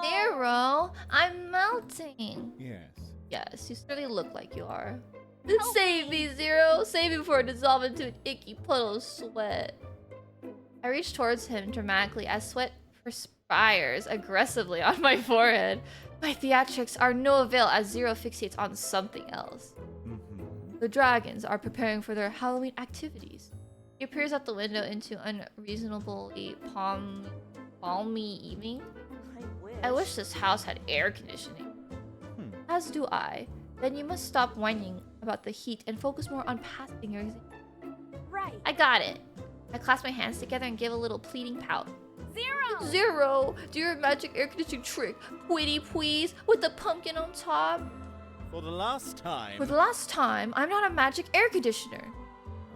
Zero, I'm melting. Yes. Yes, you certainly look like you are. Save me, Zero! Save me before I dissolve into an icky puddle of sweat. I reach towards him dramatically as sweat perspires aggressively on my forehead. My theatrics are no avail as Zero fixates on something else. Mhm. The dragons are preparing for their Halloween activities. He appears out the window into unreasonably balmy evening. I wish this house had air conditioning. As do I. Then you must stop whining about the heat and focus more on passing your exam. Right. I got it. I clasp my hands together and give a little pleading pout. Zero! Zero! Do your magic air conditioning trick, pretty please, with the pumpkin on top. For the last time. For the last time, I'm not a magic air conditioner.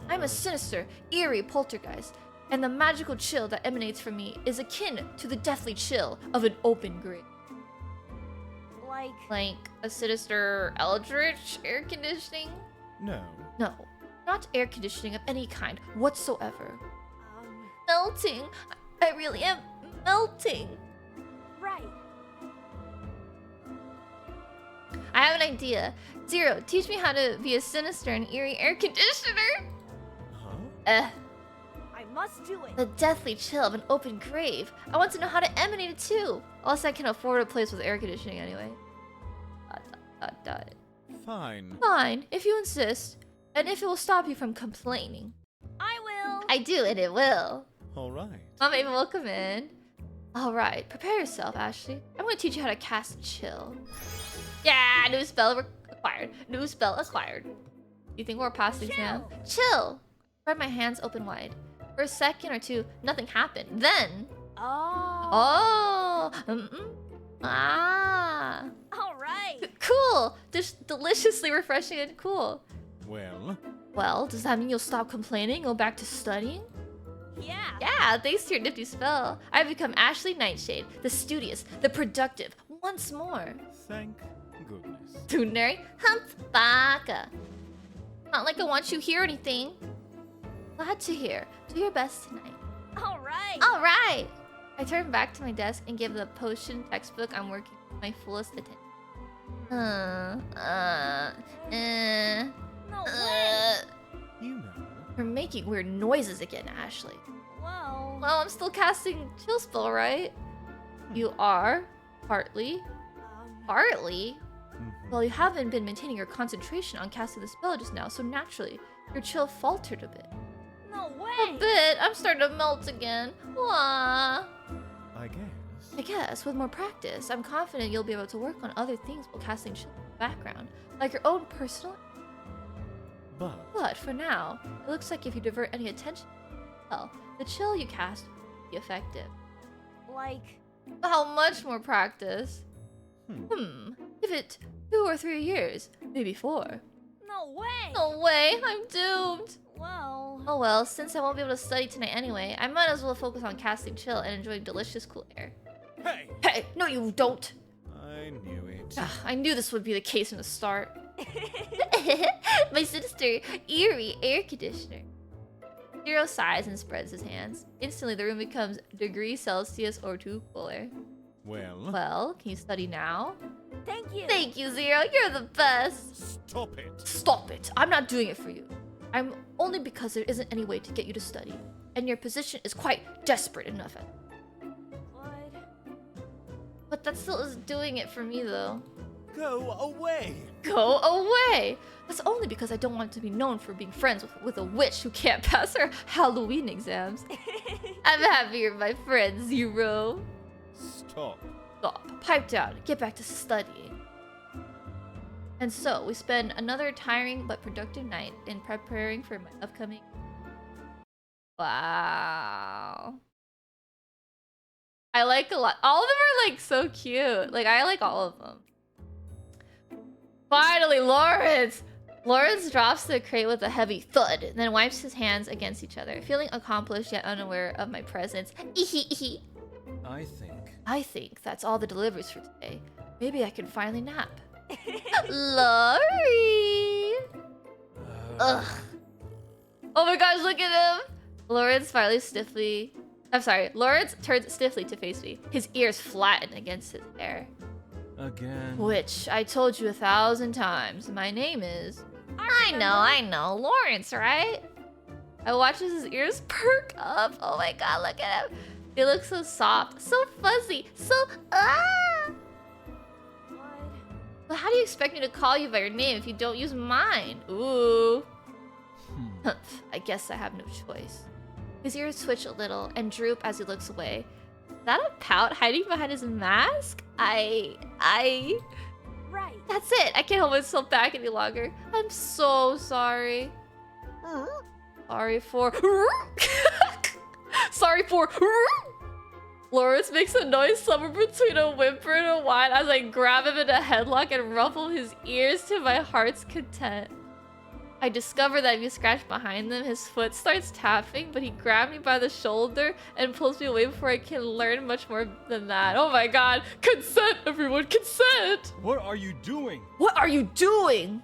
I'm a sinister, eerie poltergeist, and the magical chill that emanates from me is akin to the deathly chill of an open grave. Like a sinister eldritch air conditioning? No. No, not air conditioning of any kind whatsoever. Melting. I really am melting. Right. I have an idea. Zero, teach me how to be a sinister and eerie air conditioner. Huh? I must do it. The deathly chill of an open grave. I want to know how to emanate it too. Unless I can afford a place with air conditioning anyway. Fine. Fine, if you insist. And if it will stop you from complaining. I will. I do, and it will. All right. Mom, even will come in. Alright, prepare yourself, Ashley. I'm gonna teach you how to cast chill. Yeah, new spell acquired. New spell acquired. You think we're past the exam? Chill! Spread my hands open wide. For a second or two, nothing happened. Then... Oh. Ah! All right. Cool! Deliciously refreshing and cool. Well, Does that mean you'll stop complaining, go back to studying? Yeah. Yeah, thanks to your nifty spell, I've become Ashley Nightshade, the studious, the productive, once more. thank goodness. Tunary Humpbaka. Not like I want you here or anything. Glad to hear. Do your best tonight. All right. Alright! I turn back to my desk and give the potion textbook I'm working with my fullest attention. No way. You know. You're making weird noises again, Ashley. Well. Well, I'm still casting chill spell, right? You are. Partly. Partly? Mhm. Well, you haven't been maintaining your concentration on casting the spell just now, so naturally, your chill faltered a bit. No A way. bit? I'm starting to melt again. Wah. I guess. I guess, with more practice, I'm confident you'll be able to work on other things while casting chill. background, like your own personal. But But for now, it looks like if you divert any attention, well, the chill you cast will be effective. Like, How much more practice? hmm. Give it 2 or 3 years, maybe 4. no way! No way, I'm doomed. Well, Oh well, since I won't be able to study tonight anyway, I might as well focus on casting chill and enjoying delicious cool air. Hey! Hey, no you don't. I knew it. I knew this would be the case from the start. My sinister, eerie air conditioner. Zero sighs and spreads his hands. Instantly, the room becomes degrees Celsius or 2 cooler. Well, Well, can you study now? thank you! Thank you, Zero. You're the best. stop it. Stop it. I'm not doing it for you. I'm only because there isn't any way to get you to study. And your position is quite desperate enough. But that still isn't doing it for me, though. Go away. Go away! That's only because I don't want to be known for being friends with a witch who can't pass her Halloween exams. I'm happier, my friend, Zero. Stop. Stop. Pipe down. Get back to studying. And so, we spend another tiring but productive night in preparing for my upcoming... Wow. I like a lot. All of them are, like, so cute. Like, I like all of them. Finally, Lawrence! Lawrence drops the crate with a heavy thud, and then wipes his hands against each other, feeling accomplished yet unaware of my presence. I think that's all the deliveries for today. Maybe I can finally nap. Laurie! Ugh. Oh my gosh, look at him! Lawrence turns stiffly to face me. His ears flatten against his hair. Again. Which, I told you 1,000 times, my name is... I know, Lawrence, right? I watch as his ears perk up. Oh my god, look at him. They look so soft, so fuzzy, so... But how do you expect me to call you by your name if you don't use mine? Ooh. I guess I have no choice. His ears twitch a little and droop as he looks away. Is that a pout hiding behind his mask? Right. That's it. I can't hold myself back any longer. I'm so sorry. Sorry for... Sorry for... Lawrence makes a noise somewhere between a whimper and a whine as I grab him in a headlock and ruffle his ears to my heart's content. I discover that if you scratch behind them, his foot starts tapping, but he grabbed me by the shoulder and pulls me away before I can learn much more than that. Oh my god. Consent, everyone, consent! What are you doing? What are you doing?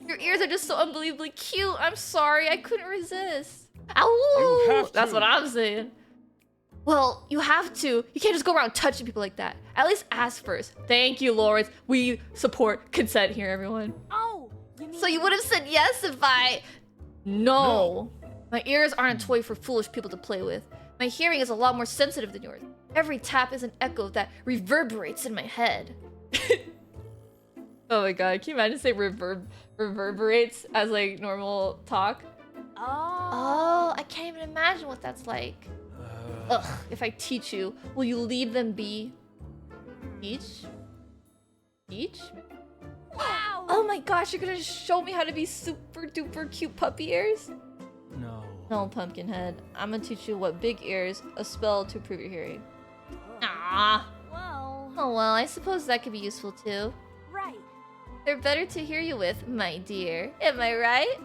Your ears are just so unbelievably cute. I'm sorry, I couldn't resist. Ow! You have to. That's what I'm saying. Well, you have to. You can't just go around touching people like that. At least ask first. Thank you, Lawrence. We support consent here, everyone. Oh, you mean... So you would have said yes if I... No. My ears aren't a toy for foolish people to play with. My hearing is a lot more sensitive than yours. Every tap is an echo that reverberates in my head. Oh my god, can you imagine say reverberates as like normal talk? Oh, I can't even imagine what that's like. Ugh, if I teach you, will you leave them be? Teach? Teach? Wow! Oh my gosh, you're gonna show me how to be super duper cute puppy ears? No. No, Pumpkinhead. I'm gonna teach you what big ears, a spell to improve your hearing. Ah. Well... Oh well, I suppose that could be useful too. Right. They're better to hear you with, my dear. Am I right?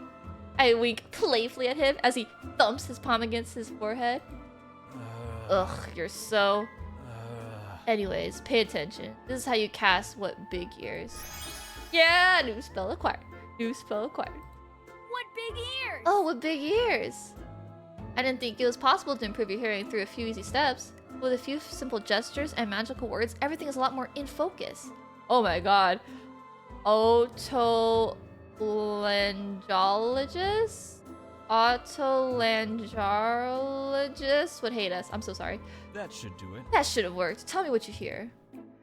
I wink playfully at him as he thumps his palm against his forehead. Ugh, you're so... Anyways, pay attention. This is how you cast what big ears. Yeah, new spell acquired. New spell acquired. What big ears! Oh, what big ears! I didn't think it was possible to improve your hearing through a few easy steps. With a few simple gestures and magical words, everything is a lot more in focus. Oh my god. Otolaryngologist? Otolaryngologist would hate us. I'm so sorry. That should do it. That should have worked. Tell me what you hear.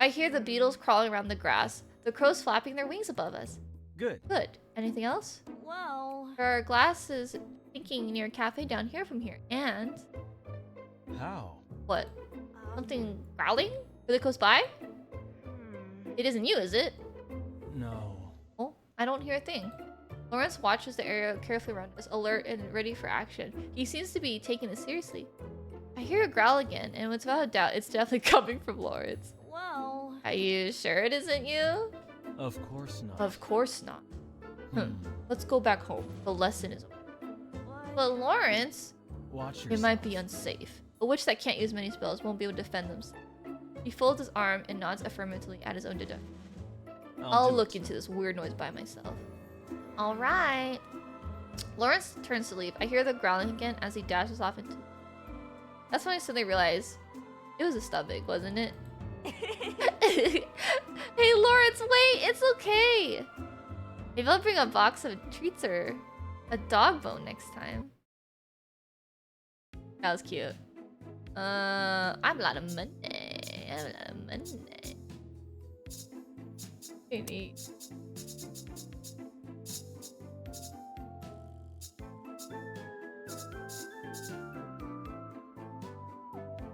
I hear the beetles crawling around the grass, the crows flapping their wings above us. Good. Good. Anything else? Well... There are glasses thinking near a cafe down here from here. And... How? What? Something growling? Really close by? It isn't you, is it? No. I don't hear a thing. Lawrence watches the area carefully around us, alert and ready for action. He seems to be taking this seriously. I hear a growl again, and without a doubt, it's definitely coming from Lawrence. Whoa. Are you sure it isn't you? Of course not. Of course not. Let's go back home. The lesson is over. What? But Lawrence, Watch yourself. it might be unsafe. A witch that can't use many spells won't be able to defend themselves. He folds his arm and nods affirmatively at his own deduction. I'll do look it. into this weird noise by myself. All right. Lawrence turns to leave. I hear the growling again as he dashes off into... That's when I suddenly realize it was a stomach, wasn't it? Hey, Lawrence, wait! It's okay! Maybe I'll bring a box of treats or a dog bone next time. That was cute. I have a lot of money. Maybe.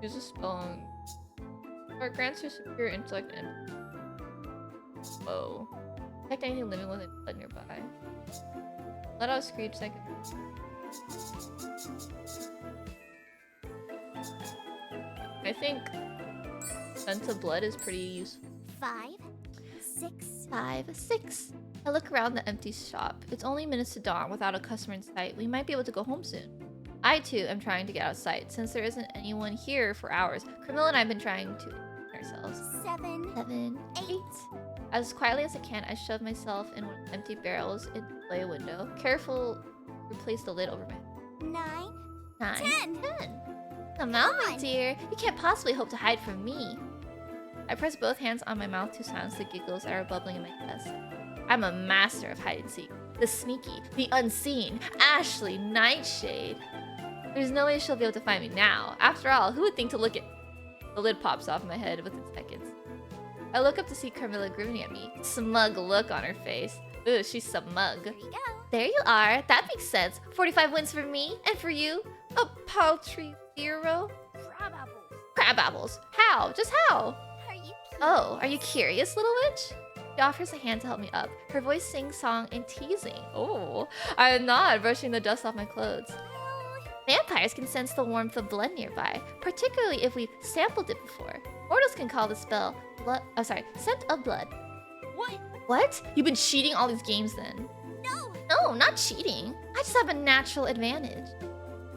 Use a spell on... Or grants your superior intellect and... Whoa. Detect anything living with blood nearby. Let out a screech second. I think scent of blood is pretty useful. 5, 6. 5, 6. I look around the empty shop. It's only minutes to dawn without a customer in sight. We might be able to go home soon. I too am trying to get out of sight. Since there isn't anyone here for hours, Camilla and I have been trying to ourselves. 7. 7, 8. As quietly as I can, I shove myself in one of the empty barrels in the display window. Careful, replace the lid over my head. 9. 9, 10. 10. Come out, my on. dear. You can't possibly hope to hide from me. I press both hands on my mouth to silence the giggles that are bubbling in my chest. I'm a master of hide and seek. The sneaky, the unseen, Ashley Nightshade. There's no way she'll be able to find me now. After all, who would think to look at... The lid pops off my head within seconds. I look up to see Carmilla grinning at me. Smug look on her face. Ooh, she's smug. Here you go. There you are. That makes sense. 45 wins for me. And for you? A paltry 0? Crab apples. Crab apples. How? Just how? Are you Oh, are you curious, little witch? She offers a hand to help me up. Her voice sing-song and teasing. Oh, I nod, brushing the dust off my clothes. Vampires can sense the warmth of blood nearby, particularly if we've sampled it before. Mortals can call the spell scent of blood. What? What? You've been cheating all these games then? No. No, not cheating. I just have a natural advantage.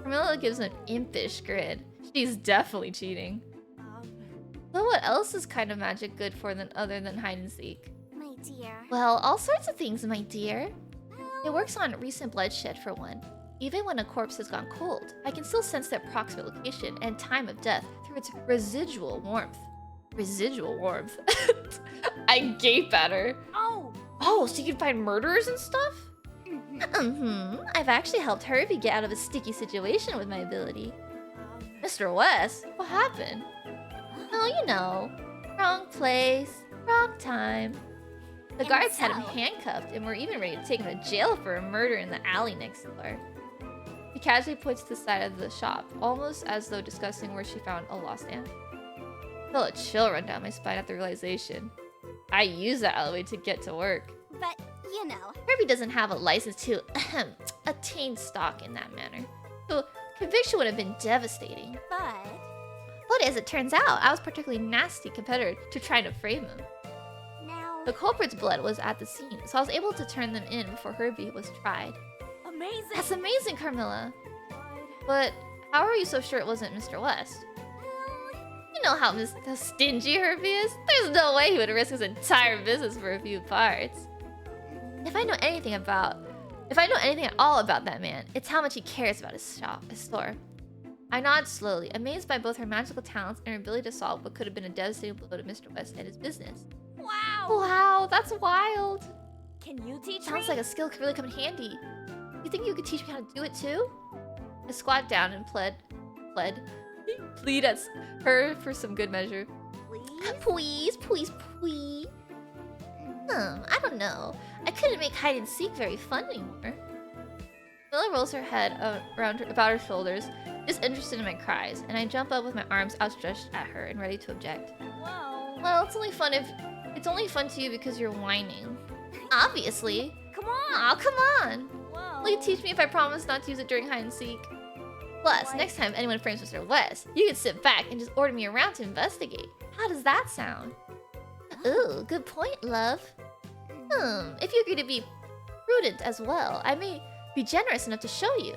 Camilla gives an impish grin. She's definitely cheating. So what else is kind of magic good for other than hide and seek? My dear. Well, all sorts of things, my dear. It works on recent bloodshed, for one. Even when a corpse has gone cold, I can still sense the approximate location and time of death through its residual warmth. Residual warmth? I gape at her. Oh! Oh, so you can find murderers and stuff? Mhm. I've actually helped Herbie get out of a sticky situation with my ability. Mr. West, what happened? Oh, you know. Wrong place, wrong time. The And guards had him so- handcuffed and were even ready to take him to jail for a murder in the alley next door. He casually points to the side of the shop, almost as though discussing where she found a lost animal. I felt a chill run down my spine at the realization. I use that alleyway to get to work. But, you know. Herbie doesn't have a license to attain stock in that manner. So conviction would have been devastating. But, But as it turns out, I was particularly nasty competitor to trying to frame him. now. The culprit's blood was at the scene, so I was able to turn them in before Herbie was tried. Amazing! That's amazing, Carmilla. But But how are you so sure it wasn't Mr. West? You know how stingy Herbie is? There's no way he would risk his entire business for a few parts. If I know anything at all about that man, it's how much he cares about his store. I nod slowly, amazed by both her magical talents and her ability to solve what could have been a devastating blow to Mr. West and his business. wow! Wow, that's wild. Can you teach me? Sounds like a skill could really come in handy. You think you could teach me how to do it too? I squat down and plead at her for some good measure. Please? Please. I don't know. I couldn't make hide and seek very fun anymore. Milla rolls her head about her shoulders, disinterested in my cries, and I jump up with my arms outstretched at her and ready to object. Whoa. Well, it's only fun to you because you're whining. Obviously. Come on! Aw, come on. Whoa. Will you teach me if I promise not to use it during hide and seek? Plus, What? next time anyone frames Mr. West, you can sit back and just order me around to investigate. How does that sound? Ooh, good point, love. If you agree to be prudent as well, I may be generous enough to show you.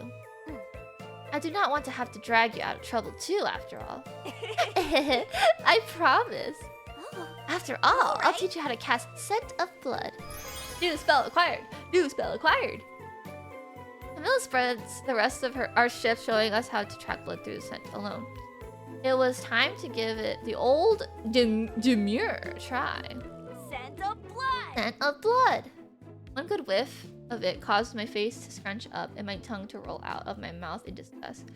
I do not want to have to drag you out of trouble too, after all. I promise. Oh, After all, I'll Alright. teach you how to cast Scent of Blood. New spell acquired. New spell acquired. Camilla spreads the rest of our shift, showing us how to track blood through the scent alone. It was time to give it the old demure try. Scent of blood! Scent of blood. One good whiff of it caused my face to scrunch up and my tongue to roll out of my mouth in disgust.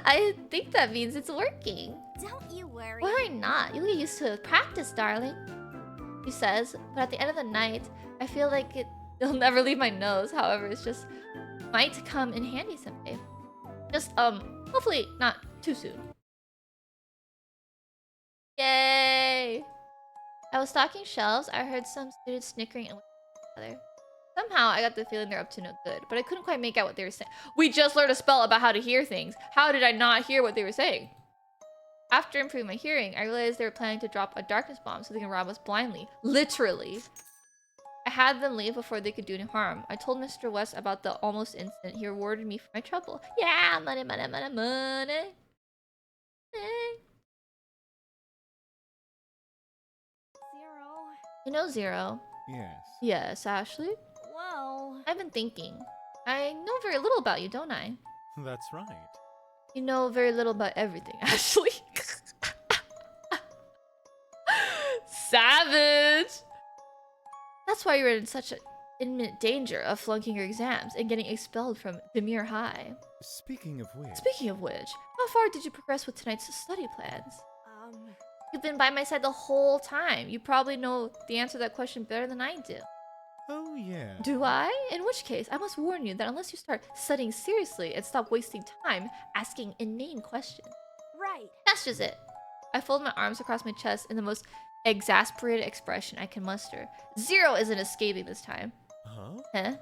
I think that means it's working. don't you worry. Worry not. You'll get used to it with practice, darling. She says, but at the end of the night, I feel like it'll never leave my nose. However, it's just might come in handy someday. Just, hopefully not too soon. Yay! I was stocking shelves. I heard some students snickering and whispering to each other. Somehow, I got the feeling they're up to no good, but I couldn't quite make out what they were saying. We just learned a spell about how to hear things. How did I not hear what they were saying? After improving my hearing, I realized they were planning to drop a darkness bomb so they can rob us blindly. Literally. I had them leave before they could do any harm. I told Mr. West about the almost incident. He rewarded me for my trouble. Yeah, money, money, money, money. Zero. You know, Zero. Yes. Yes, Ashley? Whoa. I've been thinking. I know very little about you, don't I? That's right. You know very little about everything, Ashley. Savage! That's why you're in such imminent danger of flunking your exams and getting expelled from Demir High. Speaking of which. Speaking of which, how far did you progress with tonight's study plans? Um, You've been by my side the whole time. You probably know the answer to that question better than I do. Oh, yeah. Do I? In which case, I must warn you that unless you start studying seriously and stop wasting time asking inane questions. right. That's just it. I fold my arms across my chest in the most exasperated expression I can muster. Zero isn't escaping this time. Huh? Huh?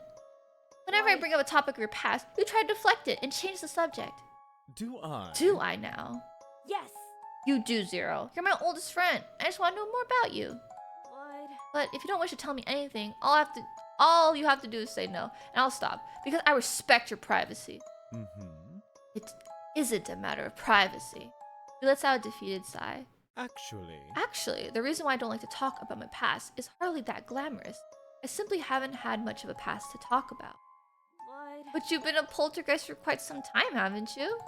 Whenever I bring up a topic of your past, you try to deflect it and change the subject. Do I? Do I now? Yes. You do, Zero. You're my oldest friend. I just want to know more about you. Blood. But if you don't wish to tell me anything, all you have to do is say no, and I'll stop. Because I respect your privacy. Mm-hmm. It isn't a matter of privacy. He lets out a defeated sigh. Actually, the reason why I don't like to talk about my past is hardly that glamorous. I simply haven't had much of a past to talk about. Blood. But you've been a poltergeist for quite some time, haven't you?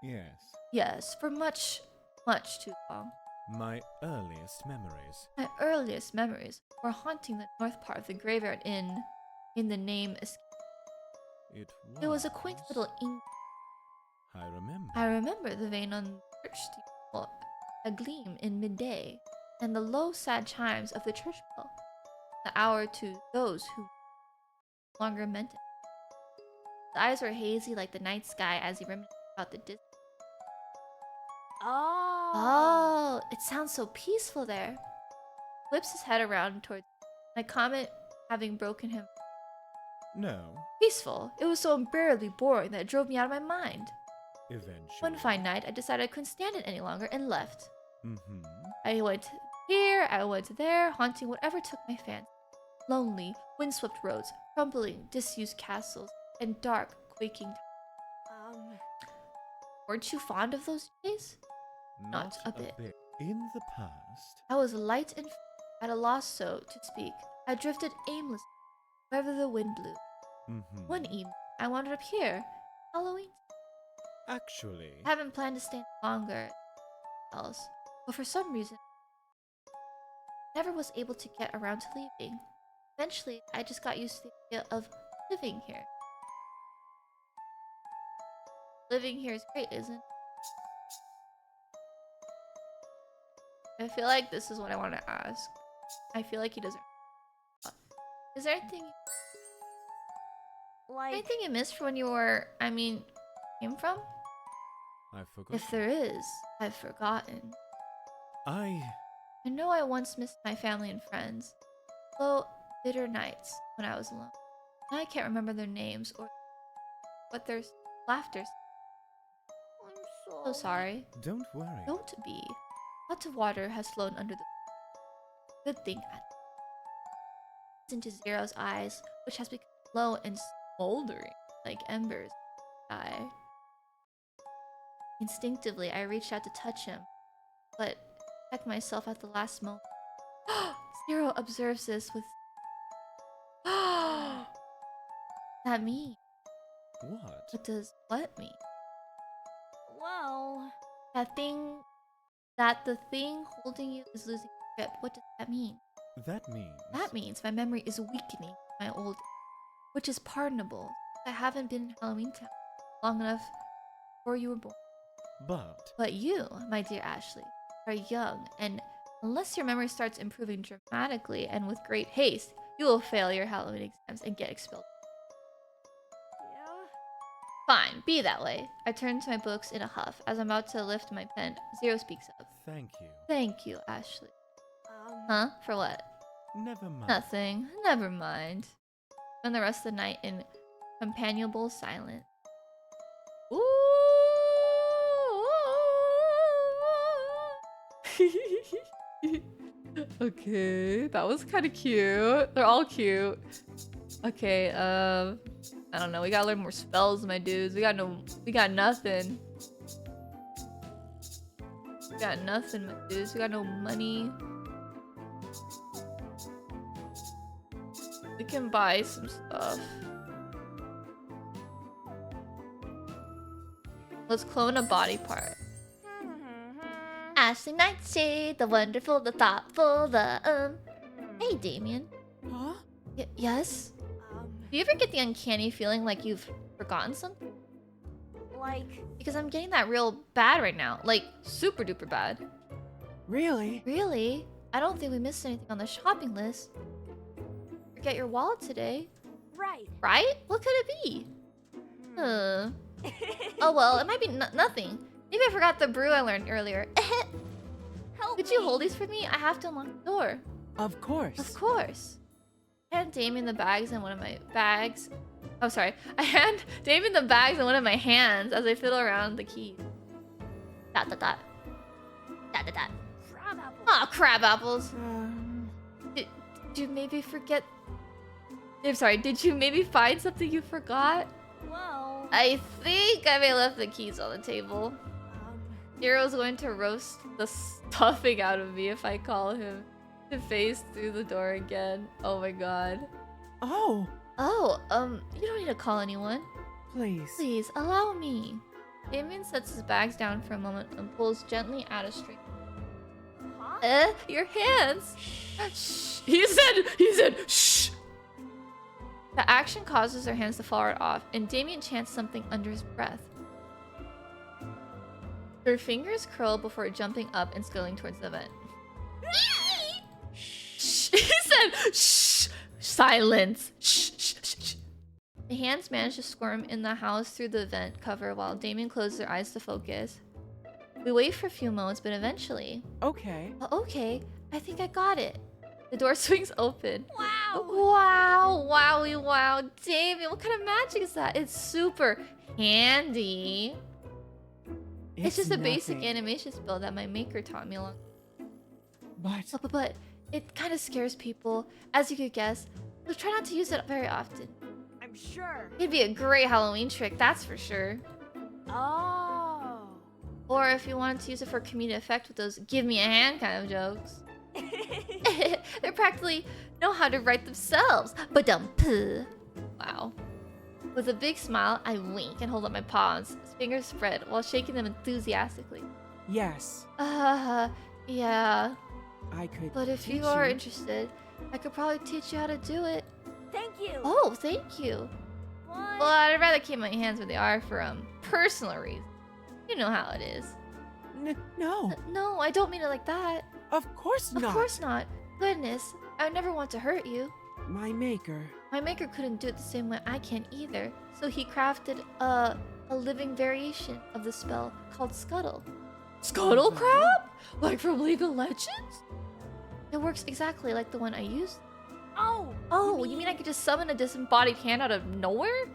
Yes. Yes, for much, much too long. My earliest memories. My earliest memories were haunting the north part of the graveyard inn in the name It was a quaint little inn. I remember. I remember the vane on the church steeple, a gleam in midday, and the low, sad chimes of the church bell, the hour to those who no longer meant it. His eyes were hazy like the night sky as he reminisced about the distance. Oh, it sounds so peaceful there. Whips his head around towards my comment having broken him. No. Peaceful. It was so unbearably boring that it drove me out of my mind. Eventually. One fine night, I decided I couldn't stand it any longer and left. Mm-hmm. I went here, I went there, haunting whatever took my fancy. Lonely, windswept roads, crumbling, disused castles, and dark, quaking towns. Weren't you fond of those days? Not a bit. In the past. I was light and at a loss so to speak. I drifted aimlessly wherever the wind blew. Mm-hmm. One evening, I wandered up here. Halloween. Actually. I haven't planned to stay longer else, but for some reason, I never was able to get around to leaving. Eventually, I just got used to the idea of living here. Living here is great, isn't it? I feel like this is what I want to ask. I feel like he doesn't. Is there anything Like, you missed from when you were, came from? I forgot. If there is, I've forgotten. I I know I once missed my family and friends. slow, bitter nights when I was alone. Now I can't remember their names or what their laughter. So sorry. Don't worry. Don't be. Lots of water has flowed under the good thing into Zero's eyes, which has become low and smoldering like embers in the sky. Instinctively, I reached out to touch him, but checked myself at the last moment. Zero observes this with. That mean? What? What does what mean? Well, That the thing holding you is losing grip. What does that mean? That means. That means my memory is weakening my old, which is pardonable. I haven't been in Halloween Town long enough before you were born. But You, my dear Ashley, are young, and unless your memory starts improving dramatically and with great haste, you will fail your Halloween exams and get expelled. yeah. Fine, be that way. I turn to my books in a huff. As I'm about to lift my pen, Zero speaks up. thank you. Thank you, Ashley. Huh? For what? Never mind. Nothing. Never mind. Spend the rest of the night in companionable silence. Ooh. Okay, that was kind of cute. They're all cute. Okay, I don't know. We gotta learn more spells, my dudes. We got nothing. We got nothing, my dudes. We got no money. We can buy some stuff. Let's clone a body part. Ashley Nightshade, the wonderful, the thoughtful, the Hey, Damien. Huh? Yes? Do you ever get the uncanny feeling like you've forgotten something? Like, Because I'm getting that real bad right now. Like, super duper bad. Really? Really? I don't think we missed anything on the shopping list. Forget your wallet today. right. Right? What could it be? Oh well, it might be nothing. Maybe I forgot the brew I learned earlier. Help Could you me. hold these for me? I have to unlock the door. Of course. Of course. I hand Damien the bags in one of my bags. Oh, sorry. I hand Damien the bags in one of my hands as I fiddle around the keys. Dot dot dot. Dot dot dot. Crab apple. Aw, crab apples. Did you maybe forget? I'm sorry. Did you maybe find something you forgot? Well, I think I may have left the keys on the table. Zero's going to roast the stuffing out of me if I call him to face through the door again. Oh my god. Oh, Oh, you don't need to call anyone. please. Please, allow me. Damien sets his bags down for a moment and pulls gently at a string. huh? Your hands! Shh! He said, shh! The action causes their hands to fall right off, and Damien chants something under his breath. Their fingers curl before jumping up and scuttling towards the vent. Shh! He said, shh! Silence! Shh! Shh! Shh! Shh! The hands manage to squirm in the house through the vent cover while Damien closes their eyes to focus. We wait for a few moments, but eventually... Okay. Oh, okay, I think I got it. The door swings open. Wow. Wow, wowie, wow. Damien, what kind of magic is that? It's super handy. It's just a basic nothing. animation spell that my maker taught me along. But But it kind of scares people, as you could guess. So try not to use it very often. I'm sure. It'd be a great Halloween trick, that's for sure. Oh. Or if you wanted to use it for comedic effect with those give me a hand kind of jokes. They practically know how to write themselves. Ba-dum-puh. Wow. With a big smile, I wink and hold up my palms, fingers spread, while shaking them enthusiastically. yes, Yeah. I could. But if teach you are interested, I could probably teach you how to do it. Thank you. Oh, thank you. What? Well, I'd rather keep my hands where they are for personal reasons. You know how it is. No, No, I don't mean it like that. of course Of not. course not. Goodness, I would never want to hurt you. My maker. My maker couldn't do it the same way I can either, so he crafted a living variation of the spell called Scuttle. Scuttle crab? Like from League of Legends? It works exactly like the one I used. Oh, you mean I could just summon a disembodied hand out of nowhere?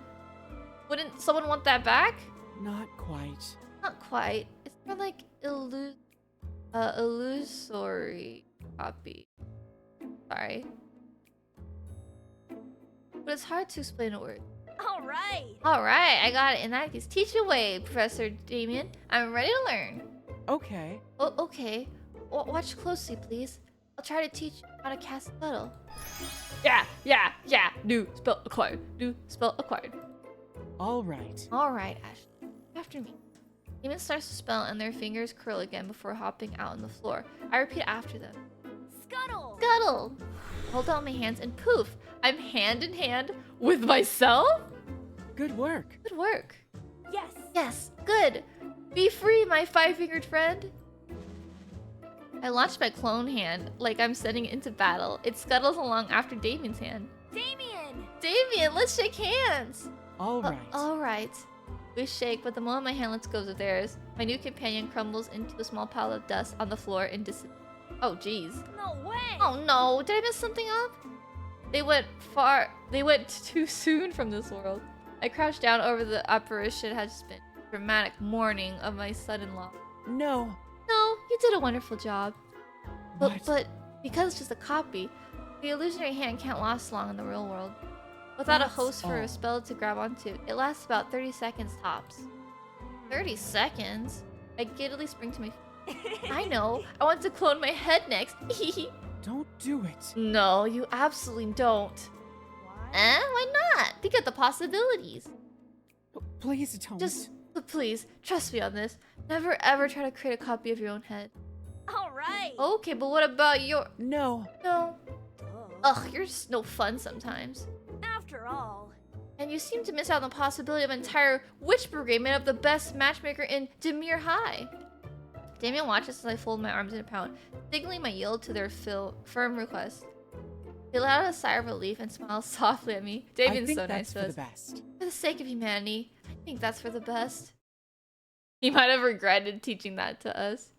Wouldn't someone want that back? Not quite. Not quite. It's more like illusory copy. Sorry. But it's hard to explain a word. All right. Alright, I got it. In that case, teach away, Professor Damien. I'm ready to learn. Okay. Oh, okay. Watch closely, please. I'll try to teach you how to cast Scuttle. Yeah. New spell acquired. New spell acquired. All right. Alright, Ashley. After me. Demon starts to spell and their fingers curl again before hopping out on the floor. I repeat after them. Scuttle. Scuttle! Hold out my hands and poof! I'm hand in hand with myself? Good work. Good work. Yes. Yes, good. Be free, my five-fingered friend. I launch my clone hand like I'm sending it into battle. It scuttles along after Damien's hand. Damien. Damien, let's shake hands. All right. All right. We shake, but the moment my hand lets go of theirs, my new companion crumbles into a small pile of dust on the floor and disappears. Oh, jeez. No way. Oh no, did I mess something up? They went too soon from this world. I crouched down over the apparition had just been dramatic mourning of my son-in-law. No. No, you did a wonderful job. What? But because it's just a copy, the illusionary hand can't last long in the real world. Without a That's host for all. a spell to grab onto, it lasts about 30 seconds tops. 30 seconds? I giddily spring to my feet. I know. I want to clone my head next. Don't do it. No, you absolutely don't. Why? Why not? Think of the possibilities. Please don't. But please, trust me on this. Never ever try to create a copy of your own head. All right. Okay, but what about your... No. No. Duh. Ugh, you're just no fun sometimes. After all. And you seem to miss out on the possibility of an entire witch brigade made up the best matchmaker in Demir High. Damien watches as I fold my arms in a pound, signaling my yield to their firm request. He let out a sigh of relief and smiles softly at me. Damien's I think so that's nice to for us. the best. For the sake of humanity, I think that's for the best. He might have regretted teaching that to us.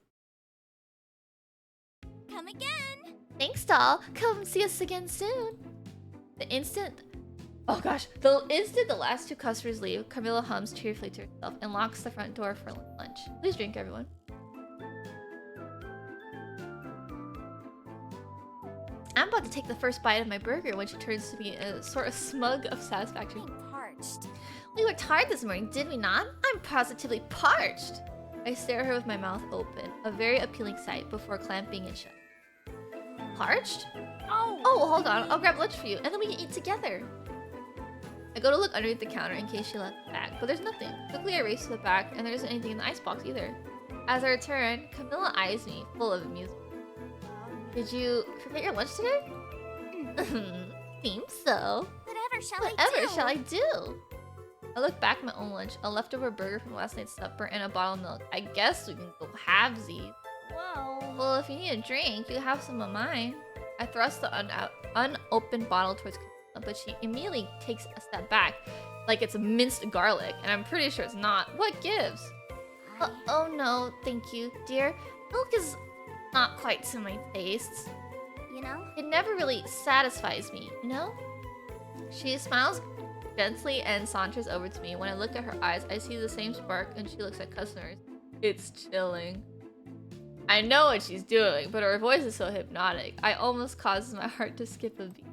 Come again. Thanks, doll. Come see us again soon. The instant the last two customers leave, Camilla hums cheerfully to herself and locks the front door for lunch. Please drink, everyone. I'm about to take the first bite of my burger when she turns to me a sort of smug of satisfaction. I'm parched. We worked hard this morning, did we not? I'm positively parched. I stare at her with my mouth open, a very appealing sight before clamping it shut. Parched? Oh, hold on. I'll grab lunch for you, and then we can eat together. I go to look underneath the counter in case she left the bag, but there's nothing. Quickly I race to the back, and there isn't anything in the icebox either. As I return, Camilla eyes me, full of amusement. Did you forget your lunch today? Seems so. Whatever shall I do? I look back at my own lunch, a leftover burger from last night's supper, and a bottle of milk. I guess we can go halvesies. Well, if you need a drink, you can have some of mine. I thrust the unopened bottle towards Camilla, but she immediately takes a step back, like it's minced garlic, and I'm pretty sure it's not. What gives? Oh no, thank you, dear. Milk is not quite to my tastes. You know? It never really satisfies me, you know? She smiles gently and saunters over to me. When I look at her eyes, I see the same spark, and she looks at customers. It's chilling. I know what she's doing, but her voice is so hypnotic. I almost causes my heart to skip a beat.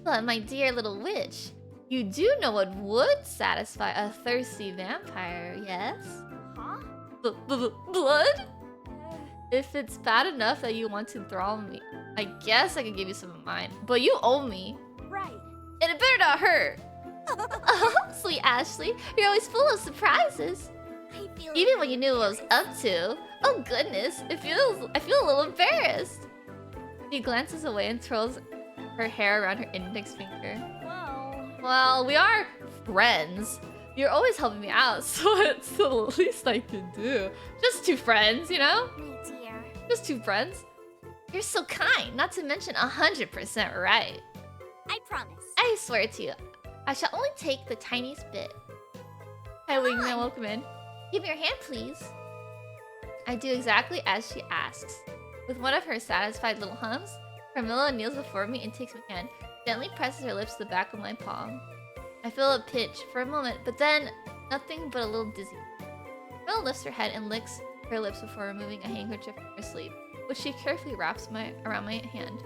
But my dear little witch, you do know what would satisfy a thirsty vampire, yes? Huh? Blood? If it's bad enough that you want to enthrall me, I guess I could give you some of mine. But you owe me. Right. And it better not hurt. Oh, sweet Ashley, you're always full of surprises. I feel Even when you knew what I was up to. Oh goodness, I feel a little embarrassed. She glances away and twirls her hair around her index finger. Whoa. Well, we are friends. You're always helping me out, so it's the least I can do. Just two friends, you know? me, dear. Just two friends. You're so kind, not to mention 100% right. I promise. I swear to you, I shall only take the tiniest bit. Hi, Wingman, welcome in. Give me your hand, please. I do exactly as she asks. With one of her satisfied little hums, Carmilla kneels before me and takes my hand, gently presses her lips to the back of my palm. I feel a pinch for a moment, but then nothing but a little dizzy. Carmilla lifts her head and licks her lips before removing a handkerchief from her sleeve, which she carefully wraps around my hand.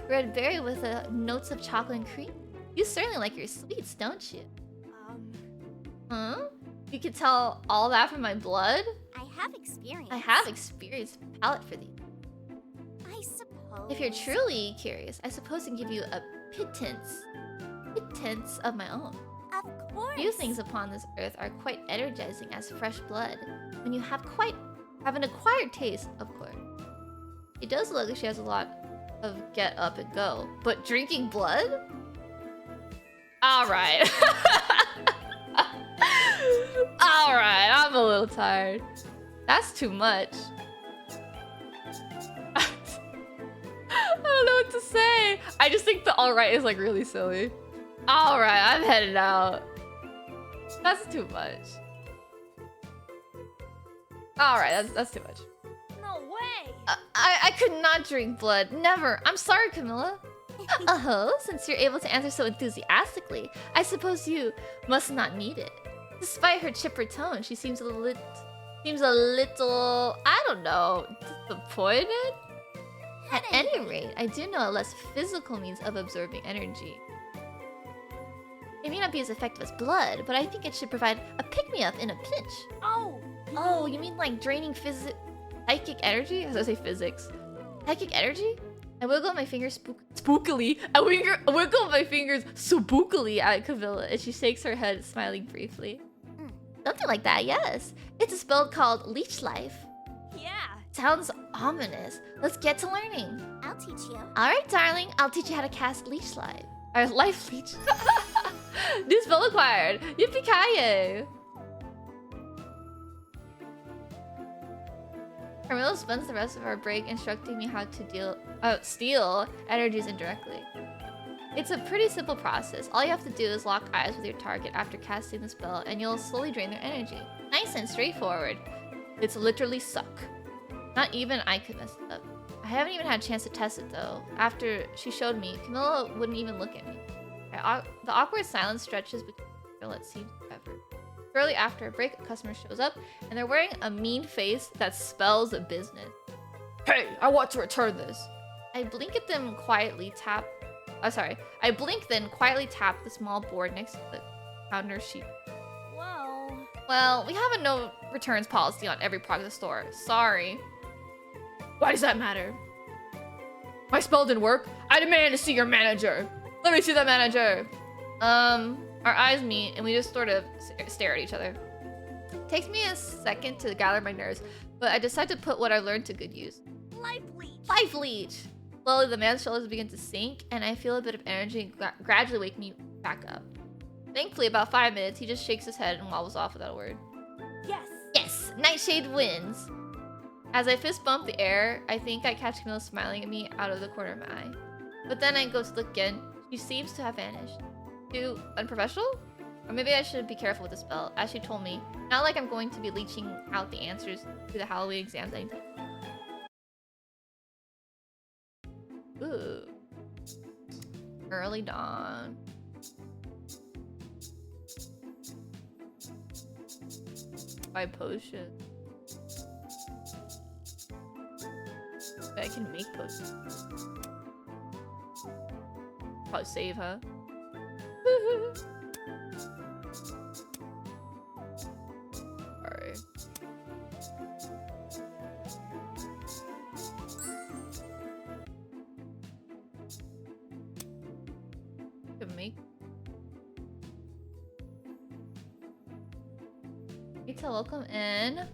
Red berry with notes of chocolate and cream. You certainly like your sweets, don't you? You can tell all that from my blood? I have experience. I have experienced palate for these. I suppose. If you're truly curious, I suppose I can give you a pittance of my own. Of course. Few things upon this earth are quite energizing as fresh blood. When you have an acquired taste, of course. It does look like she has a lot of get up and go, but drinking blood? Alright. Alright, I'm a little tired. That's too much. I don't know what to say. I just think the alright is like really silly. Alright, I'm headed out. That's too much. Alright, that's too much. No way! I could not drink blood. Never. I'm sorry, Camilla. Since you're able to answer so enthusiastically, I suppose you must not need it. Despite her chipper tone, she seems a little, I don't know, disappointed? At any rate, I do know a less physical means of absorbing energy. It may not be as effective as blood, but I think it should provide a pick-me-up in a pinch. Oh, you mean like draining psychic energy? I was gonna say physics. Psychic energy? I wiggle my fingers spookily. I wiggle my fingers spookily at Camilla, and she shakes her head, smiling briefly. Something like that, yes. It's a spell called Leech Life. Yeah. Sounds ominous. Let's get to learning. I'll teach you. Alright, darling. I'll teach you how to cast Leech Life. Or Life Leech. New spell acquired. Yippee-ki-yay. Carmilla spends the rest of our break instructing me how to steal energies indirectly. It's a pretty simple process. All you have to do is lock eyes with your target after casting the spell, and you'll slowly drain their energy. Nice and straightforward. It's literally suck. Not even I could mess it up. I haven't even had a chance to test it though. After she showed me, Camilla wouldn't even look at me. The awkward silence stretches between us, it seems forever. Shortly after a break, a customer shows up, and they're wearing a mean face that spells a business. Hey, I want to return this. I blink at them quietly tap. I blink then quietly tap the small board next to the counter sheet. Whoa. Well, we have a no returns policy on every product in the store. Sorry. Why does that matter? My spell didn't work. I demand to see your manager. Let me see that manager. Our eyes meet and we just sort of stare at each other. It takes me a second to gather my nerves, but I decide to put what I learned to good use. Life leech. Life leech! Slowly, the man's shoulders begin to sink, and I feel a bit of energy gradually wake me back up. Thankfully, about 5 minutes, he just shakes his head and wobbles off without a word. Yes. Yes! Nightshade wins! As I fist bump the air, I think I catch Camilla smiling at me out of the corner of my eye. But then I go to look again. She seems to have vanished. Too unprofessional? Or maybe I should be careful with the spell, as she told me. Not like I'm going to be leeching out the answers to the Halloween exams anytime. Ooh. Early dawn. Buy potion. I can make potions. Probably save her. Alright. Can make. Retail, welcome in.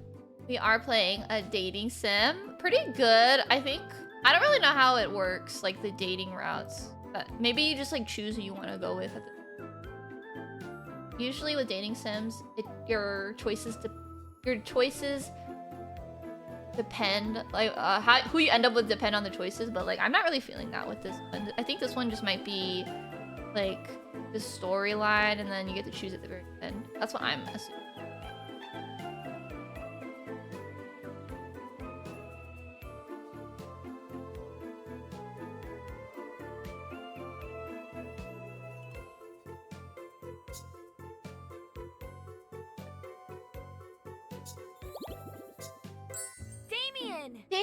We are playing a dating sim. Pretty good, I think. I don't really know how it works, like the dating routes. But maybe you just like choose who you want to go with. Usually with dating sims, your choices depend, like who you end up with depend on the choices. But like I'm not really feeling that with this one. I think this one just might be like the storyline, and then you get to choose at the very end. That's what I'm assuming.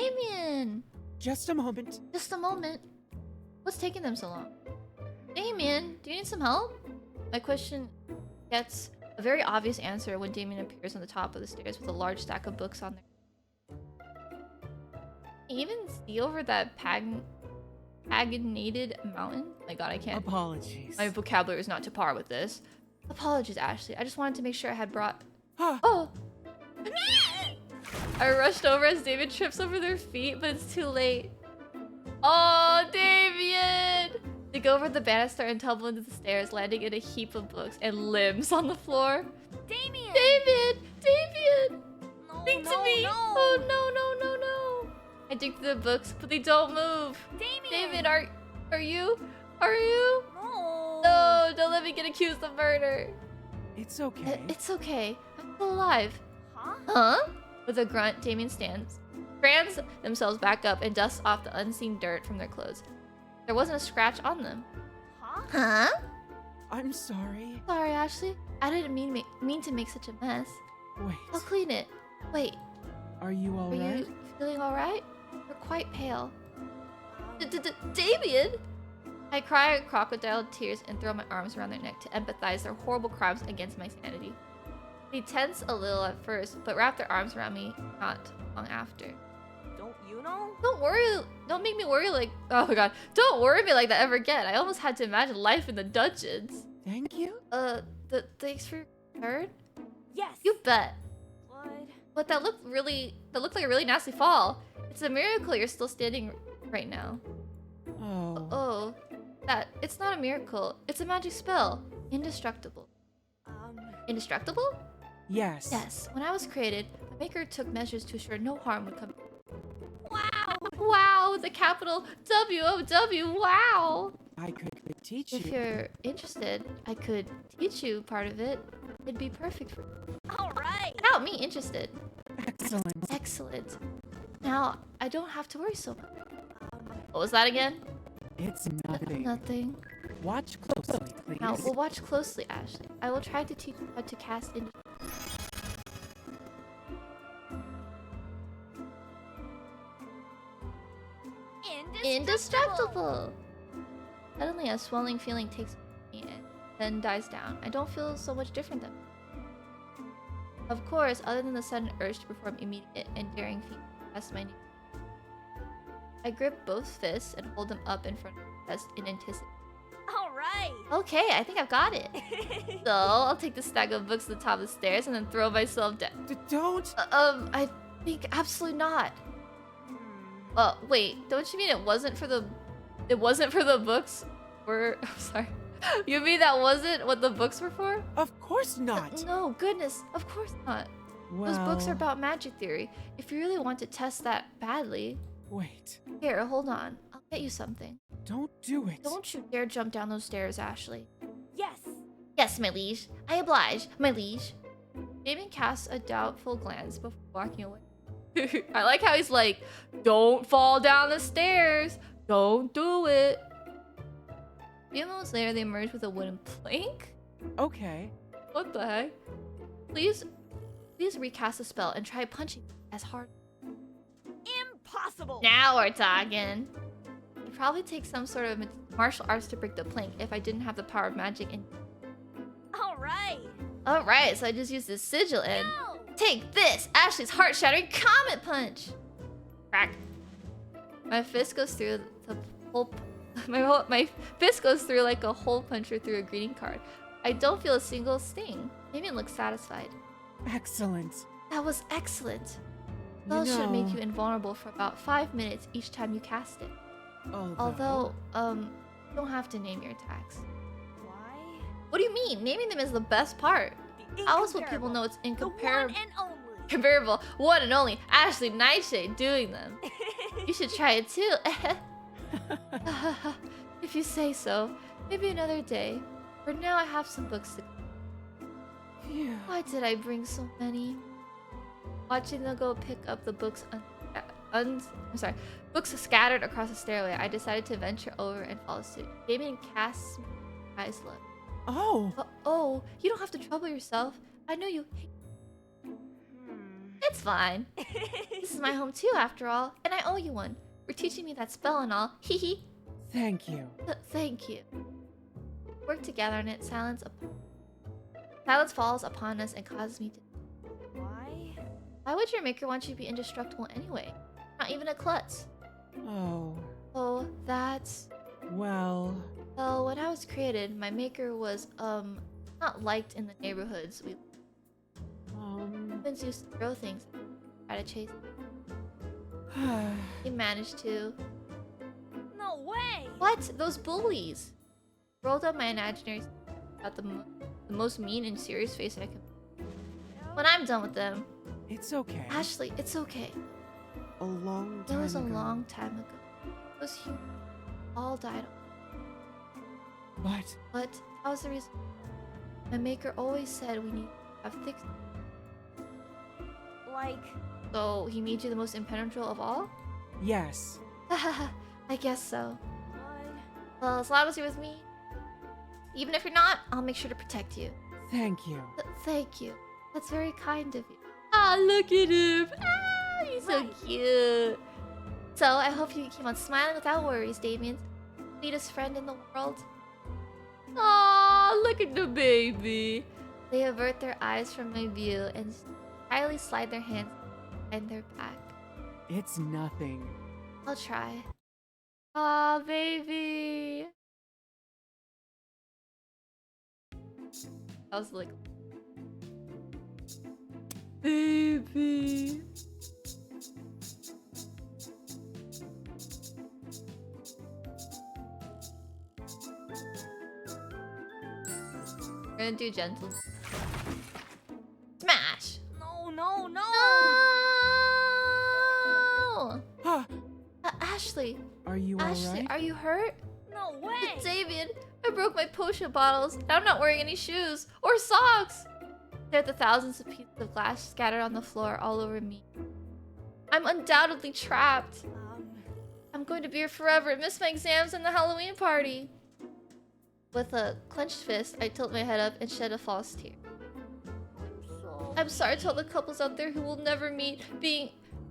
Damien! Just a moment. Just a moment. What's taking them so long? Damien, do you need some help? My question gets a very obvious answer when Damien appears on the top of the stairs with a large stack of books on there. Can you even see over that paginated mountain? My god, I can't. Apologies. My vocabulary is not to par with this. Apologies, Ashley. I just wanted to make sure I had brought... Huh. Oh! I rushed over as David trips over their feet, but it's too late. Oh, Damien! They go over the banister and tumble into the stairs, landing in a heap of books and limbs on the floor. Damien! David! Damien! No, Speak to no, me! no. Oh, no. I dig through the books, but they don't move. Damien! David, are you? Are you? No! No, don't let me get accused of murder. It's okay. It's okay. I'm still alive. Huh? Huh? With a grunt, Damien strands themselves back up and dusts off the unseen dirt from their clothes. There wasn't a scratch on them. Huh? Huh? I'm sorry. Sorry, Ashley. I didn't mean to make such a mess. Wait. I'll clean it. Wait, Are you are alright? you feeling alright? You're quite pale. Damien! I cry crocodile tears and throw my arms around their neck to empathize their horrible crimes against my sanity. They tense a little at first, but wrap their arms around me not long after. Don't you know? Don't worry. Don't make me worry like... Oh my god. Don't worry me like that ever again. I almost had to imagine life in the dungeons. Thank you? Thanks for your third? Yes! You bet. Blood. But that looked like a really nasty fall. It's a miracle you're still standing right now. Oh. Oh. It's not a miracle. It's a magic spell. Indestructible. Indestructible? Yes. Yes. When I was created, the Maker took measures to ensure no harm would come. Wow! Wow, with a capital W-O-W, wow! I could teach If you. you're interested, I could teach you part of it. It'd be perfect for you. Alright! Without me interested. Excellent. Excellent. Now, I don't have to worry so much. What was that again? It's nothing. Nothing. Watch closely, please. Now, we'll watch closely, Ashley. I will try to teach you how to cast in. Indestructible! Suddenly, a swelling feeling takes me and then dies down. I don't feel so much different than. Of course, other than the sudden urge to perform immediate and daring feats, test my name. I grip both fists and hold them up in front of my chest in anticipation. Alright! Okay, I think I've got it. So, I'll take the stack of books to the top of the stairs and then throw myself down. Don't. I think absolutely not. Wait, don't you mean it wasn't for the books? I'm sorry. You mean that wasn't what the books were for? Of course not. No, goodness, of course not. Well, Those books are about magic theory. If you really want to test that badly... Wait. Here, hold on. I'll get you something. Don't do it. Don't you dare jump down those stairs, Ashley. Yes! Yes, my liege. I oblige, my liege. Damien casts a doubtful glance before walking away. I like how he's like, don't fall down the stairs. Don't do it. A few moments later, they emerge with a wooden plank. Okay. What the heck? Please recast the spell and try punching as hard. Impossible! Now we're talking. It'd probably take some sort of martial arts to break the plank if I didn't have the power of magic and... Alright! Alright, so I just used this sigil and... No! Take this! Ashley's heart-shattering comet punch! Crack. My fist goes through the hole... My fist goes through like a hole puncher through a greeting card. I don't feel a single sting. Damien looks satisfied. Excellent. That was excellent. You Spells should make know- you invulnerable for about 5 minutes each time you cast it. Although, You don't have to name your attacks. Why? What do you mean? Naming them is the best part. The How else would people incomparable. know it's The one incomparable? and only! Comparable, one and only Ashley Nightshade doing them. You should try it too. If you say so. Maybe another day. For now, I have some books to. phew. Why did I bring so many? Watching them go pick up the books books scattered across the stairway, I decided to venture over and follow suit. Damien casts me eyes look. Oh. Oh, you don't have to trouble yourself. I know you hate. It's fine. This is my home too, after all, and I owe you one. For teaching me that spell and all. Hee hee. Thank you. Thank you. Work together on it. Silence falls upon us and causes me to. Why? Why would your maker want you to be indestructible anyway? Not even a klutz. Oh, Oh, that's. well. Well, when I was created, my maker was not liked in the neighborhoods. Humans used to throw things, try to chase. He managed to. No way! What? Those bullies! Rolled up my imaginary about the most mean and serious face I could. When I'm done with them. It's okay. Ashley, it's okay. A long It time was a ago. long time ago. Those humans all died. But But that was the reason. My maker always said we need to have thick. Like, So he made you the most impenetrable of all? yes. I guess so. what? Well, as long as you're with me, even if you're not, I'll make sure to protect you. Thank you. Thank you. That's very kind of you. Ah, look at him. Ah, he's so Right. cute. So I hope you keep on smiling without worries, Damien. Sweetest friend in the world. Aw, look at the baby. They avert their eyes from my view and shyly slide their hands behind their back. It's nothing. I'll try. Aw, baby. I was like, baby. We're gonna do gentle. Smash! No, no, no! No! Ah, Ashley, are you Ashley, alright? are you hurt? No way! Damien, I broke my potion bottles, and I'm not wearing any shoes or socks. There are the thousands of pieces of glass scattered on the floor all over me. I'm undoubtedly trapped. I'm going to be here forever and miss my exams and the Halloween party. With a clenched fist, I tilt my head up and shed a false tear. I'm sorry to all the couples out there who will never meet,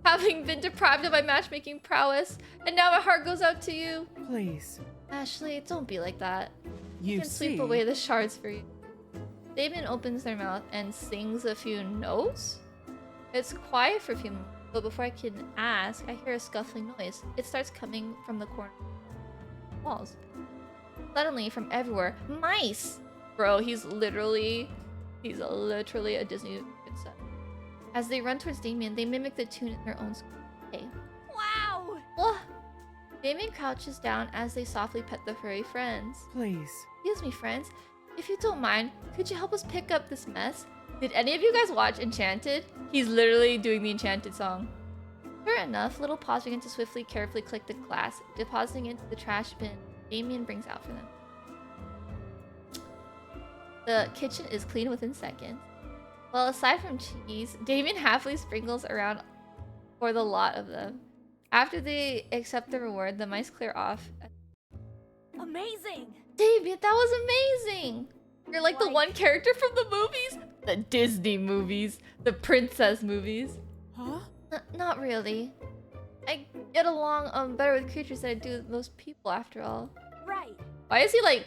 having been deprived of my matchmaking prowess, and now my heart goes out to you. Please. Ashley, don't be like that. You I can see. sweep away the shards for you. Damien opens their mouth and sings a few notes. It's quiet for a few moments, but before I can ask, I hear a scuffling noise. It starts coming from the corner of the walls. Suddenly, from everywhere, mice! Bro, he's literally a Disney princess. As they run towards Damien, they mimic the tune in their own way. Wow! Whoa! Damien crouches down as they softly pet the furry friends. Please. Excuse me, friends. If you don't mind, could you help us pick up this mess? Did any of you guys watch Enchanted? He's literally doing the Enchanted song. Sure enough, little paws begin to swiftly, carefully collect the glass, depositing it into the trash bin Damien brings out for them. The kitchen is clean within seconds. Well, aside from cheese, Damien happily sprinkles around for the lot of them. After they accept the reward, the mice clear off. Amazing! Damien, that was amazing! You're like the Like- one character from the movies? The Disney movies. The princess movies. Huh? Not really. I get along better with creatures than I do with most people, after all. Right. Why is he like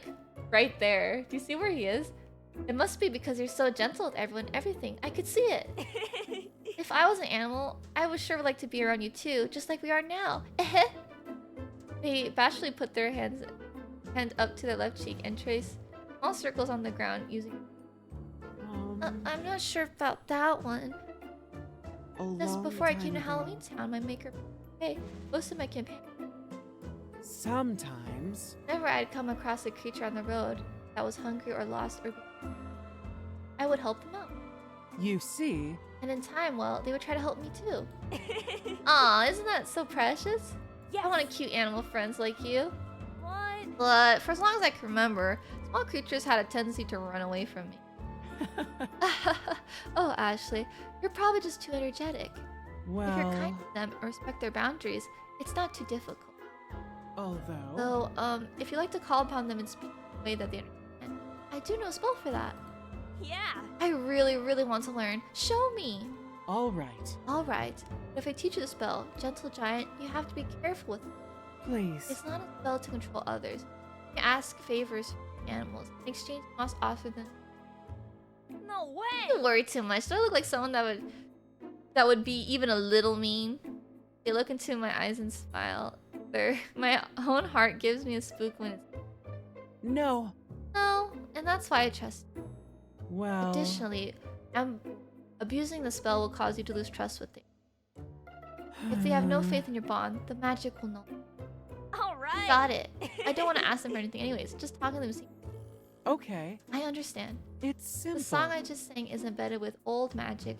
right there? Do you see where he is? It must be because you're so gentle with everyone and everything. I could see it. If I was an animal, I would sure like to be around you too, just like we are now. They bashfully put their hand up to their left cheek and trace small circles on the ground using... I'm not sure about that one. Just long before I time came to ago. Halloween Town, my maker... Hey, most of my companions... Sometimes. Whenever I'd come across a creature on the road that was hungry or lost or... I would help them out. You see. And in time, well, they would try to help me too. Aw, isn't that so precious? Yes. I want a cute animal friends like you. What? But for as long as I can remember, small creatures had a tendency to run away from me. Oh, Ashley, you're probably just too energetic. If you're kind Well, to them and respect their boundaries, it's not too difficult. although. So, if you like to call upon them and speak in a way that they understand, I do know a spell for that. Yeah. I really, really want to learn. Show me. All right. Alright. But if I teach you the spell, Gentle Giant, you have to be careful with it. Please. It's not a spell to control others. You can ask favors from animals in exchange most often than. No way! Don't worry too much. Do I look like someone that would be even a little mean? They look into my eyes and smile. My own heart gives me a spook when it's No. no, and that's why I trust. Well. Additionally, abusing the spell will cause you to lose trust with things. If they have no faith in your bond, the magic will not. Alright! Got it. I don't want to ask them for anything anyways. Just talking to them. Okay. I understand. It's simple. The song I just sang is embedded with old magic.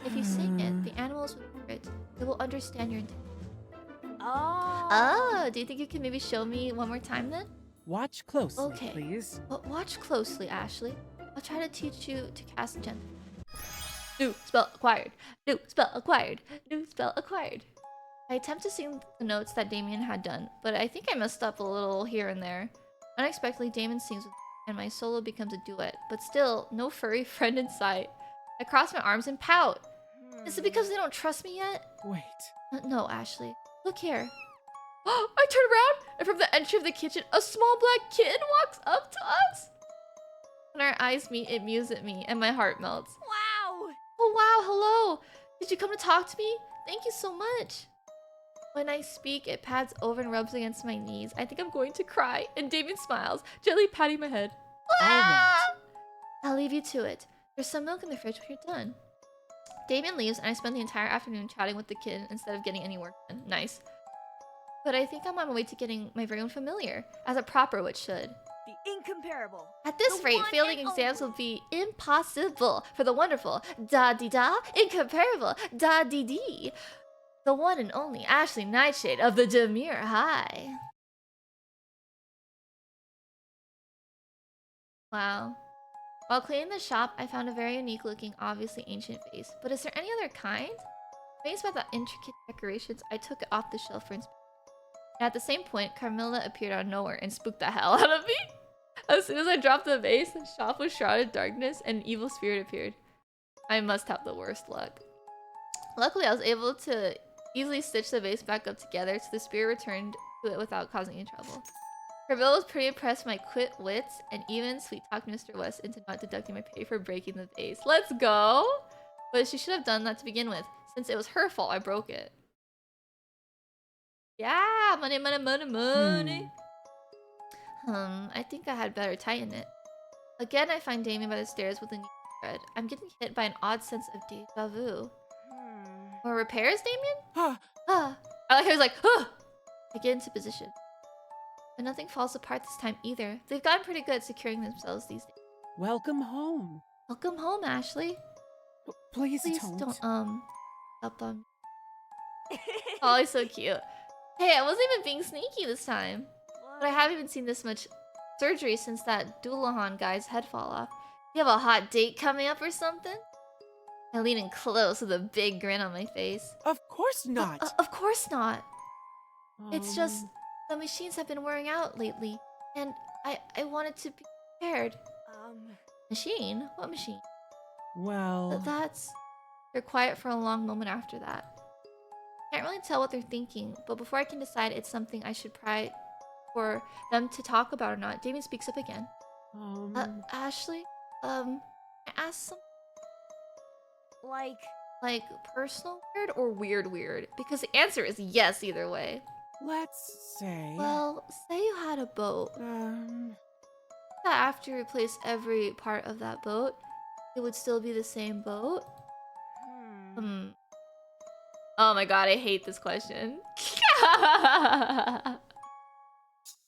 If you sing it, the animals will hear it. They will understand your intent. Oh! Oh, do you think you can maybe show me one more time then? Watch closely, Okay. please. But watch closely, Ashley. I'll try to teach you to cast Gentle. New spell acquired. New spell acquired. New spell acquired. I attempt to sing the notes that Damien had done, but I think I messed up a little here and there. Unexpectedly, Damien sings with me, and my solo becomes a duet, but still, no furry friend in sight. I cross my arms and pout. Is it because they don't trust me yet? Wait. No, Ashley. Look here. I turn around, and from the entry of the kitchen, a small black kitten walks up to us. When our eyes meet, it mews at me, and my heart melts. Wow! Oh wow, hello! Did you come to talk to me? Thank you so much. When I speak, it pads over and rubs against my knees. I think I'm going to cry, and Damien smiles, gently patting my head. All right. I'll leave you to it. There's some milk in the fridge when you're done. Damien leaves, and I spend the entire afternoon chatting with the kid instead of getting any work done. Nice. But I think I'm on my way to getting my very own familiar, as a proper witch should. The incomparable. At this The rate, one failing and exams only. will be impossible for the wonderful da-dee-da, incomparable da-dee-dee. The one and only Ashley Nightshade of the Demure High. Wow. While cleaning the shop, I found a very unique looking, obviously ancient vase. But is there any other kind? Amazed by the intricate decorations, I took it off the shelf for inspection. And at the same point, Carmilla appeared out of nowhere and spooked the hell out of me. As soon as I dropped the vase, the shop was shrouded in darkness and an evil spirit appeared. I must have the worst luck. Luckily, I was able to easily stitch the vase back up together so the spirit returned to it without causing any trouble. Carmilla was pretty impressed with my quick wits and even sweet-talked Mr. West into not deducting my pay for breaking the vase. Let's go! But she should have done that to begin with, since it was her fault I broke it. Yeah, money, money, money, money. I think I had better tighten it. Again, I find Damien by the stairs with a new thread. I'm getting hit by an odd sense of deja vu. More repairs, Damien? I like how he's like, I get into position. But nothing falls apart this time either. They've gotten pretty good at securing themselves these days. Welcome home. Welcome home, Ashley. Please Please don't. don't, help them. Oh, he's so cute. Hey, I wasn't even being sneaky this time. But I haven't even seen this much surgery since that Doulahan guy's head fall off. You have a hot date coming up or something? I lean in close with a big grin on my face. Of course not. Of course not. It's just Um, the machines have been wearing out lately, and I wanted to be prepared. Machine? What machine? Well. That's... They're quiet for a long moment after that. Can't really tell what they're thinking, but before I can decide it's something I should pry for them to talk about or not, Damien speaks up again. Ashley, I ask something? Like personal weird or weird? Because the answer is yes either way. Let's say. Well, say you had a boat. That after you replace every part of that boat, it would still be the same boat? Oh my god, I hate this question.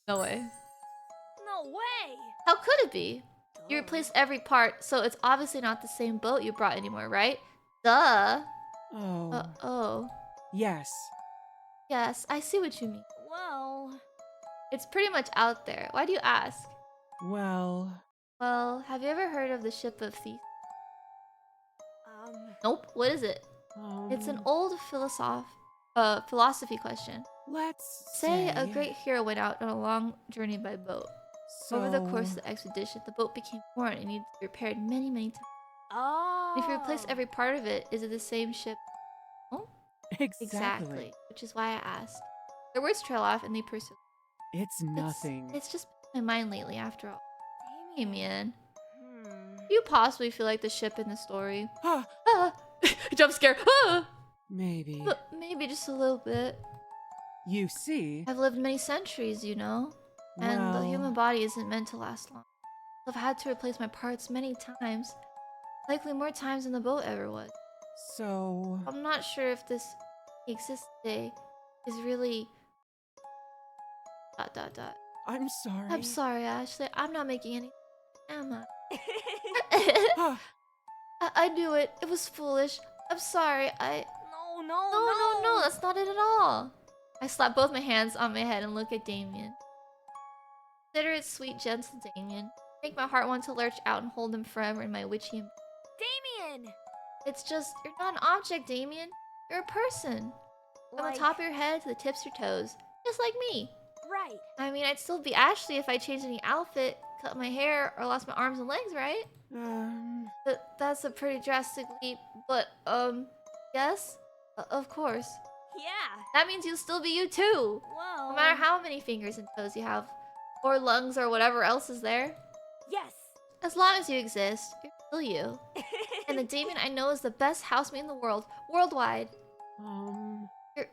No way. No way! How could it be? You replaced every part, so it's obviously not the same boat you brought anymore, right? Duh. Oh. Oh. Yes. Yes, I see what you mean. Well... It's pretty much out there. Why do you ask? Well. Well, have you ever heard of the ship of Theseus? Um... Nope. What is it? It's an old philosophy question. Let's Say a great hero went out on a long journey by boat. So... Over the course of the expedition, the boat became worn and needed to be repaired many, many times. Oh... If If you replace every part of it, is it the same ship? Oh, Exactly. which is why I asked. Their words trail off and they pursue. It's nothing. It's just been my mind lately, after all. Damien, Hmm. do you possibly feel like the ship in the story? Ah, Ah! Jump scare! Ah! maybe. But maybe just a little bit. You see, I've lived many centuries, you know? And the well, human body isn't meant to last long. I've had to replace my parts many times. Likely more times than the boat ever was. so... I'm not sure if this exists today is really... ... I'm sorry. I'm sorry, Ashley. I'm not making any... Am I? Ah, I knew it. It was foolish. I'm sorry. No, that's not it at all. I slap both my hands on my head and look at Damien. Consider it sweet, gentle Damien. Make my heart want to lurch out and hold him forever in my witchy embrace. Damien! It's just, you're not an object, Damien. You're a person. From the top of your head to the tips of your toes. Just like me. Right. I mean, I'd still be Ashley if I changed any outfit, cut my hair, or lost my arms and legs, right? That's a pretty drastic leap, but, yes? Of course. Yeah. That means you'll still be you too. Well. No matter how many fingers and toes you have, or lungs, or whatever else is there. Yes. As long as you exist, you're still you. And the Damien I know is the best housemate in the world, worldwide.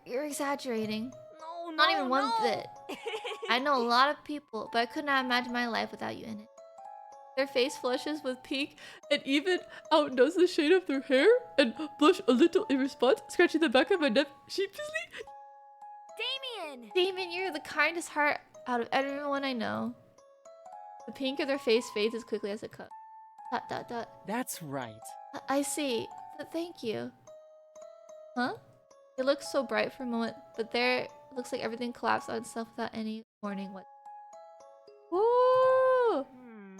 You're exaggerating. No, Not even one no. bit. I know a lot of people, but I could not imagine my life without you in it. Their face flushes with pique and even outdoes the shade of their hair and blush a little in response, scratching the back of my neck sheepishly. Damien! Damien, you're the kindest heart out of everyone I know. The pink of their face fades as quickly as it comes. ... That's right. I see. Thank you. Huh? It looks so bright for a moment, but there it looks like everything collapsed on itself without any warning. What? Woo!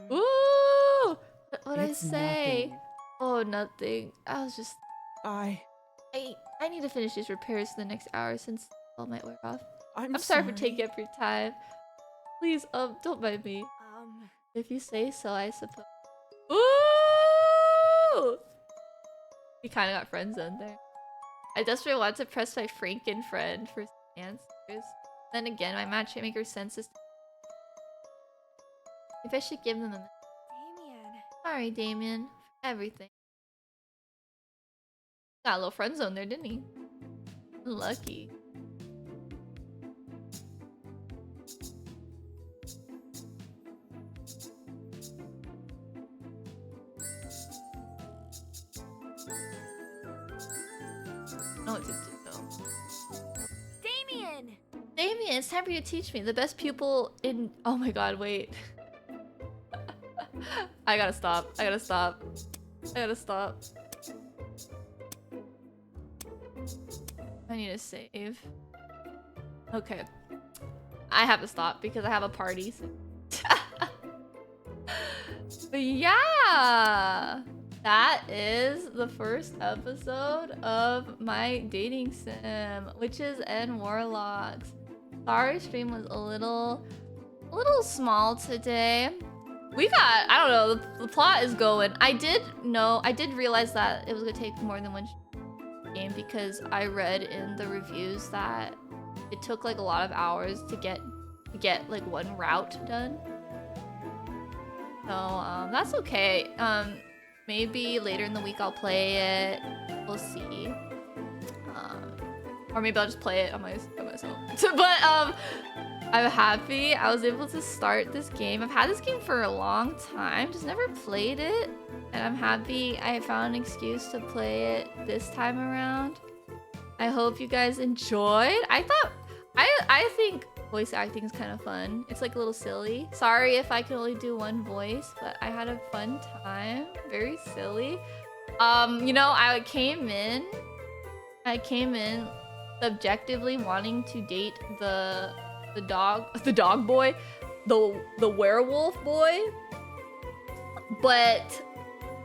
Woo! What'd I say? Nothing. Oh, nothing. I was just... I need to finish these repairs in the next hour since all might wear off. I'm sorry for taking up your time. Please, don't mind me. Um, If you say so, I suppose. Ooh! We kind of got friend zoned there. I desperately want to press my Franken friend for answers. Then again, my matchmaker senses. Maybe I should give them a minute. Damien. Sorry, Damien, for everything. Got a little friend zone there, didn't he? Lucky. I know what to do though. Damien! Damien, it's time for you to teach me. The best pupil in... Oh my god, wait. I gotta stop. I need to save. Okay. I have to stop because I have a party. But yeah! That is the first episode of my dating sim, Witches and Warlocks. Sorry, stream was a little small today. We got, I don't know, the plot is going. I did realize that it was gonna take more than one game because I read in the reviews that it took like a lot of hours to get like one route done. So that's okay. Maybe later in the week I'll play it. We'll see. Or maybe I'll just play it on myself. But I'm happy I was able to start this game. I've had this game for a long time, just never played it. And I'm happy I found an excuse to play it this time around. I hope you guys enjoyed. I think voice acting is kind of fun. It's like a little silly. Sorry if I could only do one voice, but I had a fun time. Very silly. You know, I came in subjectively wanting to date the dog boy, the werewolf boy, but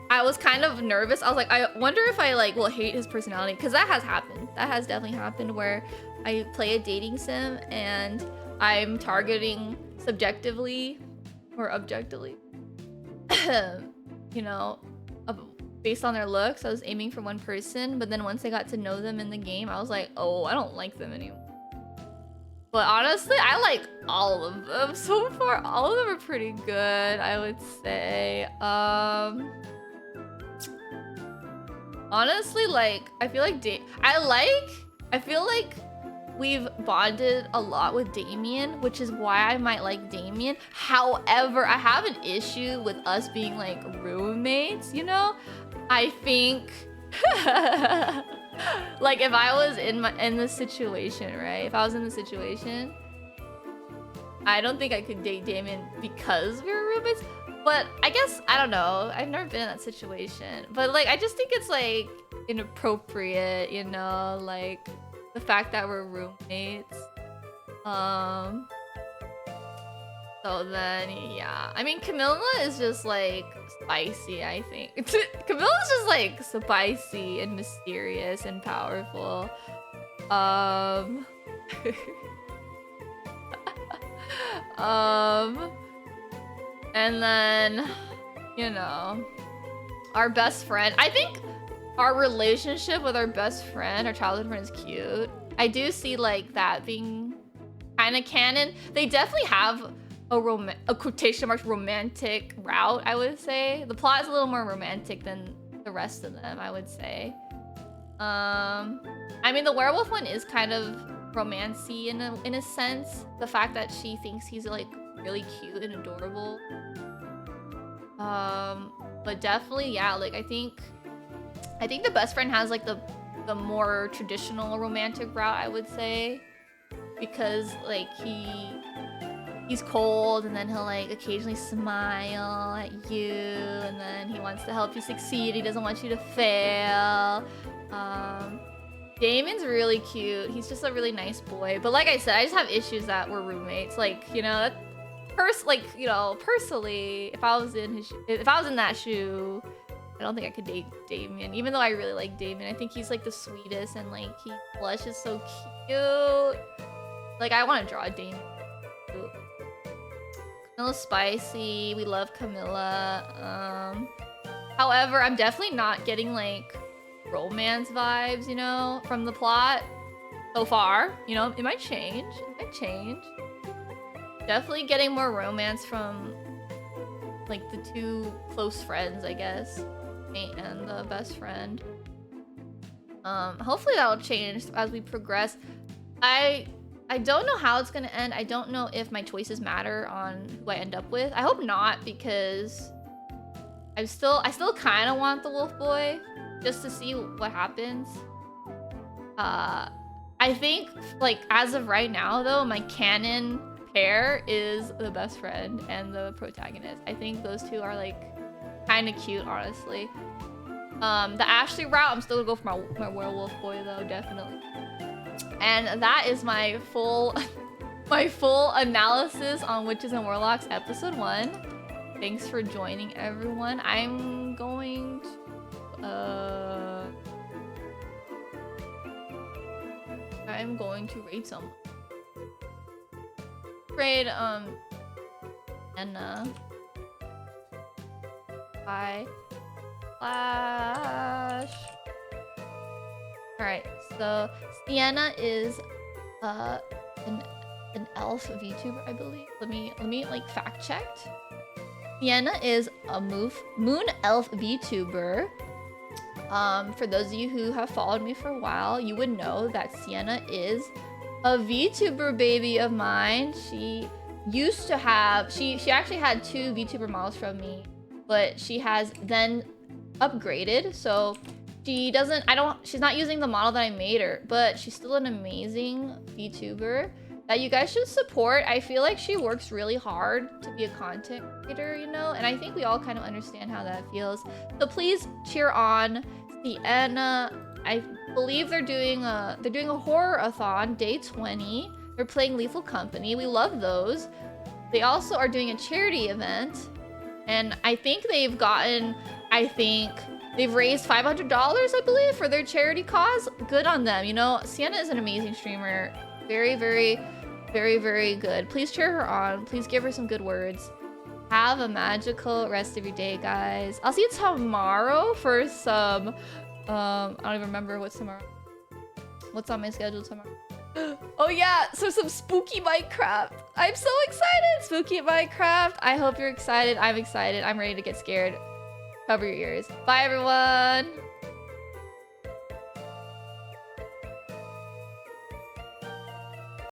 I was kind of nervous. I was like, I wonder if I like will hate his personality, because that has happened. That has definitely happened where I play a dating sim and I'm targeting subjectively or objectively, you know, based on their looks, I was aiming for one person, but then once I got to know them in the game, I was like, oh, I don't like them anymore. But honestly, I like all of them so far. All of them are pretty good, I would say. Honestly, like, I feel like I feel like we've bonded a lot with Damien, which is why I might like Damien. However, I have an issue with us being like roommates, you know? I think like if I was in this situation, right? If I was in the situation, I don't think I could date Damien because we were roommates. But I guess, I don't know. I've never been in that situation. But like, I just think it's like inappropriate, you know? Like the fact that we're roommates. So then, yeah. I mean, Camilla is just like spicy, I think. Camilla's just like spicy and mysterious and powerful. And then, you know, our best friend. I think our relationship with our best friend, our childhood friend, is cute. I do see like that being kind of canon. They definitely have a quotation marks romantic route, I would say. The plot is a little more romantic than the rest of them, I would say. I mean, the werewolf one is kind of romancy in a sense. The fact that she thinks he's like really cute and adorable. But definitely, yeah, like I think the best friend has like the more traditional romantic route, I would say, because like he's cold and then he'll like occasionally smile at you and then he wants to help you succeed. He doesn't want you to fail. Damien's really cute. He's just a really nice boy. But like I said, I just have issues that we're roommates. Like, you know, personally, if I was in that shoe, I don't think I could date Damien. Even though I really like Damien, I think he's like the sweetest and like he blushes so cute. Like I want to draw a Damien. Camilla's spicy. We love Camilla. However, I'm definitely not getting like romance vibes, you know, from the plot so far. You know, it might change. Definitely getting more romance from like the two close friends, I guess, me and the best friend. Hopefully that'll change as we progress. I don't know how it's gonna end. I don't know if my choices matter on who I end up with. I hope not, because I still kind of want the wolf boy just to see what happens. I think like as of right now though, my canon pair is the best friend and the protagonist. I think those two are like kind of cute, honestly. The Ashley route, I'm still gonna go for my werewolf boy though, definitely. And that is my full analysis on Witches and Warlocks episode 1. Thanks for joining, everyone. I'm going to rate some. Raid Anna by Flash. Alright, so Sienna is an elf VTuber, I believe. Let me like fact checked. Sienna is a moon elf VTuber. For those of you who have followed me for a while, you would know that Sienna is a VTuber baby of mine. She used to have, she actually had 2 VTuber models from me, but she has then upgraded. So she's not using the model that I made her, but she's still an amazing VTuber that you guys should support. I feel like she works really hard to be a content creator, you know, and I think we all kind of understand how that feels. So please cheer on Sienna. I believe they're doing a horror-a-thon, day 20. They're playing Lethal Company. We love those. They also are doing a charity event, and I think they've raised $500, I believe, for their charity cause. Good on them. You know, Sienna is an amazing streamer. Very, very, very, very good. Please cheer her on. Please give her some good words. Have a magical rest of your day, guys. I'll see you tomorrow for some I don't even remember what's tomorrow. What's on my schedule tomorrow? Oh yeah, so some spooky Minecraft. I'm so excited. Spooky Minecraft. I hope you're excited. I'm excited. I'm ready to get scared. Cover your ears. Bye everyone.